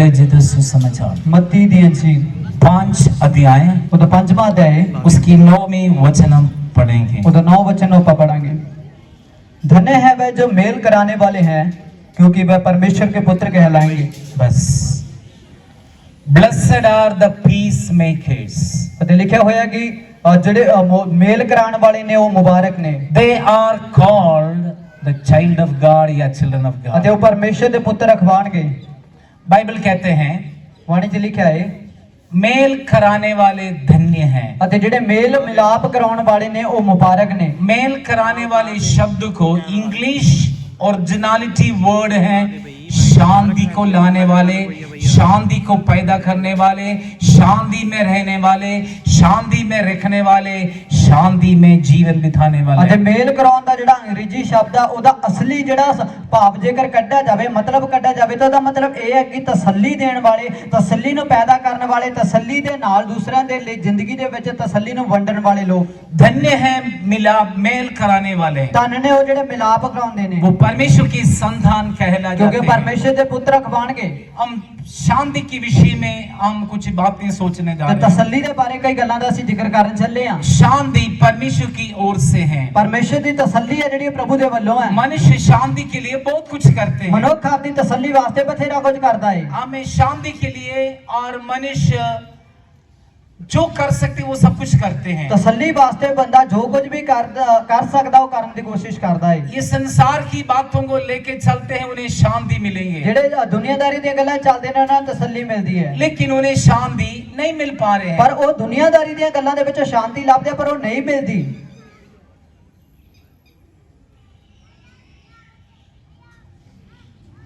रचित सुसमाचार मत्ती दी अंजील 5 अध्याय ਉਹਦਾ 5ਵਾਂ ਅਧਿਆਇ उसकी 9वीं वचन हम पढ़ेंगे। ਉਹਦਾ 9 वचन ਆਪਾਂ पढ़ेंगे। धन्य है वह जो मेल कराने वाले हैं, क्योंकि वह परमेश्वर के पुत्र कहलाएंगे। बस blessed are the peacemakers, ਅਤੇ ਲਿਖਿਆ ਹੋਇਆ ਕਿ ਜਿਹੜੇ ਮੇਲ ਕਰਾਉਣ ਵਾਲੇ ਨੇ ਉਹ ਮੁਬਾਰਕ ਨੇ। they are called the child of God या children of ਅਤੇ God। ਉਹ ਪਰਮੇਸ਼ਰ ਦੇ ਪੁੱਤਰ ਅਖਵਾਣਗੇ। बाइबल कहते हैं ਬਾਣੀ 'ਚ ਲਿਖਿਆ ਹੈ मेल कराने वाले धन्य हैं। ਅਤੇ ਜਿਹੜੇ ਮੇਲ ਮਿਲਾਪ ਕਰਾਉਣ ਵਾਲੇ ਨੇ ਉਹ ਮੁਬਾਰਕ ਨੇ। मेल कराने वाले शब्द को इंग्लिश ओरिजिनलिटी वर्ड है शांति को लाने वाले, शांति को पैदा करने वाले, शांति में रहने वाले, शांति में रखने वाले, शांति में जीवन बिताने ਅਤੇ वाले। ਮੇਲ ਕਰਾਉਣ ਦਾ ਜਿਹੜਾ ਅੰਗਰੇਜ਼ੀ ਸ਼ਬਦ ਆ ਉਹਦਾ ਅਸਲੀ ਜਿਹੜਾ ਭਾਵ ਜੇਕਰ ਕੱਢਿਆ ਜਾਵੇ, ਮਤਲਬ ਕੱਢਿਆ ਜਾਵੇ ਤਾਂ ਉਹਦਾ ਮਤਲਬ ਇਹ ਹੈ ਕਿ ਤਸੱਲੀ ਦੇਣ ਵਾਲੇ, ਤਸੱਲੀ ਨੂੰ ਪੈਦਾ ਕਰਨ ਵਾਲੇ, ਤਸੱਲੀ ਦੇ ਨਾਲ ਦੂਸਰਿਆਂ ਦੇ ਲਈ ਜ਼ਿੰਦਗੀ ਦੇ ਵਿੱਚ ਤਸੱਲੀ ਨੂੰ ਵੰਡਣ ਵਾਲੇ ਲੋਕ। धन्य है मिलाप मेल कराने वाले, ਧੰਨ ਨੇ ਉਹ ਜਿਹੜੇ ਮਿਲਾਪ ਕਰਾਉਂਦੇ ਨੇ, वो परमेश्वर की संतान कहला ਕਿਉਂਕਿ जाते हैं। ਪਰਮੇਸ਼ਰ ਦੇ ਪੁੱਤਰ ਅਖਵਾਣਗੇ। हम शांति के विषय में हम कुछ बातें सोचने जा ਤੇ रहे हैं। ਤਸੱਲੀ ਦੇ ਬਾਰੇ ਕਈ ਗੱਲਾਂ ਦਾ ਅਸੀਂ ਜ਼ਿਕਰ ਕਰਨ ਚੱਲੇ ਆ। शांति परमेश्वर की ओर से है। ਪਰਮੇਸ਼ਰ ਦੀ ਤਸੱਲੀ ਹੈ ਜਿਹੜੀ ਪ੍ਰਭੂ ਦੇ ਵੱਲੋਂ ਹੈ। मनुष्य शांति के लिए बहुत कुछ करते हैं। ਮਨੁੱਖ ਆਪਣੀ ਤਸੱਲੀ ਵਾਸਤੇ ਬਥੇਰਾ ਕੁਝ ਕਰਦਾ ਹੈ। हमें शांति के लिए और मनुष्य जो कर सकते वो सब कुछ करते हैं। ਤਸੱਲੀ ਵਾਸਤੇ ਬੰਦਾ ਜੋ ਕੁਝ ਵੀ ਕਰ ਸਕਦਾ ਉਹ ਕਰਨ ਦੀ ਕੋਸ਼ਿਸ਼ ਕਰਦਾ ਹੈ। ये संसार की बातों को लेके चलते हैं, उन्हें शांति मिलेंगे, ਜਿਹੜੇ ਦੁਨੀਆਦਾਰੀ ਦੀਆਂ ਗੱਲਾਂ ਚੱਲਦੇ ਨੇ ਉਹਨਾਂ ਨੂੰ ਤਸੱਲੀ ਮਿਲਦੀ ਹੈ, लेकिन उन्हें शांति नहीं मिल पा रहे ਪਰ हैं। ਉਹ ਦੁਨੀਆਦਾਰੀ ਦੀਆਂ ਗੱਲਾਂ ਦੇ ਵਿੱਚੋਂ ਸ਼ਾਂਤੀ ਲੱਭਦੇ ਆ, ਪਰ ਉਹ ਨਹੀਂ ਮਿਲਦੀ।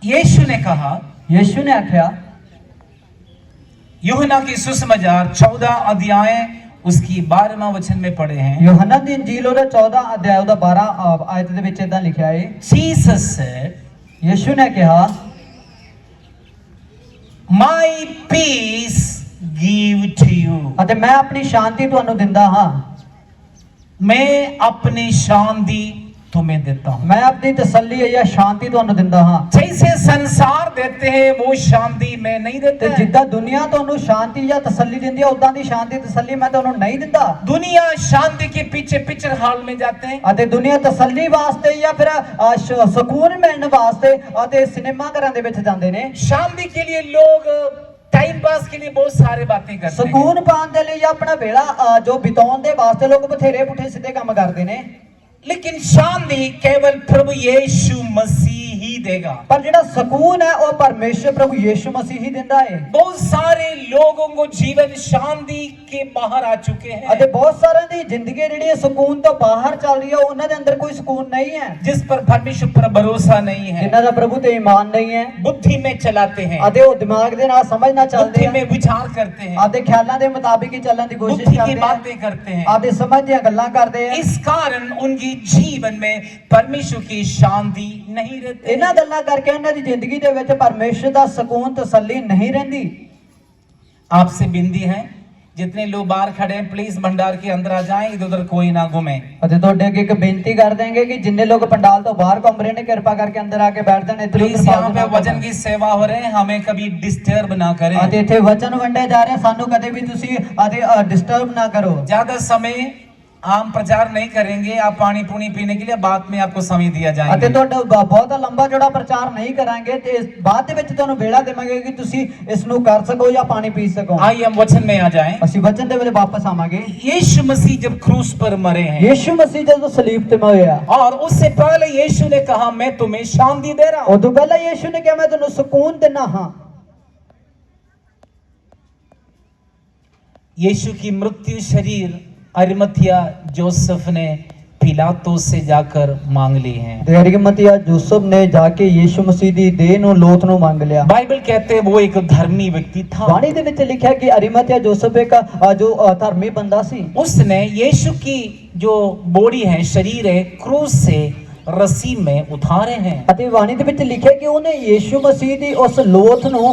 यीशु ने कहा, ਯीशु ने आख्या यूहन्ना की सुसमाचार 14 अध्याय उसकी 12वां वचन में पढ़े हैं। ਯੋਹੰਨਾ ਦੀ ਇੰਜੀਲ ਉਹਦਾ 14 ਅਧਿਆਇ ਉਹਦਾ 12 ਆਇਤ ਦੇ ਵਿੱਚ ਇਦਾਂ ਲਿਖਿਆ ਹੈ। Jesus said, ਯੀਸ਼ੂ ਨੇ ਕਿਹਾ My peace give to you। ਅਤੇ ਮੈਂ ਆਪਣੀ ਸ਼ਾਂਤੀ ਤੁਹਾਨੂੰ ਦਿੰਦਾ ਹਾਂ। मैं अपनी शांति तुम्हें देता हूँ। ਮੈਂ ਆਪਣੀ ਤਸੱਲੀ ਜਾਂ ਸ਼ਾਂਤੀ ਤੁਹਾਨੂੰ ਦਿੰਦਾ ਹਾਂ। जैसे संसार देते हैं वो शांति मैं नहीं ਤੇ देता। ਜਿੱਦਾਂ ਦੁਨੀਆ ਤੁਹਾਨੂੰ ਸ਼ਾਂਤੀ ਜਾਂ ਤਸੱਲੀ ਦਿੰਦੀ ਹੈ, ਉਦਾਂ ਦੀ ਸ਼ਾਂਤੀ ਤਸੱਲੀ ਮੈਂ ਤੁਹਾਨੂੰ ਨਹੀਂ ਦਿੰਦਾ। दुनिया शांति के पीछे पिक्चर हॉल में जाते हैं, ਅਤੇ ਦੁਨੀਆ ਤਸੱਲੀ ਵਾਸਤੇ ਜਾਂ ਫਿਰ ਸਕੂਨ ਮਿਲਣ ਵਾਸਤੇ ਅਤੇ ਸਿਨੇਮਾ ਘਰਾਂ ਦੇ ਵਿੱਚ ਜਾਂਦੇ ਨੇ। शांति के लिए लोग टाइम पास के लिए बहुत सारे बातें करते हैं। ਸਕੂਨ ਪਾਉਣ ਦੇ ਲਈ ਜਾਂ ਆਪਣਾ ਵੇਲਾ ਜੋ ਬਿਤਾਉਣ ਦੇ ਵਾਸਤੇ ਲੋਕ ਬਥੇਰੇ ਪੁੱਠੇ ਸਿੱਧੇ ਕੰਮ ਕਰਦੇ ਨੇ। लेकिन शांति केवल प्रभु यीशु मसीह ही देगा। ਪਰ ਜਿਹੜਾ ਸਕੂਨ ਹੈ ਉਹ ਪਰਮੇਸ਼ਰ ਪ੍ਰਭु ਯੀਸ਼ੂ ਮਸੀਹ ਹੀ ਦਿੰਦਾ ਹੈ। बहुत सारे लोगों को जीवन शांति के बाहर आ चुके हैं, ਅਤੇ ਬਹੁਤ ਸਾਰਿਆਂ ਦੀ ਜ਼ਿੰਦਗੀ ਜਿਹੜੀ ਸਕੂਨ ਤੋਂ ਬਾਹਰ ਚੱਲ ਰਹੀ ਹੈ, ਉਹਨਾਂ ਦੇ ਅੰਦਰ ਕੋਈ ਸਕੂਨ नहीं है, जिस पर परमेश्वर पर भरोसा नहीं है, ਜਿਨ੍ਹਾਂ ਦਾ ਪ੍ਰਭੂ ਤੇ ਈਮਾਨ नहीं है, बुद्धि में चलाते हैं, ਅਤੇ ਉਹ ਦਿਮਾਗ ਦੇ ਨਾਲ ਸਮਝਣਾ ਚੱਲਦੇ बुद्धि ਆ, में विचार करते हैं, ਅਤੇ ਖਿਆਲਾਂ ਦੇ ਮੁਤਾਬਿਕ ਹੀ ਚੱਲਣ ਦੀ ਕੋਸ਼ਿਸ਼ बुद्धि की ਕਰਦੇ ਆ, बातें करते हैं। ਅਤੇ ਸਮਝ ਦੀਆਂ ਗੱਲਾਂ ਕਰਦੇ ਆ। इस कारण उनकी जीवन में परमेश्वर की शांति नहीं रहती। ਇਹਨਾਂ ਗੱਲਾਂ ਕਰਕੇ ਉਹਨਾਂ ਦੀ ਜ਼ਿੰਦਗੀ ਦੇ ਵਿੱਚ ਪਰਮੇਸ਼ਰ ਦਾ ਸਕੂਨ ਤਸੱਲੀ नहीं ਰਹਿੰਦੀ। आपसे विनती है, जितने लोग बाहर खड़े हैं प्लीज भंडार के अंदर आ जाएं, इधर उधर कोई ना घूमे। ਅਤੇ ਤੁਹਾਡੇ ਅੱਗੇ ਇੱਕ ਬੇਨਤੀ ਕਰ ਦੇंगे ਕਿ ਜਿੰਨੇ ਲੋग पंडाल ਤੋਂ ਬਾਹਰ ਘੁੰਮ ਰਹੇ ਨੇ ਕਿਰਪਾ ਕਰਕੇ ਅੰਦਰ ਆ ਕੇ ਬੈਠ ਜਾਣ। ਇੱਧਰ प्लीज ਉੱਧਰ यहाँ पे वचन की सेवा हो रहे हैं, हमें कभी डिस्टर्ब ना करें। ਅਤੇ ਇੱਥੇ ਵਚਨ ਵੰਡੇ ਜਾ ਰਹੇ, ਸਾਨੂੰ ਕਦੇ ਵੀ ਤੁਸੀਂ ਅਤੇ ਡਿਸਟਰਬ ਨਾ ਕਰੋ। ज्यादा समय हम प्रचार नहीं करेंगे, आप पानी पुनी पीने के लिए बाद में आपको समय दिया ਅਤੇ जाएगा। ਤੁਹਾਡਾ ਬਹੁਤਾ ਲੰਬਾ ਜਿਹੜਾ ਪ੍ਰਚਾਰ ਨਹੀਂ ਕਰਾਂਗੇ ਤੇ ਬਾਅਦ ਦੇ ਵਿੱਚ ਤੁਹਾਨੂੰ ਵੇਲਾ ਦੇਵਾਂਗੇ ਕਿ ਤੁਸੀਂ ਇਸ ਨੂੰ ਕਰ ਸਕੋ ਜਾਂ ਪਾਣੀ ਪੀ ਸਕੋ। आइए हम वचन में आ जाएं। ਅਸੀਂ ਵਚਨ ਦੇ ਵਿੱਚ ਵਾਪਸ ਆਵਾਂਗੇ। यीशु मसीह जब क्रूस पर मरे हैं ਯੀਸ਼ੂ ਮਸੀਹ ਜਦੋਂ ਸਲੀਬ ਤੇ ਹੋਇਆ, और उससे पहले यीशु ने कहा मैं तुम्हें शांति दे रहा हूं। ਉਦੋਂ ਪਹਿਲਾਂ ਯੀਸ਼ੂ ਨੇ ਕਿਹਾ ਮੈਂ ਤੁਹਾਨੂੰ ਸਕੂਨ ਦਿੰਦਾ ਹਾਂ। यीशु की मृत्यु शरीर अरिमथिया जोसेफ ने पिलातुस से जाकर मांग ली है। ਤੇ ਅਰਿਮਥਿਆ ਯੂਸਫ ਨੇ ਜਾ ਕੇ ਯੀਸ਼ੂ ਮਸੀਹ ਦੀ ਦੇਹ ਨੂੰ ਲੋਥ ਨੂੰ ਮੰਗ ਲਿਆ। बाइबल कहते हैं वो एक धर्मी व्यक्ति था। ਬਾਣੀ ਦੇ ਵਿੱਚ ਲਿਖਿਆ ਕਿ ਅਰਿਮਥਿਆ ਯੂਸਫ ਇੱਕ ਜੋ ਧਰਮੀ ਬੰਦਾ ਸੀ। उसने यीशु की जो बॉडी है, शरीर है, क्रूस से रस्सी में उतारे हैं। ਅਤੇ ਬਾਣੀ ਦੇ ਵਿੱਚ ਲਿਖਿਆ ਕਿ ਉਹਨੇ ਯੀਸ਼ੂ ਮਸੀਹ ਦੀ ਉਸ ਲੋਥ ਨੂੰ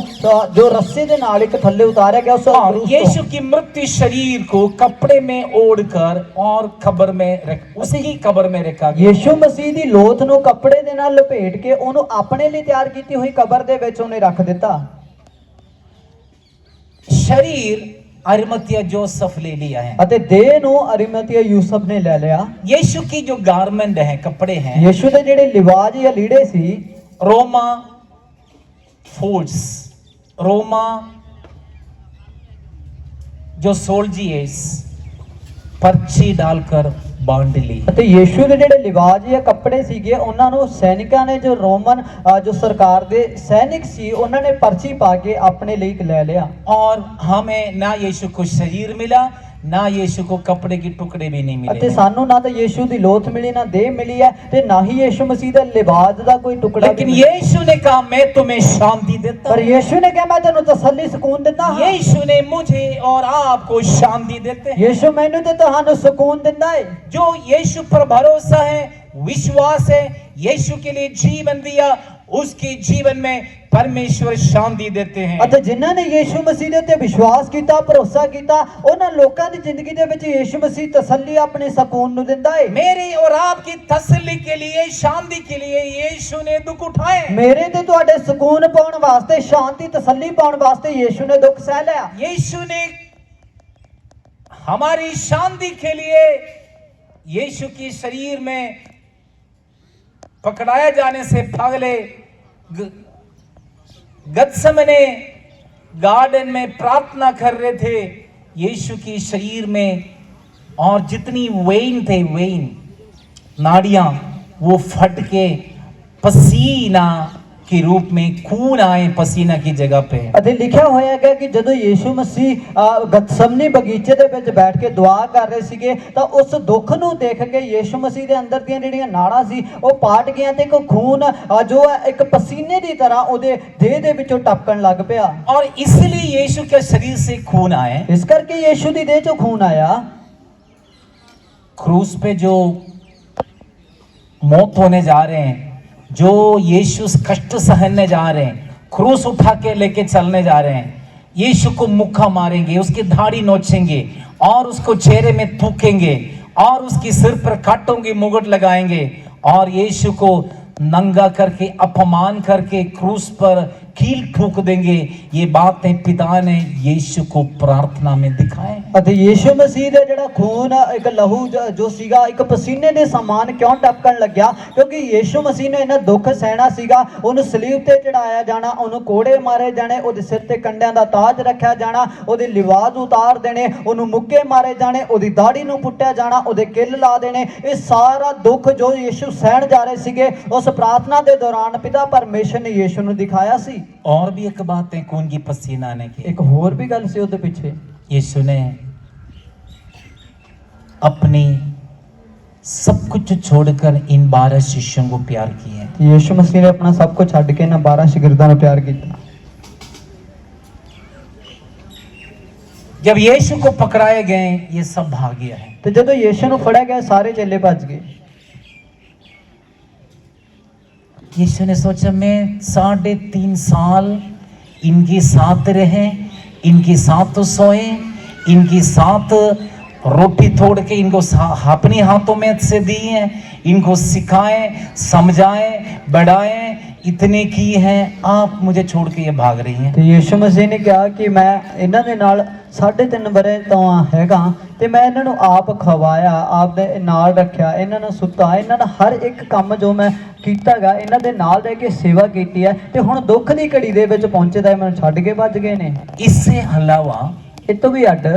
ਜੋ ਰੱਸੇ ਦੇ ਨਾਲ ਇੱਕ ਥੱਲੇ ਉਤਾਰਿਆ ਗਿਆ ਉਸ और यीशु की मृत्यु शरीर को कपड़े में ओढ़कर और कब्र में रख, उसी की कब्र में रखा गया। ਯੀਸ਼ੂ ਮਸੀਹ ਦੀ ਲੋਥ ਨੂੰ ਕੱਪੜੇ ਦੇ ਨਾਲ ਲਪੇਟ ਕੇ ਉਹਨੂੰ ਆਪਣੇ ਲਈ ਤਿਆਰ ਕੀਤੀ ਹੋਈ ਕਬਰ ਦੇ ਵਿੱਚ ਉਹਨੇ ਰੱਖ ਦਿੱਤਾ। शरीर अरिमतिया जोसेफ ले लिया है। ਅਤੇ ਦੇਹ ਨੂੰ ਅਰਿਮਤੀਆ ਯੂਸਫ ਨੇ ਲੈ ਲਿਆ। यीशु की जो गारमेंट है, कपड़े हैं, ਯੀਸ਼ੂ ਦੇ ਜਿਹੜੇ ਲਿਵਾਜ ਜਾਂ ਲੀੜੇ ਸੀ, रोमा फोर्स, रोमा जो सोल्जियर्स पर्ची डालकर बांध ली। ਅਤੇ ਯੀਸ਼ੂ ਦੇ ਜਿਹੜੇ ਲਿਵਾਜ ਜਾਂ ਕੱਪੜੇ ਸੀਗੇ, ਉਹਨਾਂ ਨੂੰ ਸੈਨਿਕਾਂ ਨੇ, ਜੋ ਰੋਮਨ ਜੋ ਸਰਕਾਰ ਦੇ ਸੈਨਿਕ ਸੀ, ਉਹਨਾਂ ਨੇ ਪਰਚੀ ਪਾ ਕੇ ਆਪਣੇ ਲਈ ਲੈ ਲਿਆ। और हमें ना यीशु को शरीर मिला, ना यीशु को कपड़े के टुकड़े भी नहीं ਅਤੇ मिले, ਸਾਨੂੰ ਨਾ ਤਾਂ ਯੀਸ਼ੂ ਦੀ ਲੋਥ ਮਿਲੀ, ਨਾ ਦੇਹ ਮਿਲੀ ਹੈ, ਤੇ ਨਾ ਹੀ ਯੀਸ਼ੂ ਮਸੀਹ ਦਾ ਲਿਵਾਜ ਦਾ ਕੋਈ ਟੁਕੜਾ लेकिन ਵੀ ਮਿਲਿਆ। यीशु ने कहा मैं तुम्हें शांति देता ਪਰ हूं। ਯੀਸ਼ੂ ਨੇ ਕਿਹਾ ਮੈਂ ਤੈਨੂੰ ਤਸੱਲੀ ਸਕੂਨ ਦਿੰਦਾ ਹਾਂ। यीशु ने मुझे और आपको शांति देते हैं। ਯੀਸ਼ੂ ਮੈਨੂੰ ਤੇ ਤੁਹਾਨੂੰ ਸਕੂਨ ਦਿੰਦਾ ਹੈ। जो यीशु पर भरोसा है, विश्वास है, यीशु के लिए जीवन दिया, उसके जीवन में परमेश्वर शांति देते हैं। ਅਤੇ ਜਿਨ੍ਹਾਂ ਨੇ ਯੀਸ਼ੂ ਮਸੀਹ ਦੇ ਉੱਤੇ ਵਿਸ਼ਵਾਸ ਕੀਤਾ, ਭਰੋਸਾ ਕੀਤਾ, ਉਹਨਾਂ ਲੋਕਾਂ ਦੀ ਜ਼ਿੰਦਗੀ ਦੇ ਵਿੱਚ ਯੀਸ਼ੂ ਮਸੀਹ ਤਸੱਲੀ, ਆਪਣੇ ਸਕੂਨ ਨੂੰ ਦਿੰਦਾ ਹੈ। मेरी और आपकी तसल्ली के लिए, शांति के लिए यीशु ने दुख उठाए। ਮੇਰੇ ਤੇ ਤੁਹਾਡੇ ਸਕੂਨ ਪਾਉਣ ਵਾਸਤੇ, ਸ਼ਾਂਤੀ ਤਸੱਲੀ ਪਾਉਣ ਵਾਸਤੇ ਯੀਸ਼ੂ ਨੇ ਦੁੱਖ ਸਹਿ ਲਿਆ। यीशु ने हमारी शांति के लिए यीशु की शरीर में पकड़ाया जाने से पहले गत्समने गार्डन में प्रार्थना कर रहे थे यीशु की शरीर में, और जितनी वेन थे, वेन नाड़ियां, वो फट के पसीना के रूप में खून आए पसीना की जगह पे। ਅਤੇ ਲਿਖਿਆ ਹੋਇਆ ਹੈ ਕਿ ਜਦੋਂ ਯੀਸ਼ੂ ਮਸੀਹ ਗਤਸਮਨੀ ਬਗੀਚੇ ਦੇ ਵਿੱਚ ਬੈਠ ਕੇ ਦੁਆ ਕਰ ਰਹੇ ਸੀਗੇ, ਤਾਂ ਉਸ ਦੁੱਖ ਨੂੰ ਦੇਖ ਕੇ ਯੀਸ਼ੂ ਮਸੀਹ ਦੇ ਅੰਦਰ ਦੀਆਂ ਜਿਹੜੀਆਂ ਨਾੜਾਂ ਸੀ, ਉਹ ਪਾਟ ਗਈਆਂ, ਤੇ ਇੱਕ ਖੂਨ ਜੋ ਹੈ ਇੱਕ ਪਸੀਨੇ ਦੀ ਤਰ੍ਹਾਂ ਉਹਦੇ ਦੇਹ ਦੇ ਵਿੱਚੋਂ ਟਪਕਣ ਲੱਗ ਪਿਆ। और इसलिए यीशु के शरीर से खून आए। ਇਸ ਕਰਕੇ ਯੀਸ਼ੂ ਦੀ ਦੇਹ ਚੋਂ ਖੂਨ ਆਇਆ। क्रूस पे जो मौत होने जा रहे हैं, जो यीशु कष्ट सहने जा रहे हैं, क्रूस उठा के लेके चलने जा रहे हैं, यीशु को मुक्का मारेंगे, उसकी दाढ़ी नोचेंगे और उसको चेहरे में थूकेंगे और उसकी सिर पर कांटों की मुकुट लगाएंगे और यीशु को नंगा करके, अपमान करके क्रूस पर कील ठोक देंगे। ये बातें पिता ने यीशु को प्रार्थना में दिखाए। ਅਤੇ ਯੀਸ਼ੂ ਮਸੀਹ ਦਾ ਜਿਹੜਾ ਖੂਨ, ਇੱਕ ਲਹੂ ਜੋ ਸੀਗਾ, ਇੱਕ ਪਸੀਨੇ ਦੇ ਸਮਾਨ ਕਿਉਂ ਟਪਕਣ ਲੱਗਿਆ? ਕਿਉਂਕਿ ਯੀਸ਼ੂ ਮਸੀਹ ਨੇ ਇਹਨਾਂ ਦੁੱਖ ਸਹਿਣਾ ਸੀਗਾ। ਉਹਨੂੰ ਸਲੀਬ ਤੇ ਚੜਾਇਆ ਜਾਣਾ, ਉਹਨੂੰ ਕੋੜੇ ਮਾਰੇ ਜਾਣੇ, ਉਹਦੇ ਸਿਰ ਤੇ ਕੰਡਿਆਂ ਦਾ ਤਾਜ ਰੱਖਿਆ ਜਾਣਾ, ਉਹਦੇ ਲਿਵਾਜ਼ ਉਤਾਰ ਦੇਣੇ, ਉਹਨੂੰ ਮੁੱਕੇ ਮਾਰੇ ਜਾਣੇ, ਉਹਦੀ ਦਾੜੀ ਨੂੰ ਪੁੱਟਿਆ ਜਾਣਾ, ਉਹਦੇ ਕਿੱਲ ਲਾ ਦੇਣੇ। ਇਹ ਸਾਰਾ ਦੁੱਖ ਜੋ ਯੀਸ਼ੂ ਸਹਿਣ ਜਾ ਰਹੇ ਸੀਗੇ, ਉਸ ਪ੍ਰਾर्थना ਦੇ ਦੌਰਾਨ ਪਿਤਾ ਪਰਮੇਸ਼ਰ ਨੇ ਯੀਸ਼ੂ ਨੂੰ ਦਿਖਾਇਆ ਸੀ। और भी एक बात है खून की पसीना आने की। ਇੱਕ ਹੋਰ ਵੀ ਗੱਲ ਸੀ ਉਹਦੇ ਪਿੱਛੇ। यीशु ने अपनी सब कुछ छोड़कर इन 12 शिष्यों को प्यार किए। ਯੀਸ਼ੂ ਮਸੀਹ ਨੇ ਆਪਣਾ ਸਭ ਕੁਝ ਛੱਡ ਕੇ ਇਹਨਾਂ 12 ਸ਼ਾਗਿਰਦਾਂ ਨੂੰ ਪਿਆਰ ਕੀਤਾ। जब यीशु को पकड़ाए गए, ये सब भाग गया है। ਤੇ ਜਦੋਂ ਯੀਸ਼ੂ ਨੂੰ ਫੜਿਆ ਗਿਆ, ਸਾਰੇ ਚੇਲੇ ਭੱਜ ਗਏ। यीशु ने सोचा मैं 3.5 साल इनके साथ रहे, इनके साथ तो सोए, इनके साथ रोटी तोड़ के इनको अपने हाथों में से दी है, इनको सिखाए, समझाए, बढ़ाए, इतने की हैं, आप मुझे छोड़ के ये भाग रही हैं। ਤੇ ਯੀਸ਼ੂ ਮਸੀਹ ਨੇ ਕਿਹਾ ਕਿ ਮੈਂ ਇਹਨਾਂ ਦੇ ਨਾਲ 3.5 ਵਰ੍ਹੇ ਤੋਂ ਹੈਗਾ, ਤੇ ਮੈਂ ਇਹਨਾਂ ਨੂੰ ਆਪ ਖਵਾਇਆ, ਆਪ ਦੇ ਨਾਲ ਰੱਖਿਆ, ਇਹਨਾਂ ਨੂੰ ਸੁੱਤਾ, ਇਹਨਾਂ ਦਾ ਹਰ ਇੱਕ ਕੰਮ ਜੋ ਮੈਂ ਕੀਤਾਗਾ, ਇਹਨਾਂ ਦੇ ਨਾਲ ਰਹਿ ਕੇ ਸੇਵਾ ਕੀਤੀ ਹੈ, ਤੇ ਹੁਣ ਦੁੱਖ ਦੀ ਘੜੀ ਦੇ ਵਿੱਚ ਪਹੁੰਚੇ ਤਾਂ ਇਹ ਮੈਨੂੰ ਛੱਡ ਕੇ ਭੱਜ ਗਏ ਨੇ। इससे अलावा ਇਹ ਤੋਂ ਵੀ ਅੱਡ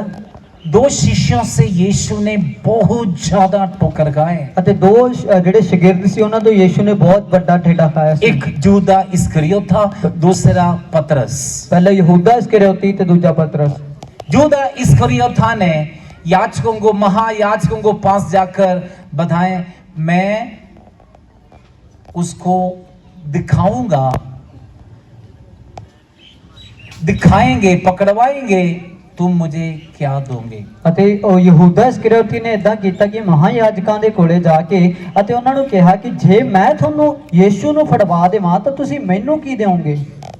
2 शिष्यों से यीशु ने बहुत ज्यादा ठोकर खाए। ਅਤੇ 2 ਜਿਹੜੇ ਸ਼ਾਗਿਰਦ ਸੀ, ਉਹਨਾਂ ਤੋਂ ਯੀਸ਼ੂ ਨੇ ਬਹੁਤ ਵੱਡਾ ਠੇਡਾ ਖਾਇਆ ਸੀ। एक यहूदा इस्करियोत था, दूसरा पतरस। ਪਹਿਲਾ ਯਹੂਦਾ ਇਸਕਰਿयोती ਤੇ ਦੂਜਾ ਪਤਰਸ। यहूदा इस्करियोता ने याजकों को, महायाजकों को पास जाकर बताए, मैं उसको दिखाऊंगा, दिखाएंगे, पकड़वाएंगे, तुम मुझे क्या दोगे? ਅਤੇ ਉਹ ਯਹੂਦਾ ਇਸਕਰਿयोती ਨੇ ਇਦਾਂ ਕੀਤਾ ਕਿ ਮਹਾਯਾਜਕਾਂ ਦੇ ਕੋਲੇ ਜਾ ਕੇ ਅਤੇ ਉਹਨਾਂ ਨੂੰ ਕਿਹਾ ਕਿ ਜੇ ਮੈਂ ਤੁਹਾਨੂੰ ਯੀਸ਼ੂ ਨੂੰ ਫੜਵਾ ਦੇਵਾਂ ਤਾਂ ਤੁਸੀਂ ਮੈਨੂੰ ਕੀ ਦਿਓਗੇ?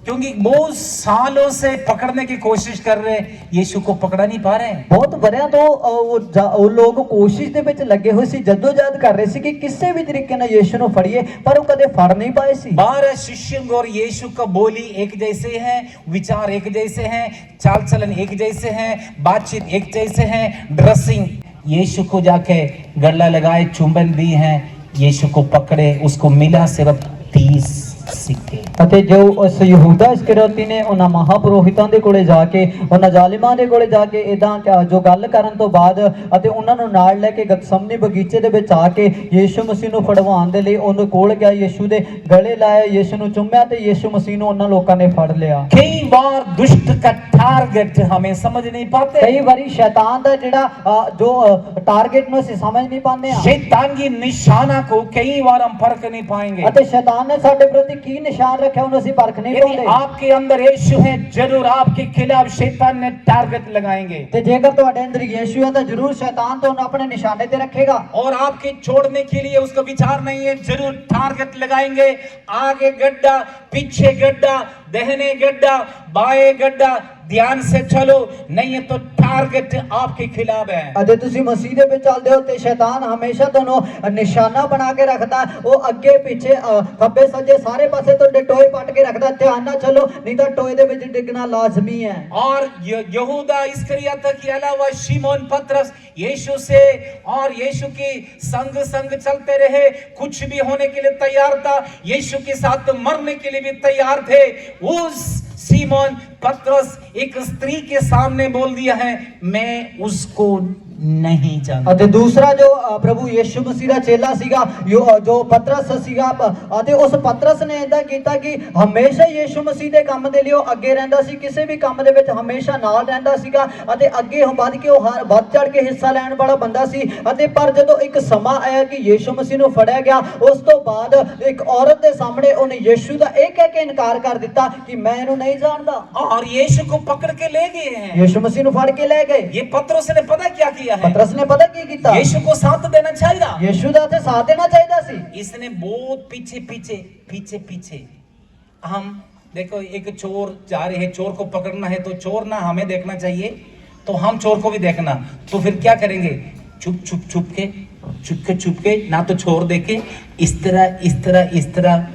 क्योंकि बहुत सालों से पकड़ने की कोशिश कर रहे, यीशु को पकड़ा नहीं पा रहे। ਬਹੁਤ ਵਰਿਆਂ ਤੋਂ ਉਹ ਲੋਕ ਕੋਸ਼ਿਸ਼ ਦੇ ਵਿੱਚ ਲੱਗੇ ਹੋਏ ਸੀ, ਜਦੋਜਹਿਦ ਕਰ ਰਹੇ ਸੀ ਕਿ ਕਿਸੇ ਵੀ ਤਰੀਕੇ ਨਾਲ ਯੀਸ਼ੂ ਨੂੰ ਫੜੀਏ, ਪਰ ਉਹ ਕਦੇ ਫੜ ਨਹੀਂ ਪਾਏ ਸੀ। 12 शिष्यों और यीशु का बोली एक जैसे है, विचार एक जैसे हैं, चाल चलन एक जैसे हैं, बातचीत एक जैसे हैं, ड्रेसिंग। यीशु को जाके गला लगाए, चुंबन दी हैं, यीशु को पकड़े, उसको मिला सिर्फ 30 सिक्के। ਅਤੇ ਜੋ ਉਸ ਯਹੂਦਾ ਇਸਕਰਿਓਤੀ ਨੇ ਉਹਨਾਂ ਮਹਾਪੁਰੋਹਿਤਾਂ ਦੇ ਕੋਲੇ ਜਾ ਕੇ, ਉਹਨਾਂ ਜ਼ਾਲਿਮਾਂ ਦੇ ਕੋਲੇ ਜਾ ਕੇ ਇਦਾਂ ਜੋ ਗੱਲ ਕਰਨ ਤੋਂ ਬਾਅਦ ਅਤੇ ਉਹਨਾਂ ਨੂੰ ਨਾਲ ਲੈ ਕੇ ਗਤਸਮਨੀ ਬਗੀਚੇ ਦੇ ਵਿੱਚ ਆ ਕੇ ਯੀਸ਼ੂ ਮਸੀਹ ਨੂੰ ਫੜਵਾਉਣ ਦੇ ਲਈ ਉਹਨੂੰ ਕੋਲ ਗਿਆ, ਯੀਸ਼ੂ ਦੇ ਗਲੇ ਲਾਇਆ, ਯੀਸ਼ੂ ਨੂੰ ਚੁੰਮਿਆ ਤੇ ਯੀਸ਼ੂ ਮਸੀਹ ਨੂੰ ਉਹਨਾਂ ਲੋਕਾਂ ਨੇ ਫੜ ਲਿਆ। कई बार दुष्ट का टारगेट हमें समझ नहीं पाते। ਕਈ ਵਾਰੀ ਸ਼ੈਤਾਨ ਦਾ ਜਿਹੜਾ ਜੋ ਟਾਰਗੇਟ ਨੂੰ ਅਸੀਂ ਸਮਝ ਨਹੀਂ ਪਾਉਂਦੇ ਆ, शैतान की निशाना को कई बार हम परख नहीं पाएंगे। ਅਤੇ ਸ਼ੈਤਾਨ ਨੇ ਸਾਡੇ ਪ੍ਰਤੀ ਕੀ ਨਿਸ਼ਾਨ ਰੱਖਿਆ ਉਹਨੂੰ ਅਸੀਂ ਪਰਖ ਨਹੀਂ यदि ਪਾਉਂਦੇ। आपके अंदर यीशु है, जरूर आपके खिलाफ शैतान ने टारगेट लगाएंगे ਤੇ ਜੇਕਰ ਤੁਹਾਡੇ ਅੰਦਰ ਯੀਸ਼ੂ ਹੈ ਤਾਂ ਜ਼ਰੂਰ ਸ਼ੈਤਾਨ ਤੁਹਾਨੂੰ ਆਪਣੇ ਨਿਸ਼ਾਨੇ ਤੇ ਰੱਖੇਗਾ। और आपके छोड़ने के लिए उसका विचार नहीं है, जरूर टारगेट लगाएंगे। आगे गड्ढा, पीछे गड्ढा, दहने गड्ढा, बाएं गड्ढा, ध्यान से चलो, नहीं है तो टारगेट आपके खिलाफ है। ਅਤੇ ਤੁਸੀਂ ਮਸੀਹ ਦੇ ਵਿੱਚ ਚੱਲਦੇ ਹੋ ਤੇ ਸ਼ੈਤਾਨ ਹਮੇਸ਼ਾ ਤੁਹਾਨੂੰ ਨਿਸ਼ਾਨਾ ਬਣਾ ਕੇ ਰੱਖਦਾ, ਉਹ ਅੱਗੇ ਪਿੱਛੇ ਖੱਬੇ ਸੱਜੇ ਸਾਰੇ ਪਾਸੇ ਤੁਹਾਡੇ ਟੋਏ ਪੱਟ ਕੇ ਰੱਖਦਾ। ਧਿਆਨ ਨਾਲ ਚੱਲੋ, ਨਹੀਂ ਤਾਂ ਟੋਏ ਦੇ ਵਿੱਚ ਡਿੱਗਣਾ ਲਾਜ਼ਮੀ ਹੈ। और यहूदा इस्करियोती के अलावा शिमोन पतरस यीशु से और यीशु की संग चलते रहे, कुछ भी होने के लिए तैयार था, यीशु के साथ मरने के लिए भी तैयार थे। उस सीमोन पतरस एक स्त्री के सामने बोल दिया है, मैं उसको नहीं जानता। ਅਤੇ ਦੂਸਰਾ ਜੋ ਪ੍ਰਭੂ ਯੀਸ਼ੂ ਮਸੀਹ ਦਾ ਚੇਲਾ ਸੀਗਾ, ਜੋ ਪਤਰਸ ਸੀਗਾ, ਅਤੇ ਉਸ ਪਤਰਸ ਨੇ ਇਦਾਂ ਕੀਤਾ ਕਿ ਹਮੇਸ਼ਾ ਯੀਸ਼ੂ ਮਸੀਹ ਦੇ ਕੰਮ ਦੇ ਲਈ ਉਹ ਅੱਗੇ ਰਹਿੰਦਾ ਸੀ, ਕਿਸੇ ਵੀ ਕੰਮ ਦੇ ਵਿੱਚ ਹਮੇਸ਼ਾ ਨਾਲ ਰਹਿੰਦਾ ਸੀਗਾ ਅਤੇ ਅੱਗੇ ਵੱਧ ਕੇ ਉਹ ਵੱਧ ਚੜ ਕੇ ਹਿੱਸਾ ਲੈਣ ਵਾਲਾ ਬੰਦਾ ਸੀ। ਅਤੇ ਪਰ ਜਦੋਂ ਇੱਕ ਸਮਾਂ ਆਇਆ ਕਿ ਯੀਸ਼ੂ ਮਸੀਹ ਨੂੰ ਫੜਿਆ ਗਿਆ, ਉਸ ਤੋਂ ਬਾਅਦ ਇੱਕ ਔਰਤ ਦੇ ਸਾਹਮਣੇ ਉਹਨੇ ਯੀਸ਼ੂ ਦਾ ਇਹ ਕਹਿ ਕੇ ਇਨਕਾਰ ਕਰ ਦਿੱਤਾ ਕਿ ਮੈਂ ਇਹਨੂੰ ਨਹੀਂ ਜਾਣਦਾ। और यीशु को पकड़ के ले गए हैं। ਯੀਸ਼ੂ ਮਸੀਹ ਨੂੰ ਫੜ ਕੇ ਲੈ ਗਏ। ये पतरस ने पता क्या किया है, ਪਤਰਸ ਨੇ ਪਤਾ ਕੀ ਕੀਤਾ? यीशु को साथ देना चाहिए। ਯੀਸ਼ੂ ਦਾ ਤੇ ਸਾਥ ਦੇਣਾ ਚਾਹੀਦਾ ਸੀ। इसने बहुत पीछे हम देखो, एक चोर जा रहे हैं, चोर को पकड़ना है तो चोर ना हमें देखना चाहिए, तो हम चोर को भी देखना। तो फिर क्या करेंगे, चुप के ना तो चोर देखे, इस तरह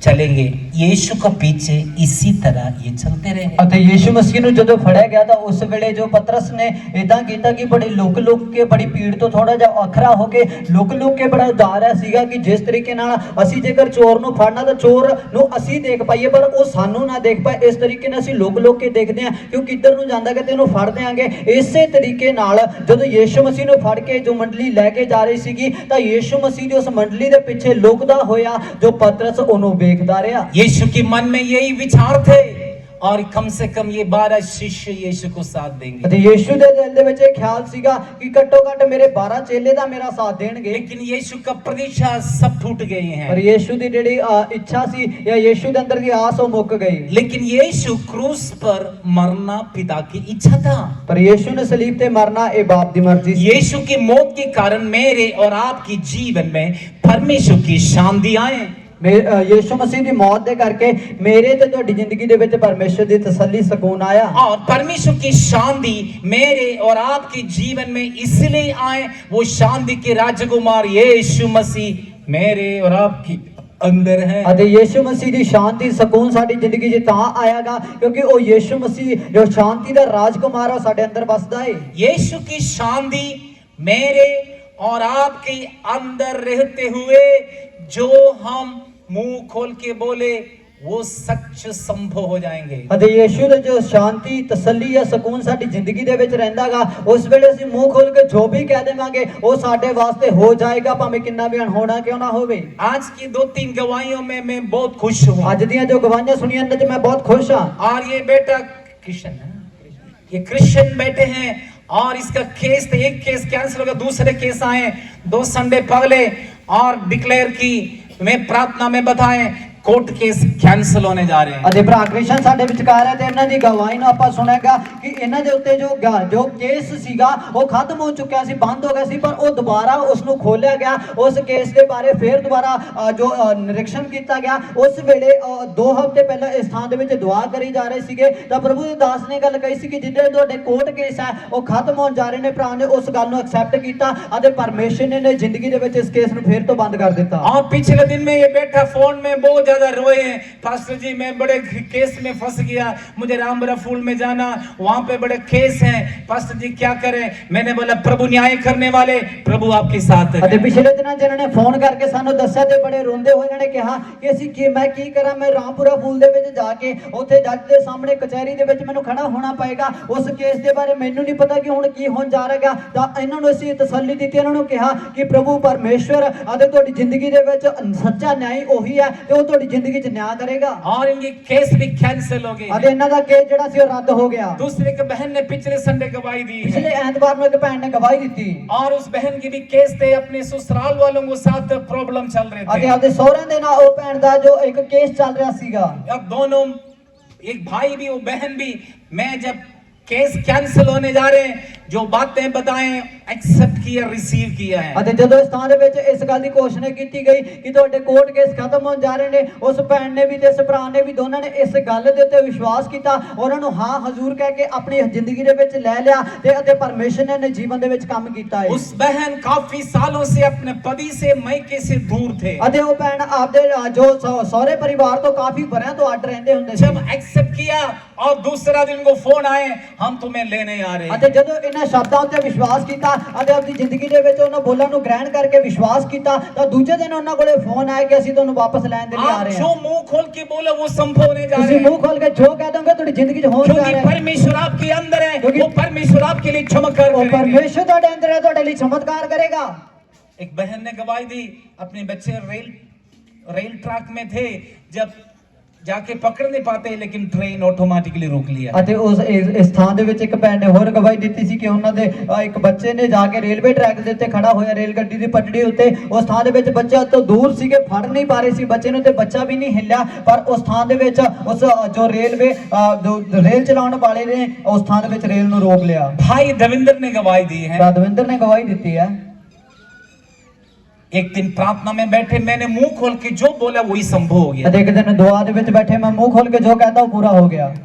चलेंगे। यीशु का पीछे इसी तरह ये चलते रहे। ਅਤੇ ਯੀਸ਼ੂ ਮਸੀਹ ਨੂੰ ਜਦੋਂ ਫੜਿਆ ਗਿਆ ਤਾਂ ਉਸ ਵੇਲੇ ਜੋ ਪਤਰਸ ਨੇ ਇਦਾਂ ਕੀਤਾ ਕਿ ਬੜੀ ਲੁਕ ਕੇ, ਬੜੀ ਭੀੜ ਤੋਂ ਥੋੜਾ ਜਿਹਾ ਵੱਖਰਾ ਹੋ ਕੇ ਲੁਕ ਕੇ ਬੜਾ ਜਾ ਰਿਹਾ ਸੀਗਾ ਕਿ ਜਿਸ ਤਰੀਕੇ ਨਾਲ ਅਸੀਂ ਜੇਕਰ ਚੋਰ ਨੂੰ ਫੜਨਾ ਤਾਂ ਚੋਰ ਨੂੰ ਅਸੀਂ ਦੇਖ ਪਾਈਏ, ਪਰ ਉਹ ਸਾਨੂੰ ਨਾ ਦੇਖ ਪਾਏ। ਇਸ ਤਰੀਕੇ ਨਾਲ ਅਸੀਂ ਲੁਕ ਕੇ ਦੇਖਦੇ ਹਾਂ ਕਿ ਉਹ ਕਿੱਧਰ ਨੂੰ ਜਾਂਦਾ ਕਿ ਤੇ ਉਹਨੂੰ ਫੜ ਦੇਾਂਗੇ। ਇਸੇ ਤਰੀਕੇ ਨਾਲ ਜਦੋਂ ਯੀਸ਼ੂ ਮਸੀਹ ਨੂੰ ਫੜ ਕੇ ਜੋ ਮੰਡਲੀ ਲੈ ਕੇ ਜਾ ਰਹੀ ਸੀਗੀ, ਤਾਂ ਯੀਸ਼ੂ ਮਸੀਹ ਦੀ ਉਸ ਮੰਡਲੀ ਦੇ ਪਿੱਛੇ ਲੁਕਦਾ ਹੋਇਆ ਜੋ ਪਤਰਸ ਉਹਨੂੰ ਵੇਖਦਾ ਰਿਹਾ। यीशु के मन में यही विचार थे, और कम से कम ये 12 शिष्य यीशु को साथ देंगे। ਅਤੇ ਯੀਸ਼ੂ ਦੇ ਦਿਲ ਦੇ ਵਿੱਚ ਇਹ ਖਿਆਲ ਸੀਗਾ ਕਿ ਘੱਟੋ ਘੱਟ ਮੇਰੇ 12 ਚੇਲੇ ਦਾ ਮੇਰਾ ਸਾਥ ਦੇਣਗੇ। लेकिन यीशु का प्रतीक्षा सब टूट गए हैं। ਪਰ ਯੀਸ਼ੂ ਦੀ ਜਿਹੜੀ ਇੱਛਾ ਸੀ ਜਾਂ ਯੀਸ਼ੂ ਦੇ ਅੰਦਰ ਦੀ ਆਸ ਉਹ ਮੁੱਕ ਗਈ। लेकिन यीशु क्रूस पर मरना पिता की इच्छा था। ਪਰ ਯੀਸ਼ੂ ਨੇ ਸਲੀਬ ਤੇ ਮਰਨਾ ਇਹ ਬਾਪ ਦੀ ਮਰਜ਼ੀ ਸੀ। यीशु की मौत के कारण मेरे और आपके जीवन में परमेश्वर की शांति आए। ਯੀਸ਼ੂ ਮਸੀਹ ਦੀ ਮੌਤ ਦੇ ਕਰਕੇ ਮੇਰੇ ਤੇ ਤੁਹਾਡੀ ਜ਼ਿੰਦਗੀ ਦੇ ਵਿੱਚ ਪਰਮੇਸ਼ਰ ਦੀ ਤਸੱਲੀ ਸਕੂਨ ਆਇਆ। और परमेश्वर की शांति मेरे और आपके जीवन में इसलिए आए, वो शांति के राजकुमार यीशु मसीह मेरे और आपकी अंदर है। ਅਤੇ ਯੀਸ਼ੂ ਮਸੀਹ ਦੀ ਸ਼ਾਂਤੀ ਸਕੂਨ ਸਾਡੀ ਜ਼ਿੰਦਗੀ 'ਚ ਤਾਂ ਆਏਗਾ ਕਿਉਂਕਿ ਉਹ ਯੀਸ਼ੂ ਮਸੀਹ ਜੋ ਸ਼ਾਂਤੀ ਦਾ ਰਾਜਕੁਮਾਰ ਹੈ ਸਾਡੇ ਅੰਦਰ ਵਸਦਾ ਹੈ। यीशु की शांति मेरे और आपके अंदर रहते हुए जो हम मुंह खोल के बोले वो सच संभव हो जाएंगे। ਅਤੇ ਯੀਸ਼ੂ ਦੇ ਜੋ ਸ਼ਾਂਤੀ ਤਸੱਲੀ ਜਾਂ ਸਕੂਨ ਸਾਡੀ ਜ਼ਿੰਦਗੀ ਦੇ ਵਿੱਚ ਰਹਿੰਦਾਗਾ, ਉਸ ਵੇਲੇ ਅਸੀਂ ਮੂੰਹ ਖੋਲ ਕੇ ਜੋ ਵੀ ਕਹਿ ਦੇਵਾਂਗੇ ਉਹ ਸਾਡੇ ਵਾਸਤੇ ਹੋ ਜਾਏਗਾ, ਭਾਵੇਂ ਕਿੰਨਾ ਵੀ ਅਣਹੋਣਾ ਕਿਉਂ ਨਾ ਹੋਵੇ। आज की 2-3 गवाहियों में मैं बहुत खुश हूँ। ਅੱਜ ਦੀਆਂ ਜੋ ਗਵਾਹੀਆਂ ਸੁਣੀਆਂ ਨੇ ਮੈਂ ਬਹੁਤ ਖੁਸ਼ ਹਾਂ। और ये बेटा क्रिश्चियन है, ये क्रिश्चियन बेटे हैं, और इसका केस तो एक केस कैंसिल हो गया, दूसरे केस आए 2 संडे पहले और डिक्लेयर की, मैं प्रार्थना में बताएं कोर्ट केस कैंसिल होने जा रहे हैं। ਅਤੇ ਭਰਾ ਕ੍ਰਿਸ਼ਨ ਸਾਡੇ ਵਿਚਕਾਰ ਹੈ ਤੇ ਇਹਨਾਂ ਦੀ ਗਵਾਹੀ ਨੂੰ ਆਪਾਂ ਸੁਣਾਂਗਾ ਕਿ ਇਹਨਾਂ ਦੇ ਉੱਤੇ ਜੋ ਕੇਸ ਸੀਗਾ ਉਹ ਖਤਮ ਹੋ ਚੁੱਕਿਆ ਸੀ, ਬੰਦ ਹੋ ਗਿਆ ਸੀ, ਪਰ ਉਹ ਦੁਬਾਰਾ ਉਸ ਨੂੰ ਖੋਲਿਆ ਗਿਆ। ਉਸ ਕੇਸ ਦੇ ਬਾਰੇ ਫਿਰ ਦੁਬਾਰਾ ਜੋ ਨਿਰੀਖਣ ਕੀਤਾ ਗਿਆ। ਉਸ ਵੇਲੇ 2 ਹਫ਼ਤੇ ਪਹਿਲਾਂ ਇਸ ਥਾਂ ਦੇ ਵਿੱਚ ਦੁਆ ਕਰੀ ਜਾ ਰਹੇ ਸੀਗੇ ਤਾਂ ਪ੍ਰਭੂ ਦੇ ਦਾਸ ਨੇ ਗੱਲ ਕਹੀ ਸੀ ਕਿ ਜਿੱਦਾਂ ਤੁਹਾਡੇ ਕੋਰਟ ਕੇਸ ਹੈ ਉਹ ਖਤਮ ਹੋਣ ਜਾ ਰਹੇ ਨੇ। ਭਰਾ ਨੇ ਉਸ ਗੱਲ ਨੂੰ ਐਕਸੈਪਟ ਕੀਤਾ ਅਤੇ ਪਰਮੇਸ਼ਰ ਨੇ ਜ਼ਿੰਦਗੀ ਦੇ ਵਿੱਚ ਇਸ ਕੇਸ ਨੂੰ ਫਿਰ ਤੋਂ ਬੰਦ ਕਰ ਦਿੱਤਾ। और पिछले दिन में ये बेटा फोन में बहुत ज्यादा रोए हैं, पास्टर जी मैं बड़े केस में फंस गया, मुझे रामबरा फूल में जाना, वहां पे बड़े केस हैं, पास्टर जी क्या करें। मैंने बोला प्रभु न्याय करने वाले, प्रभु आपके साथ है। ਅਤੇ ਪਿਛਲੇ ਦਿਨਾਂ ਜਿਹਨਾਂ ਨੇ ਫੋਨ ਕਰਕੇ ਸਾਨੂੰ ਦੱਸਿਆ ਤੇ ਬੜੇ ਰੋਂਦੇ ਹੋਏ ਇਹਨਾਂ ਨੇ ਕਿਹਾ ਕਿ ਅਸੀਂ ਮੈਂ ਕੀ ਕਰਾਂ, ਮੈਂ ਰਾਮਪੁਰਾ ਫੂਲ ਦੇ ਵਿੱਚ ਜਾ ਕੇ ਉੱਥੇ ਜੱਜ ਦੇ ਸਾਹਮਣੇ ਕਚਹਿਰੀ ਦੇ ਵਿੱਚ ਮੈਨੂੰ ਖੜਾ ਹੋਣਾ ਪਏਗਾ। ਉਸ ਕੇਸ ਦੇ ਬਾਰੇ ਮੈਨੂੰ ਨਹੀਂ ਪਤਾ ਕਿ ਹੁਣ ਕੀ ਹੋਣ ਜਾ ਰਿਹਾ। ਤਾਂ ਇਹਨਾਂ ਨੂੰ ਅਸੀਂ ਤਸੱਲੀ ਦਿੱਤੀ, ਇਹਨਾਂ ਨੂੰ ਕਿਹਾ ਕਿ ਪ੍ਰਭੂ ਪਰਮੇਸ਼ਵਰ ਅਤੇ ਤੁਹਾਡੀ ਜ਼ਿੰਦਗੀ ਦੇ ਵਿੱਚ ਸੱਚਾ ਨਿਆਂ ਉਹੀ ਹੈ ਤੇ ਉਹ ਤੁਹਾਡੀ ਜ਼ਿੰਦਗੀ 'ਚ ਨਿਆਂ ਕਰੇਗਾ। और इनके केस भी कैंसिल हो गए। ਅਤੇ ਇਹਨਾਂ ਦਾ ਕੇਸ ਜਿਹੜਾ ਸੀ ਉਹ ਰੱਦ ਹੋ ਗਿਆ। दूसरे एक बहन ने पिछले संडे गवाही दी ਪਿਛਲੇ है, ਐਤਵਾਰ ਨੂੰ ਇੱਕ ਭੈਣ ਨੇ ਗਵਾਹੀ ਦਿੱਤੀ और उस बहन की भी केस थे, अपने ससुराल वालों के साथ प्रॉब्लम चल रहे ਅਤੇ थे। ਆਪਦੇ ਸਹੁਰਿਆਂ ਦੇ ਨਾਲ ਉਹ ਭੈਣ ਦਾ ਜੋ ਇੱਕ ਕੇਸ ਚੱਲ ਰਿਹਾ ਸੀਗਾ। अब दोनों, एक भाई भी वो बहन भी, मैं जब केस कैंसिल होने जा रहे हैं, जो बातें बताएं एक्सेप्ट किया, रिसीव किया है। ਅਤੇ ਜਦੋਂ ਇਸ ਥਾਂ ਦੇ ਵਿੱਚ ਇਸ ਗੱਲ ਦੀ ਘੋਸ਼ਣਾ ਕੀਤੀ ਗਈ ਕਿ ਤੁਹਾਡੇ ਕੋਰਟ ਕੇਸ ਖਤਮ ਹੋਣ ਜਾ ਰਹੇ ਨੇ, ਉਸ ਭੈਣ ਨੇ ਵੀ ਤੇ ਇਸ ਭਰਾ ਨੇ ਵੀ ਦੋਨਾਂ ਨੇ ਇਸ ਗੱਲ ਦੇ ਉੱਤੇ ਵਿਸ਼ਵਾਸ ਕੀਤਾ, ਉਹਨਾਂ ਨੂੰ ਹਾਂ ਹਜ਼ੂਰ ਕਹਿ ਕੇ ਆਪਣੀ ਜ਼ਿੰਦਗੀ ਦੇ ਵਿੱਚ ਲੈ ਲਿਆ ਤੇ ਅਤੇ ਪਰਮੇਸ਼ਰ ਨੇ ਜੀਵਨ ਦੇ ਵਿੱਚ ਕੰਮ ਕੀਤਾ ਹੈ। उस बहन काफी सालों से अपने पति से, मायके से दूर थे। ਅਤੇ ਉਹ ਭੈਣ ਆਪਦੇ ਜੋ ਸਹੁਰੇ ਪਰਿਵਾਰ ਤੋਂ ਕਾਫੀ ਵਰਿਆਂ ਤੋਂ ਅੱਡ ਰਹਿੰਦੇ ਹੁੰਦੇ ਸੀ। जब एक्सेप्ट किया और दूसरा दिन को फोन आए, हम तुम्हें लेने आ रहे ਅਤੇ हैं। ਜਦੋਂ ਇਹਨਾਂ ਸ਼ਬਦਾਂ ਉੱਤੇ ਵਿਸ਼ਵਾਸ ਕੀਤਾ ਅਤੇ ਆਪਣੀ ਜ਼ਿੰਦਗੀ ਦੇ ਵਿੱਚ ਉਹਨਾਂ ਬੋਲਾਂ ਨੂੰ ਗ੍ਰਹਿਣ ਕਰਕੇ ਵਿਸ਼ਵਾਸ ਕੀਤਾ ਤਾਂ ਦੂਜੇ ਦਿਨ ਉਹਨਾਂ ਕੋਲੇ ਫੋਨ ਆਇਆ ਕਿ ਅਸੀਂ ਤੁਹਾਨੂੰ ਵਾਪਸ ਲੈਣ ਦੇ ਲਈ ਆ आप ਰਹੇ जो ਹਾਂ। मुंह खोल के बोलो वो संभव होने जा ਤੁਸੀਂ रहे ਮੂੰਹ हैं, ਖੋਲ ਕੇ ਜੋ ਕਹਿ ਦੋਗੇ ਤੁਹਾਡੀ ਜ਼ਿੰਦਗੀ 'ਚ ਹੋਣ ਜਾ क्योंकि ਰਿਹਾ ਹੈ। परमेश्वर आपके अंदर है, क्योंकि- वो परमेश्वर आपके लिए चमत्कार ਉਹ करेंगे। ਪਰਮੇਸ਼ਰ ਤੁਹਾਡੇ ਅੰਦਰ ਹੈ, ਤੁਹਾਡੇ ਲਈ ਚਮਤਕਾਰ ਕਰੇਗਾ। एक बहन ने गवाही दी, अपने बच्चे रेल ट्रैक में थे, जब जाके पकड़ नहीं पाते, लेकिन ट्रेन ऑटोमेटिकली रोक लिया। ਅਤੇ ਇਸ ਥਾਂ ਦੇ ਵਿੱਚ ਇੱਕ ਭੈਣ ਨੇ ਹੋਰ ਗਵਾਹੀ ਦਿੱਤੀ ਸੀ ਕਿ ਉਹਨਾਂ ਦੇ ਇੱਕ ਬੱਚੇ ਨੇ ਜਾ ਕੇ ਰੇਲਵੇ ਟਰੈਕ ਦੇ ਉੱਤੇ ਖੜਾ ਹੋਇਆ, ਰੇਲ ਗੱਡੀ ਦੀ ਪਟੜੀ ਉੱਤੇ। ਉਸ ਥਾਂ ਦੇ ਵਿੱਚ ਬੱਚਾ ਤੋਂ ਦੂਰ ਸੀਗੇ, ਫੜ ਨਹੀਂ ਪਾ ਰਹੇ ਸੀ ਬੱਚੇ ਨੂੰ ਤੇ ਬੱਚਾ ਵੀ ਨਹੀਂ ਹਿੱਲਿਆ, ਪਰ ਉਸ ਥਾਂ ਦੇ ਵਿੱਚ ਉਸ ਜੋ ਰੇਲ ਚਲਾਉਣ ਵਾਲੇ ਨੇ ਉਸ ਥਾਂ ਦੇ ਵਿੱਚ ਰੇਲ ਨੂੰ ਰੋਕ ਲਿਆ। भाई देवेंद्र ने गवाही दी है। ਦਵਿੰਦਰ ਨੇ ਗਵਾਹੀ ਦਿੱਤੀ ਹੈ। एक दिन प्रार्थना में बैठे, मैंने मुंह खोल के जो बोला वही संभव हो गया। ਅਤੇ ਇੱਕ ਦਿਨ ਦੁਆ ਦੇ ਵਿੱਚ ਬੈਠੇ ਮੈਂ ਮੂੰਹ ਖੋਲ ਕੇ ਜੋ ਕਹਤਾ ਉਹ ਪੂਰਾ ਹੋ ਗਿਆ।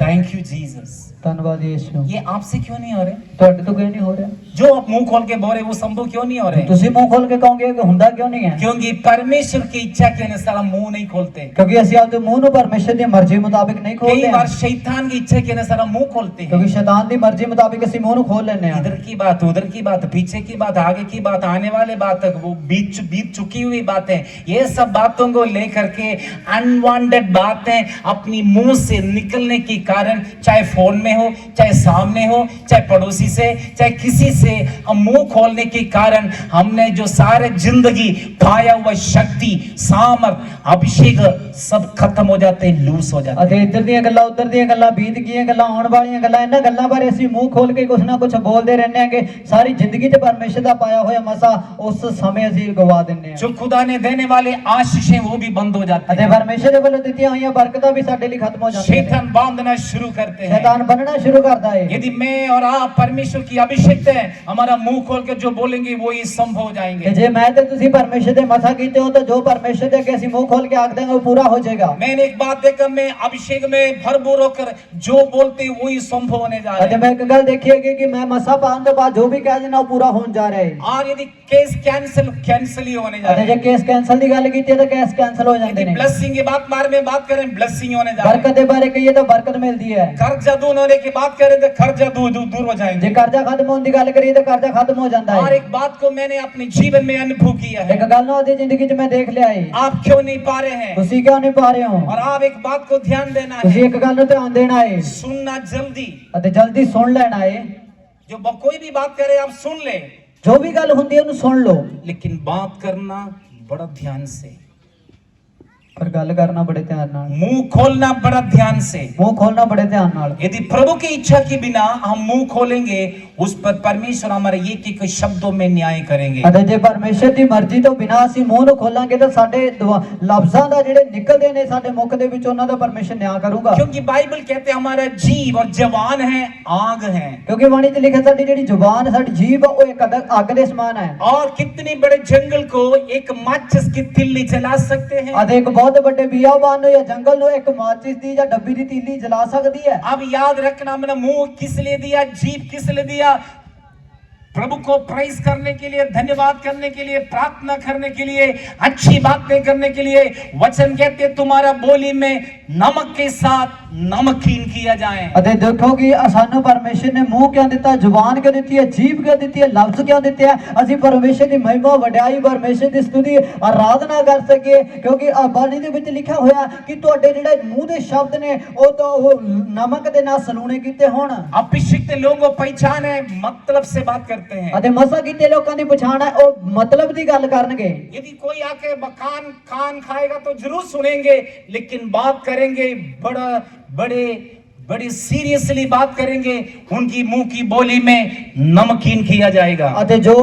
Thank you Jesus. ਧੰਨਵਾਦ ਯਿਸੂ। ये आपसे क्यों नहीं हो रहे? ਤੁਹਾਡੇ ਤੋਂ ਕਿਉਂ नहीं हो ਰਿਹਾ? जो आप मुंह खोल के बोल रहे वो संभव क्यों नहीं हो रहे? ਤੁਸੀਂ ਮੂੰਹ ਖੋਲ ਕੇ ਕਹੋਗੇ ਕਿ ਹੁੰਦਾ ਕਿਉਂ ਨਹੀਂ ਹੈ? क्योंकि परमेश्वर की इच्छा के अनुसार हम मुंह नहीं खोलते। ਕਿਉਂਕਿ ਅਸੀਂ ਆਪਦੇ ਮੂੰਹ ਨੂੰ ਪਰਮੇਸ਼ਰ ਦੀ ਮਰਜ਼ੀ ਮੁਤਾਬਿਕ ਨਹੀਂ कई ਖੋਲਦੇ बार ਹਾਂ। शैतान की इच्छा के अनुसार हम मुंह खोलते हैं। ਕਿਉਂਕਿ ਸ਼ੈਤਾਨ ਦੀ ਮਰਜ਼ੀ ਮੁਤਾਬਿਕ ਅਸੀਂ ਮੂੰਹ ਨੂੰ ਖੋਲ ਲੈਂਦੇ ਹਾਂ। इधर की बात, उधर की बात, पीछे की बात, आगे की बात, आने वाले बात तक, वो बीत चुकी हुई बातें, ये सब बातों को लेकर के अनवांटेड बातें अपनी मुंह से निकलने के कारण, चाहे फोन में हो, चाहे सामने हो, चाहे पड़ोसी से, चाहे किसी से, हम मुंह खोलने के कारण हमने जो सारे जिंदगी पाया हुआ शक्ति, सामर्थ, अभिषेक सब खत्म हो जाते हैं, लूज हो जाते हैं। ਅਤੇ ਇੱਧਰ ਦੀਆਂ ਗੱਲਾਂ ਉੱਧਰ ਦੀਆਂ ਗੱਲਾਂ ਬੀਤ ਗਈਆਂ ਗੱਲਾਂ ਆਉਣ ਵਾਲੀਆਂ ਗੱਲਾਂ, ਇਹਨਾਂ ਗੱਲਾਂ ਬਾਰੇ ਅਸੀਂ ਮੂੰਹ ਖੋਲ ਕੇ ਕੁਛ ਨਾ ਕੁਛ ਬੋਲਦੇ ਰਹਿੰਦੇ ਆਂਗੇ। ਸਾਰੀ ਜ਼ਿੰਦਗੀ ਤੇ ਪਰਮੇਸ਼ਰ ਦਾ ਪਾਇਆ ਹੋਇਆ ਮਸਾ ਉਸ ਸਮੇਂ ਅਸੀਂ ਗਵਾ ਦਿੰਦੇ ਹਾਂ। जो खुदा ने देने वाले आशीषें वो भी बंद हो जाते ਅਤੇ हैं। ਪਰਮੇਸ਼ਰ ਦੇ ਵੱਲੋਂ ਦਿੱਤੀਆਂ ਹੋਈਆਂ ਬਰਕਤਾਂ ਵੀ ਸਾਡੇ ਲਈ ਖਤਮ ਹੋ ਜਾਂਦੀਆਂ ਨੇ। शैतान बांधना शुरू करते हैं। शैतान बनना शुरू करता है। यदि मैं और आप परमेश्वर की अभिषेक है, हमारा मुंह खोल के जो बोलेंगे वो ही संभव हो कि जाएंगे। जे मैं ते तुसी परमेश्वर दे मसा कीते हो तो जो परमेश्वर दे के ਅਸੀਂ ਮੂੰਹ ਖੋਲ ਕੇ ਆਖ ਦੇंगे वो पूरा हो जाएगा। मैंने एक बात देखा, मैं अभिषेक में भरपूर होकर जो बोलते हैं वही संभव होने जा रहा ਅਤੇ है। ਮੈਂ ਇੱਕ ਗੱਲ ਦੇਖੀ ਹੈ कि मैं मसा पाने ਤੋਂ ਬਾਅਦ जो भी ਕਹਿ ਦੇਣਾ ਉਹ ਪੂਰਾ ਹੋਣ ਜਾ ਰਿਹਾ ਹੈ। और यदि केस कैंसिल ही होने जा ਅਤੇ रहे ਜੇ हैं। ਕੇਸ ਕੈਨਸਲ ਦੀ ਗੱਲ ਕੀਤੀ ਹੈ ਤਾਂ ਕੇਸ ਕੈਨਸਲ ਹੋ ਜਾਂਦੇ यदि ਨੇ। ब्लेसिंग की बारे में बात करें, ब्लेसिंग होने जा रहे बरकत ਦੇ ਬਾਰੇ ਕਹੀਏ ਤਾਂ ਬਰਕਤ ਮਿਲਦੀ ਹੈ। हैं। कर्जा दूर होने की बात करें तो कर्जा दूर हो ਜੇ जाएंगे। ਕਰਜ਼ਾ ਖਤਮ ਹੋਣ ਦੀ ਗੱਲ ਕਰੀਏ ਤਾਂ ਕਰਜ਼ਾ ਖਤਮ ਹੋ ਜਾਂਦਾ और ਹੈ। एक बात को मैंने अपने जीवन में अनुभव किया ਇੱਕ है, ਗੱਲ ਨੂੰ ਉਹਦੀ ਜ਼ਿੰਦਗੀ 'ਚ ਮੈਂ ਦੇਖ ਲਿਆ ਹੈ। आप क्यों नहीं पा रहे हैं? ਤੁਸੀਂ ਕਿਉਂ ਨਹੀਂ ਪਾ ਰਹੇ ਹੋ? और आप एक बात को ध्यान देना ਤੁਸੀਂ है, ਇੱਕ ਗੱਲ ਨੂੰ ਧਿਆਨ ਦੇਣਾ ਹੈ सुनना जल्दी। ਅਤੇ ਜਲਦੀ ਸੁਣ ਲੈਣਾ ਹੈ। जो कोई भी बात करे आप सुन ले, ਜੋ ਵੀ ਗੱਲ ਹੁੰਦੀ ਹੈ ਉਹਨੂੰ ਸੁਣ ਲਓ, लेकिन बात करना बड़ा ध्यान से। पर गल करना बड़े ध्यान नाल, मुंह खोलना बड़ा ध्यान से। मुंह खोलना बड़े ध्यान नाल। यदि प्रभु की इच्छा के बिना हम मुंह खोलेंगे, उस पर परमेश्वर हमारे एक एक शब्दों में न्याय करेंगे। ਅਤੇ ਜੇ ਪਰਮੇਸ਼ਰ ਦੀ ਮਰਜ਼ੀ ਤੋਂ ਬਿਨਾ ਅਸੀਂ ਮੂੰਹ ਨੂੰ ਖੋਲਾਂਗੇ ਤਾਂ ਸਾਡੇ ਲਫ਼ਜ਼ਾਂ ਦਾ ਜਿਹੜੇ ਨਿਕਲਦੇ ਨੇ ਸਾਡੇ ਮੁਖ ਦੇ ਵਿੱਚ ਉਹਨਾਂ ਦਾ ਪਰਮੇਸ਼ਰ ਨਿਆਂ ਕਰੂਗਾ। क्योंकि बाइबल कहते हैं हमारा जीव और जवान है, आग है। ਕਿਉਂਕਿ ਬਾਣੀ 'ਚ ਲਿਖਿਆ ਸਾਡੀ ਜਿਹੜੀ ਜ਼ੁਬਾਨ ਸਾਡੀ ਜੀਭ ਆ, ਉਹ ਇੱਕ ਅੱਗ ਦੇ ਸਮਾਨ ਹੈ। और कितने बड़े जंगल को एक माचिस की तिल्ली जला सकते हैं। ਅਤੇ ਇੱਕ ਬਹੁਤ ਵੱਡੇ ਬਿਆਬਾਨ ਨੂੰ ਜਾਂ ਜੰਗਲ ਨੂੰ ਇੱਕ ਮਾਚਿਸ ਦੀ ਜਾਂ ਡੱਬੀ ਦੀ ਤੀਲੀ ਜਲਾ ਸਕਦੀ ਹੈ। अब याद रखना, मैंने मुंह किस लिए दिया, जीभ किस लिए दिया? प्रभु को प्रेज करने के लिए, धन्यवाद करने के लिए, प्रार्थना करने के लिए, अच्छी बातें करने के लिए। वचन कहते हैं तुम्हारा बोली में नमक के साथ नमकीन किया जाए। ਅਤੇ ਦੇਖੋ ਕਿ ਸਾਨੂੰ ਪਰਮੇਸ਼ਰ ਨੇ ਮੂੰਹ ਕਿਉਂ ਦਿੱਤਾ, ਜ਼ੁਬਾਨ ਕਿਉਂ ਦਿੱਤੀ ਹੈ, ਜੀਭ ਕਿਉਂ ਦਿੱਤੀ ਹੈ, ਲਫ਼ਜ਼ ਕਿਉਂ ਦਿੱਤੇ ਹੈ? ਅਸੀਂ ਪਰਮੇਸ਼ਰ ਦੀ ਮਹਿਮਾ, ਵਡਿਆਈ, ਪਰਮੇਸ਼ਰ ਦੀ ਸਤੁਤੀ, ਆਰਾਧਨਾ ਕਰ ਸਕੀਏ। ਕਿਉਂਕਿ ਬਾਣੀ ਦੇ ਵਿੱਚ ਲਿਖਿਆ ਹੋਇਆ ਕਿ ਤੁਹਾਡੇ ਜਿਹੜੇ ਮੂੰਹ ਦੇ ਸ਼ਬਦ ਨੇ ਉਹ ਤਾਂ ਉਹ ਨਮਕ ਦੇ ਨਾਲ ਸਲੂਣੇ ਕੀਤੇ ਹੋਣ। अभिषिक्त लोगों को पहचान है, मतलब से बात करते हैं। ਅਤੇ ਮਸਾ ਕੀਤੇ ਲੋਕਾਂ ਦੀ ਪਛਾਣ ਹੈ, ਉਹ ਮਤਲਬ ਦੀ ਗੱਲ ਕਰਨਗੇ। यदि कोई आके मकान खान खाएगा तो जरूर सुनेंगे, लेकिन बात करेंगे बड़े सीरियसली बात करेंगे। उनकी मुंह की बोली में नमकीन किया जाएगा। ਅਤੇ ਜੋ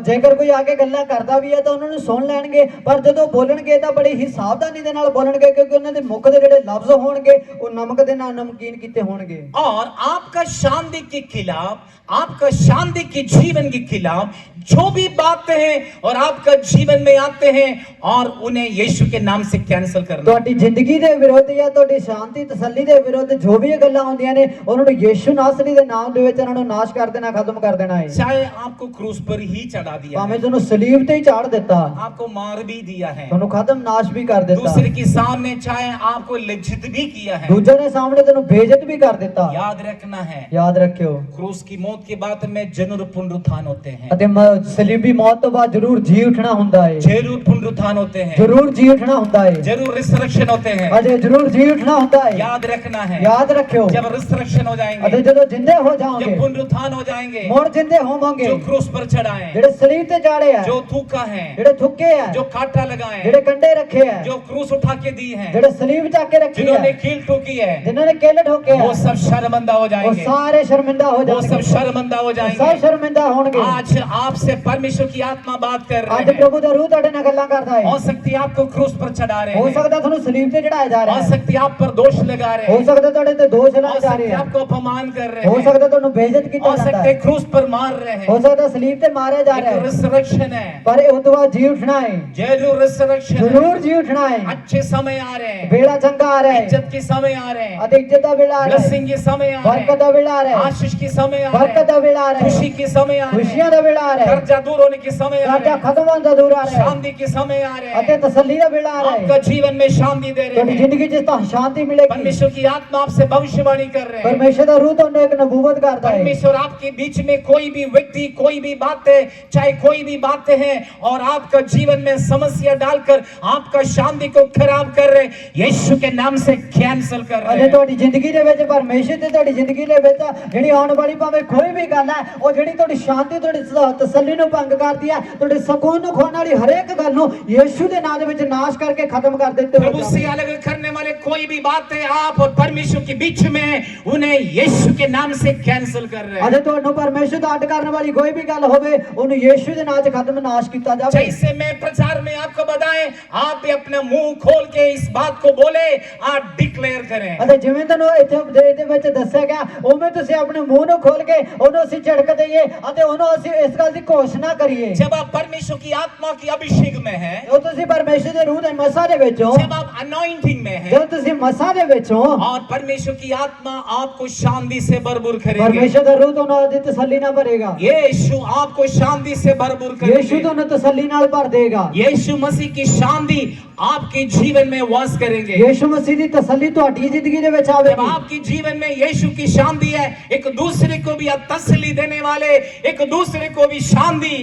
ਜੇਕਰ ਕੋਈ ਆ ਕੇ ਗੱਲਾਂ ਕਰਦਾ ਵੀ ਹੈ ਤਾਂ ਉਹਨਾਂ ਨੂੰ ਸੁਣ ਲੈਣਗੇ, ਪਰ ਜਦੋਂ ਬੋਲਣਗੇ ਤਾਂ ਬੜੀ ਹੀ ਸਾਵਧਾਨੀ ਦੇ ਨਾਲ ਬੋਲਣਗੇ, ਕਿਉਂਕਿ ਉਹਨਾਂ ਦੇ ਮੁਖ ਦੇ ਜਿਹੜੇ ਲਫ਼ਜ਼ ਹੋਣਗੇ ਉਹ ਨਮਕ ਦੇ ਨਾਲ ਨਮਕੀਨ ਕੀਤੇ ਹੋਣਗੇ। और आपका शांति के खिलाफ, आपका शांति के जीवन के खिलाफ जो भी बातें हैं और आपका जीवन में आते हैं और उन्हें यीशु के नाम से कैंसिल करना। ਤੁਹਾਡੀ ਜ਼ਿੰਦਗੀ ਦੇ ਵਿਰੁੱਧ ਜਾਂ ਤੁਹਾਡੀ ਸ਼ਾਂਤੀ ਤਸੱਲੀ ਦੇ ਵਿਰੁੱਧ ਜੋ ਵੀ ਇਹ ਗੱਲਾਂ ਹੁੰਦੀਆਂ ਨੇ, ਉਹਨਾਂ ਨੂੰ ਯੀਸ਼ੂ ਨਾਸਰੀ ਦੇ ਨਾਮ ਦੇ ਵਿੱਚ ਉਹਨਾਂ ਨੂੰ ਨਾਸ਼ ਕਰ ਦੇਣਾ, ਖਤਮ ਕਰ ਦੇਣਾ ਹੈ। चाहे आपको क्रूस पर ही चढ़ा दिया, ਭਾਵੇਂ ਤੁਹਾਨੂੰ ਸਲੀਬ ਤੇ ਹੀ ਚਾੜ ਦਿੱਤਾ, आपको मार भी दिया है, ਤੁਹਾਨੂੰ ਖਤਮ ਨਾਸ਼ ਵੀ ਕਰ ਦਿੱਤਾ, दूसरे के सामने चाहे आपको लज्जित भी किया है, ਦੂਜੇ ਦੇ ਸਾਹਮਣੇ ਤੈਨੂੰ ਬੇਇੱਜ਼ਤ ਵੀ ਕਰ ਦਿੱਤਾ। याद रखना है, ਯਾਦ ਰੱਖਿਓ क्रूस की मौत के बाद में जरूर पुनरुत्थान होते हैं। ਅਤੇ ਸਲੀਬੀ ਮੌਤ ਤੋਂ ਬਾਅਦ ਜ਼ਰੂਰ ਜੀ ਉੱਠਣਾ ਹੁੰਦਾ ਹੈ, जरूर पुनरुत्थान होते हैं, ਜ਼ਰੂਰ ਜੀ ਉੱਠਣਾ ਹੁੰਦਾ ਹੈ, जरूर रिसरेक्शन होते हैं। ਅਜੇ ਜ਼ਰੂਰ ਜੀ ਉੱਠਣਾ ਹੁੰਦਾ ਹੈ। याद रखना है, ਯਾਦ ਰੱਖਿਓ जब रिसरेक्शन हो ਅਤੇ जाएंगे, ਜਦੋਂ ਜਿੰਦੇ ਹੋ ਜਾਓਗੇ, जब पुनरुत्थान हो जाएंगे, ਮੁੜ ਜਿੰਦੇ ਹੋਵੋਗੇ, जो क्रूस पर चढ़ा है, ਜਿਹੜੇ ਸਲੀਬ ਤੇ ਚਾੜੇ ਆ, जो थूका है, ਜਿਹੜੇ ਥੁੱਕੇ ਆ, जो कांटा लगाए ਜਿਹੜੇ हैं, ਕੰਡੇ ਰੱਖੇ ਆ, जो क्रूस उठा के दी है, ਜਿਹੜੇ ਸਲੀਬ ਚੱਕ ਕੇ ਰੱਖੀ ਆ, जिन्होंने कील ठोकी है, ਜਿਨ੍ਹਾਂ ਨੇ ਕਿੱਲ ਠੋਕੇ ਆ, वो सब शर्मिंदा हो ਉਹ जाएंगे, ਸਾਰੇ ਸ਼ਰਮਿੰਦਾ ਹੋ वो सब ਜਾਣਗੇ, शर्मिंदा हो ਸਭ जाएंगे। ਸ਼ਰਮਿੰਦਾ ਹੋਣਗੇ। आज आपसे परमेश्वर की आत्मा बात कर ਅੱਜ रहे हैं। ਪ੍ਰਭੂ ਦਾ ਰੂਹ ਤੁਹਾਡੇ ਨਾਲ ਗੱਲਾਂ ਕਰਦਾ ਹੈ। हो सकती है आपको क्रूस पर चढ़ा रहे ਹੋ हैं, ਸਕਦਾ ਤੁਹਾਨੂੰ ਸਲੀਬ ਤੇ ਚੜਾਇਆ ਜਾ ਰਿਹਾ हो ਹੈ, सकती है आप पर दोष लगा रहे ਹੋ हैं, ਸਕਦਾ ਤੁਹਾਡੇ ਤੇ ਦੋਸ਼ हो ਲਾਏ ਜਾ सकती ਰਹੇ है ਆ, आपको अपमान कर रहे ਹੋ हैं, ਸਕਦਾ ਤੁਹਾਨੂੰ ਬੇਇੱਜ਼ਤ ਕੀਤਾ हो ਜਾਂਦਾ सकते ਹੈ, हैं क्रूस पर मार रहे ਹੋ हैं। ਸਕਦਾ ਸਲੀਬ ਤੇ ਮਾਰਿਆ ਜਾ ਰਿਹਾ एक ਹੈ, रिसरेक्शन है, ਪਰ ਇਹ ਤੋਂ ਬਾਅਦ ਜੀ ਉੱਠਣਾ ਹੈ, जरूर रिसरेक्शन है। ਜ਼ਰੂਰ ਜੀ ਉੱਠਣਾ ਹੈ। अच्छे समय आ रहे हैं, ਵੇਲਾ ਚੰਗਾ ਆ ਰਿਹਾ ਹੈ इज्जत के समय आ रहे हैं, ਅਤੇ ਇੱਜ਼ਤ ਦਾ ਵੇਲਾ ਆ ਰਿਹਾ ਹੈ, ब्लेसिंग के समय आ रहे ਬਰਕਤ हैं, ਦਾ ਵੇਲਾ ਆ ਰਿਹਾ ਹੈ, आशीष के समय आ ਬਰਕਤ रहे ਦਾ हैं, ਵੇਲਾ ਆ ਰਿਹਾ खुशी ਹੈ, के समय आ रहे ਖੁਸ਼ੀਆਂ हैं, ਦਾ ਵੇਲਾ ਆ ਰਿਹਾ ਹੈ, कर्जा दूर होने के समय आ ਕਰਜ਼ਾ रहे हैं, ਖਤਮ ਹੋਣ ਦਾ ਦੂਰ ਆ ਰਿਹਾ ਹੈ, शांति के समय आ रहे ਅਤੇ हैं। ਤਸੱਲੀ ਦਾ ਵੇਲਾ ਆ ਰਿਹਾ आपका ਹੈ। जीवन में शांति दे रहे ਤੁਹਾਡੀ हैं। ਜ਼ਿੰਦਗੀ 'ਚ ਤਾਂ ਸ਼ਾਂਤੀ ਮਿਲੇਗੀ। परमेश्वर की आत्मा आपसे भविष्यवाणी कर रहे हैं। ਪਰਮੇਸ਼ਰ ਦਾ ਰੂਹ ਤੁਹਾਨੂੰ ਇੱਕ ਨਬੂਵਤ ਕਰਦਾ ਹੈ। परमेश्वर आपके बीच में कोई भी व्यक्ति, कोई भी बातें, चाहे कोई भी बातें हैं और आपका जीवन में समस्या डालकर आपका शांति को खराब कर रहे, यीशु के नाम से कैंसिल कर रहे ਅਜੇ हैं। ਤੁਹਾਡੀ ਜ਼ਿੰਦਗੀ ਦੇ ਵਿੱਚ ਪਰਮੇਸ਼ਰ ਤੇ ਤੁਹਾਡੀ ਜ਼ਿੰਦਗੀ ਦੇ ਵਿੱਚ ਜਿਹੜੀ ਆਉਣ ਵਾਲੀ ਭਾਵੇਂ ਕੋਈ ਵੀ ਗੱਲ ਹੈ, ਉਹ ਜਿਹੜੀ ਤੁਹਾਡੀ ਸ਼ਾਂਤੀ, ਤੁਹਾਡੀ ਤਸੱਲੀ ਨੂੰ ਭੰਗ ਕਰਦੀ ਹੈ, ਤੁਹਾਡੇ ਸਕੂਨ ਨੂੰ ਖੋਣ ਵਾਲੀ ਹਰੇਕ ਗੱਲ ਨੂੰ ਯੀਸ਼ੂ ਦੇ ਨਾਮ ਦੇ ਵਿੱਚ ਨਾਸ਼ ਕਰਕੇ ਖਤਮ ਕਰ ਦਿੱਤੇ ਹੋ प्रभु से अलग करने वाले कोई भी बातें आप और परमेश्वर के बीच में, उन्हें यीशु के नाम से कैंसिल कर रहे हैं। ਅਜੇ ਤੁਹਾਨੂੰ ਪਰਮੇਸ਼ਰ ਦਾ ਅੱਡ ਕਰਨ ਵਾਲੀ ਕੋਈ ਵੀ ਗੱਲ ਹੋਵੇ, ਉਹਨੂੰ ਯੀਸ਼ੂ ਦੇ ਨਾਮ 'ਚ ਖਤਮ ਨਾਸ਼ ਕੀਤਾ ਜਾਵੇ। जैसे मैं प्रचार में आपको बताएं, आप भी अपना मुंह खोल के इस बात को बोले, आप डिक्लेयर करें। ਅਤੇ ਜਿਵੇਂ ਤੁਹਾਨੂੰ ਇੱਥੇ ਉਪਦੇਸ਼ ਦੇ ਵਿੱਚ ਦੱਸਿਆ ਗਿਆ, ਉਵੇਂ ਤੁਸੀਂ ਆਪਣੇ ਮੂੰਹ ਨੂੰ ਖੋਲ ਕੇ ਉਹਨੂੰ ਅਸੀਂ ਝੜਕ ਦਈਏ ਅਤੇ ਉਹਨੂੰ ਅਸੀਂ ਇਸ ਗੱਲ ਦੀ ਘੋਸ਼ਣਾ ਕਰੀਏ। जब आप परमेश्वर की आत्मा की अभिषेक में हैं, ਜਦੋਂ ਤੁਸੀਂ ਪਰਮੇਸ਼ਰ ਦੇ ਰੂਹ ਦੇ ਮਸਾ ਦੇ ਵਿੱਚ ਹੋ, जब आप अनॉइंटिंग में हैं, ਜਦੋਂ ਤੁਸੀਂ ਮਸਾ ਦੇ ਵਿੱਚ ਹੋ, और परमेश्वर की आत्मा आपको शांति से भरपूर करेगी। ਪਰਮੇਸ਼ਰ ਦਾ ਰੂਹ ਤੁਹਾਨੂੰ ਉਹਦੀ ਤਸੱਲੀ ਨਾਲ ਭਰੇਗਾ। यीशु आपको शांति से भरपूर ਯੀਸ਼ੂ करेंगे। ਤੁਹਾਨੂੰ ਤਸੱਲੀ ਨਾਲ ਭਰ ਦੇਗਾ। यीशु मसीह की शांति आपके जीवन में वास करेंगे। ਯੀਸ਼ੂ ਮਸੀਹ ਦੀ ਤਸੱਲੀ ਤੁਹਾਡੀ ਜ਼ਿੰਦਗੀ ਦੇ ਵਿੱਚ जब ਆਵੇਗੀ। आपकी जीवन में यीशु की शांति है, एक दूसरे को भी तसल्ली देने वाले, एक दूसरे को भी शांति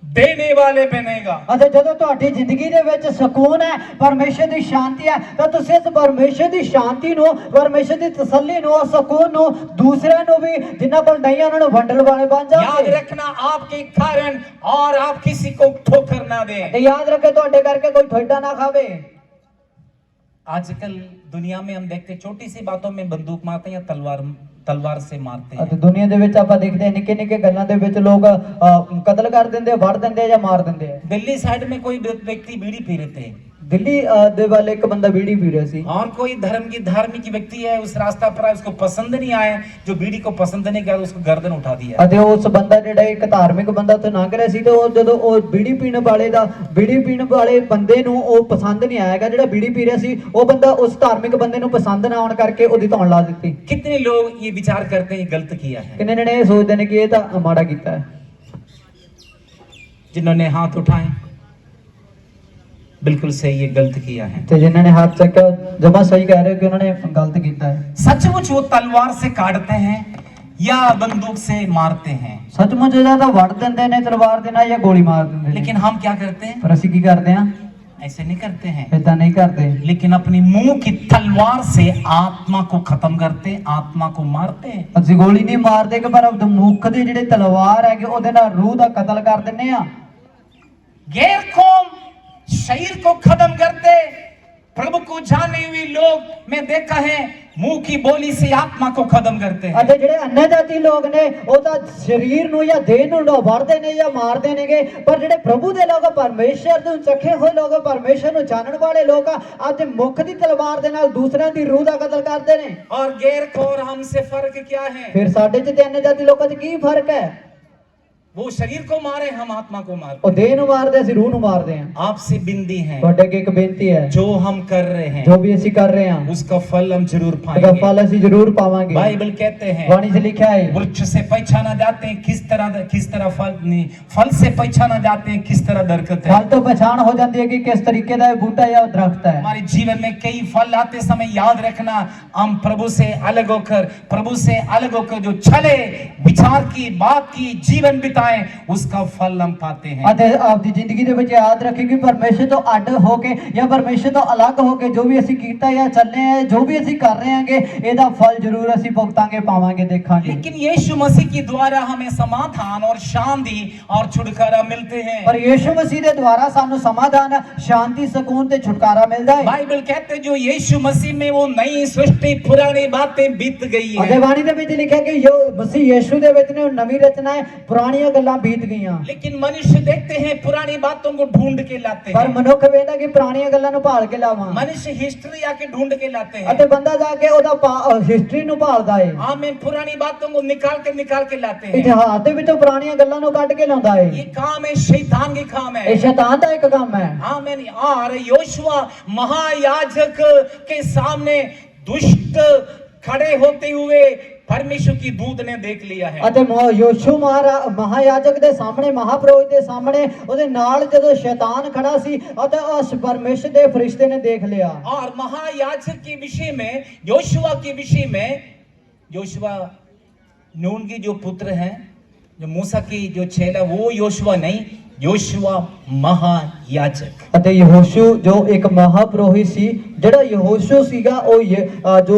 देने वाले बनेगा। ਅਤੇ ਜਦੋਂ ਤੁਹਾਡੀ ਜ਼ਿੰਦਗੀ ਦੇ ਵਿੱਚ ਸਕੂਨ ਹੈ, ਪਰਮੇਸ਼ਰ ਦੀ ਸ਼ਾਂਤੀ ਹੈ, ਤਾਂ ਤੁਸੀਂ ਇਸ ਪਰਮੇਸ਼ਰ ਦੀ ਸ਼ਾਂਤੀ ਨੂੰ, ਪਰਮੇਸ਼ਰ ਦੀ ਤਸੱਲੀ ਨੂੰ, ਸਕੂਨ ਨੂੰ ਦੂਸਰਿਆਂ ਨੂੰ ਵੀ, ਜਿਨ੍ਹਾਂ ਕੋਲ ਨਹੀਂ ਉਹਨਾਂ ਨੂੰ ਵੰਡਣ ਵਾਲੇ ਬਣ याद ਜਾਓਗੇ। रखना, आपके कारण और आप किसी को ठोकर ना दें। ਤੇ ਯਾਦ ਰੱਖੇ ਤੁਹਾਡੇ ਕਰਕੇ ਕੋਈ ਠੋਡਾ ਨਾ ਖਾਵੇ। आजकल दुनिया में हम देखते हैं छोटी सी बातों में बंदूक मारते हैं या तलवार से मारते हैं। ਅਤੇ ਦੁਨੀਆ ਦੇ ਵਿੱਚ ਆਪਾਂ ਦੇਖਦੇ ਹਾਂ ਨਿੱਕੇ ਨਿੱਕੇ ਗੱਲਾਂ ਦੇ ਵਿੱਚ ਲੋਕ ਕਤਲ ਕਰ ਦਿੰਦੇ ਆ, ਵੜ ਦਿੰਦੇ ਆ ਜਾਂ ਮਾਰ ਦਿੰਦੇ ਆ। दिल्ली साइड में कोई व्यक्ति बीड़ी पी रहे थे ਦਿੱਲੀ ਦੇ ਵੱਲ ਇੱਕ ਬੰਦਾ ਬੀੜੀ ਪੀ ਰਿਹਾ ਸੀ और कोई धार्मिक व्यक्ति है उस रास्ता पर आया, उसको पसंद नहीं आया, जो बीड़ी को पसंद नहीं किया उसको गर्दन उठा दिया। ਅਤੇ ਉਸ ਬੰਦਾ ਜਿਹੜਾ ਇੱਕ ਧਾਰਮਿਕ ਬੰਦਾ ਉੱਥੇ ਲੰਘ ਰਿਹਾ ਸੀ ਤੇ ਉਹ ਜਦੋਂ ਉਹ ਬੀੜੀ ਪੀਣ ਵਾਲੇ ਬੰਦੇ ਨੂੰ ਉਹ ਪਸੰਦ ਨਹੀਂ ਆਏਗਾ, ਜਿਹੜਾ ਬੀੜੀ ਪੀ ਰਿਹਾ ਸੀ ਉਹ ਬੰਦਾ ਉਸ ਧਾਰਮਿਕ ਬੰਦੇ ਨੂੰ ਪਸੰਦ ਨਾ ਆਉਣ ਕਰਕੇ ਉਹਦੀ ਧੌਣ ਲਾ ਦਿੱਤੀ। कितने लोग ये विचार करते हैं ये गलत किया है, ਕਿੰਨੇ ਨੇ ਇਹ ਸੋਚਦੇ ਨੇ ਕਿ ਇਹ ਤਾਂ ਮਾੜਾ ਕੀਤਾ ਹੈ। जिन्होंने हाथ उठाए बिल्कुल सही, ये गलत किया है। ਤੇ ਜਿਨ੍ਹਾਂ ਨੇ ਹੱਥ ਚੱਕਿਆ ਜਮਾ ਸਹੀ ਕਹਿ ਰਹੇ ਹੋ ਕਿ ਉਹਨਾਂ ਨੇ ਗਲਤ ਕੀਤਾ ਹੈ। सचमुच वो तलवार से काटते हैं या बंदूक से मारते हैं, ਸੱਚਮੁੱਚ ਇਹਦਾ ਤਾਂ ਵੜ ਦਿੰਦੇ ਨੇ ਤਲਵਾਰ ਦੇ ਨਾਲ ਜਾਂ ਗੋਲੀ ਮਾਰ ਦਿੰਦੇ ਨੇ। लेकिन हम क्या करते हैं, ਪਰ ਅਸੀਂ ਕੀ ਕਰਦੇ ਹਾਂ? ऐसे नहीं करते हैं, ਏਦਾਂ ਨਹੀਂ ਕਰਦੇ, लेकिन अपनी मुंह की तलवार से आत्मा को खत्म करते, आत्मा को मारते हैं। ਅਸੀਂ ਗੋਲੀ ਨਹੀਂ ਮਾਰਦੇ ਕਿ ਪਰ ਆਪਦੇ ਮੁੱਖ ਦੀ ਜਿਹੜੀ ਤਲਵਾਰ ਹੈਗੀ ਉਹਦੇ ਨਾਲ ਰੂਹ ਦਾ ਕਤਲ ਕਰ ਦਿੰਨੇ ਆ। गैर कौम शरीर को खत्म करते, प्रभु को जाने हुए लोग मैं देखा है मुंह की बोली से आत्मा को खत्म करते हैं। ਅਤੇ ਜਿਹੜੇ ਅੰਨੇ ਜਾਤੀ ਲੋਕ ਨੇ ਉਹ ਤਾਂ ਸਰੀਰ ਨੂੰ ਜਾਂ ਦੇਹ ਨੂੰ ਵੜਦੇ ਨੇ ਜਾਂ ਮਾਰਦੇ ਨੇਗੇ, ਪਰ ਜਿਹੜੇ ਪ੍ਰਭੂ ਦੇ ਲੋਕ, ਪਰਮੇਸ਼ਰ ਨੂੰ ਚੱਖੇ ਹੋਏ ਲੋਕ, ਪਰਮੇਸ਼ਰ ਨੂੰ ਜਾਣਨ ਵਾਲੇ ਲੋਕ ਆਪਦੇ ਮੁੱਖ ਦੀ ਤਲਵਾਰ ਦੇ ਨਾਲ ਦੂਸਰਿਆਂ ਦੀ ਰੂਹ ਦਾ ਕਤਲ ਕਰਦੇ ਨੇ। और गैर कौम हमसे फर्क क्या है, ਫਿਰ ਸਾਡੇ ਚ ਤੇ ਅੰਨੇ ਜਾਤੀ ਲੋਕਾਂ 'ਚ ਕੀ ਫਰਕ ਹੈ? वो शरीर को मारे हम आत्मा को मारते। ਉਹ ਦੇਹ ਨੂੰ ਮਾਰਦੇ, ਅਸੀਂ ਰੂਹ ਨੂੰ ਮਾਰਦੇ ਹਾਂ। आपसे बिनती है, ਤੁਹਾਡੇ ਅੱਗੇ ਇੱਕ ਬੇਨਤੀ ਹੈ, जो हम कर रहे हैं ਜੋ ਵੀ ਅਸੀਂ ਕਰ ਰਹੇ ਹਾਂ उसका फल हम जरूर ਉਹਦਾ पाएंगे। ਫਲ ਅਸੀਂ ਜ਼ਰੂਰ ਪਾਵਾਂਗੇ। बाइबल कहते हैं ਬਾਣੀ 'ਚ ਲਿਖਿਆ ਹੈ वृक्ष से पहचाना जाते हैं किस तरह फल नहीं, फल से पहचाना जाते हैं किस तरह दरख्त है। फल तो पहचान हो जाती है कि किस तरीके का बूटा या दरख्त है। हमारे जीवन में कई फल आते समय याद रखना, हम प्रभु से अलग होकर जो चले, विचार की बात की, जीवन बिताए, उसका फल हम पाते हैं। ਅਤੇ ਆਪਦੀ ਜ਼ਿੰਦਗੀ ਦੇ ਵਿੱਚ ਯਾਦ ਰੱਖੇ ਕਿ ਪਰਮੇਸ਼ਰ ਤੋਂ ਅੱਡ ਹੋ ਕੇ ਜਾਂ ਪਰਮੇਸ਼ਰ ਤੋਂ ਅਲੱਗ ਹੋ ਕੇ ਜੋ ਵੀ ਅਸੀਂ ਕੀਤਾ ਜਾਂ ਚੱਲੇ ਆ, ਜੋ ਵੀ ਅਸੀਂ ਕਰ ਰਹੇ ਹਾਂਗੇ, ਇਹਦਾ ਫਲ ਜ਼ਰੂਰ ਅਸੀਂ ਭੁਗਤਾਂਗੇ, ਪਾਵਾਂਗੇ, ਦੇਖਾਂਗੇ। लेकिन यीशु मसीह के द्वारा हमें समाधान और शांति और छुटकारा मिलते हैं। ਪਰ ਯੀਸ਼ੂ ਮਸੀਹ ਦੇ ਦੁਆਰਾ ਸਾਨੂੰ ਸਮਾਧਾਨ, ਸ਼ਾਂਤੀ, ਸਕੂਨ ਤੇ ਛੁਟਕਾਰਾ ਮਿਲਦਾ ਹੈ। बाइबल कहते हैं जो यीशु मसीह में वो नई सृष्टि, पुरानी बातें बीत गई ਅਤੇ है, ਬਾਣੀ ਦੇ ਵਿੱਚ ਲਿਖਿਆ ਕਿ ਜੋ ਮਸੀਹ ਯੀਸ਼ੂ ਦੇ ਵਿੱਚ ਨੇ ਉਹ ਨਵੀਂ ਰਚਨਾ ਹੈ, ਪੁਰਾਣੀਆਂ ਗੱਲਾਂ ਬੀਤ ਗਈਆਂ। लेकिन मनुष्य देखते हैं पुरानी बातों को ढूंढ के लाते ਪਰ हैं। ਮਨੁੱਖ ਵੇਖਦਾ ਕਿ ਪੁਰਾਣੀਆਂ ਗੱਲਾਂ ਨੂੰ ਭਾਲ ਕੇ ਲਾਵਾਂ, मनुष्य हिस्ट्री आके ढूंढ के लाते हैं। ਅਤੇ ਬੰਦਾ ਜਾ ਕੇ ਉਹਦਾ ਹਿਸਟਰੀ ਨੂੰ ਭਾਲਦਾ ਹੈ, हमें पुरानी बातों को निकाल के लाते हैं। ਇਤਿਹਾਸ ਦੇ ਵਿੱਚੋਂ ਪੁਰਾਣੀਆਂ ਗੱਲਾਂ ਨੂੰ ਕੱਢ ਕੇ ਲਾਉਂਦਾ ਹੈ। ये काम है शैतान की काम ਇਹ है। ਸ਼ੈਤਾਨ ਦਾ ਇੱਕ ਕੰਮ ਹੈ। आमीन। और योशुआ महायाजक के सामने दुष्ट खड़े होते हुए परमेश्वर की दूत ने देख लिया है। ਅਤੇ ਯੋਸ਼ੂ ਮਹਾਯਾਜਕ ਦੇ ਸਾਹਮਣੇ, ਮਹਾਪੁਰੋਹਿਤ ਦੇ ਸਾਹਮਣੇ ਉਹਦੇ ਨਾਲ ਜਦੋਂ ਸ਼ੈਤਾਨ ਖੜਾ ਸੀ ਅਤੇ ਉਸ ਪਰਮੇਸ਼ਰ ਦੇ ਫਰਿਸ਼ਤੇ ਨੇ ਦੇਖ ਲਿਆ। और महायाजक के विषय में, योशुआ के विषय में, योशुआ नून की जो पुत्र है, जो मूसा की जो चेला, वो योशुआ नहीं, योशुआ महायाजक। ਅਤੇ ਯਹੋਸ਼ੂ ਜੋ ਇੱਕ ਮਹਾਪੁਰੋਹਿਤ ਸੀ, ਜਿਹੜਾ ਯਹੋਸ਼ੂ ਸੀਗਾ ਉਹ ਜੋ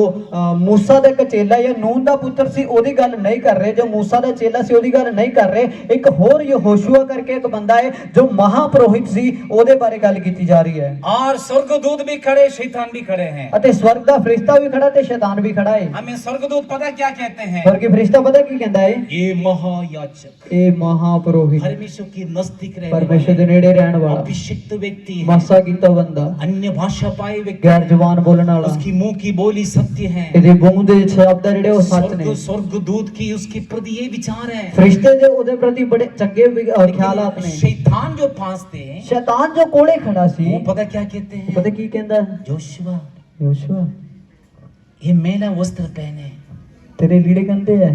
ਮੂਸਾ ਦਾ ਇੱਕ ਚੇਲਾ ਜਾਂ ਨੂਨ ਦਾ ਪੁੱਤਰ ਸੀ, ਉਹਦੀ ਗੱਲ ਨਹੀਂ ਕਰ ਰਹੇ। ਜੋ ਮੂਸਾ ਦਾ ਚੇਲਾ ਸੀ ਉਹਦੀ ਗੱਲ ਨਹੀਂ ਕਰ ਰਹੇ। ਇੱਕ ਹੋਰ ਯਹੋਸ਼ੂਆ ਕਰਕੇ ਇੱਕ ਬੰਦਾ ਹੈ ਜੋ ਮਹਾਪੁਰੋਹਿਤ ਸੀ, ਉਹਦੇ ਬਾਰੇ ਗੱਲ ਕੀਤੀ ਜਾ ਰਹੀ ਹੈ। और स्वर्गदूत भी खड़े, शैतान भी खड़े हैं। ਅਤੇ ਸਵਰਗ ਦਾ ਫਰਿਸ਼ਤਾ ਵੀ ਖੜਾ ਤੇ ਸ਼ੈਤਾਨ ਵੀ ਖੜਾ ਹੈ। हमें स्वर्गदूत पता क्या कहते हैं, ਸਵਰਗੀ ਫਰਿਸ਼ਤਾ ਪਤਾ ਕੀ ਕਹਿੰਦਾ ਹੈ? ये महायाजक, ਇਹ ਮਹਾਪੁਰੋਹਿਤ, परमेश्वर की नजदीक रहने ਪਰਮੇਸ਼ਰ ਦੇ वाला, ਨੇੜੇ ਰਹਿਣ ਵਾਲਾ, अभिषिक्त व्यक्ति है, ਮਾਸਾ ਕੀਤਾ ਬੰਦਾ, अन्य भाषा पाए व्यक्ति, ਗੈਰ ਜ਼ੁਬਾਨ ਬੋਲਣ ਵਾਲਾ, उसकी मुंह की बोली सत्य है। ਇਹਦੇ ਮੂੰਹ ਦੇ ਸ਼ਬਦ ਆ ਜਿਹੜੇ ਉਹ ਸੱਚ ਨੇ। स्वर्गदूत की उसके प्रति ये विचार है। ਫਰਿਸ਼ਤੇ ਦੇ ਉਹਦੇ ਪ੍ਰਤੀ ਬੜੇ ਚੰਗੇ ਖਿਆਲਾਤ ਨੇ। शैतान जो पास थे, ਸ਼ੈਤਾਨ ਜੋ ਕੋਲੇ ਖੜਾ ਸੀ, वो पता क्या कहते हैं, ਪਤਾ ਕੀ ਕਹਿੰਦਾ? जोशुआ ਯਹੋਸ਼ੂਆ, ये मैला वस्त्र पहने, ਤੇਰੇ ਲੀੜੇ ਗੰਦੇ ਐ,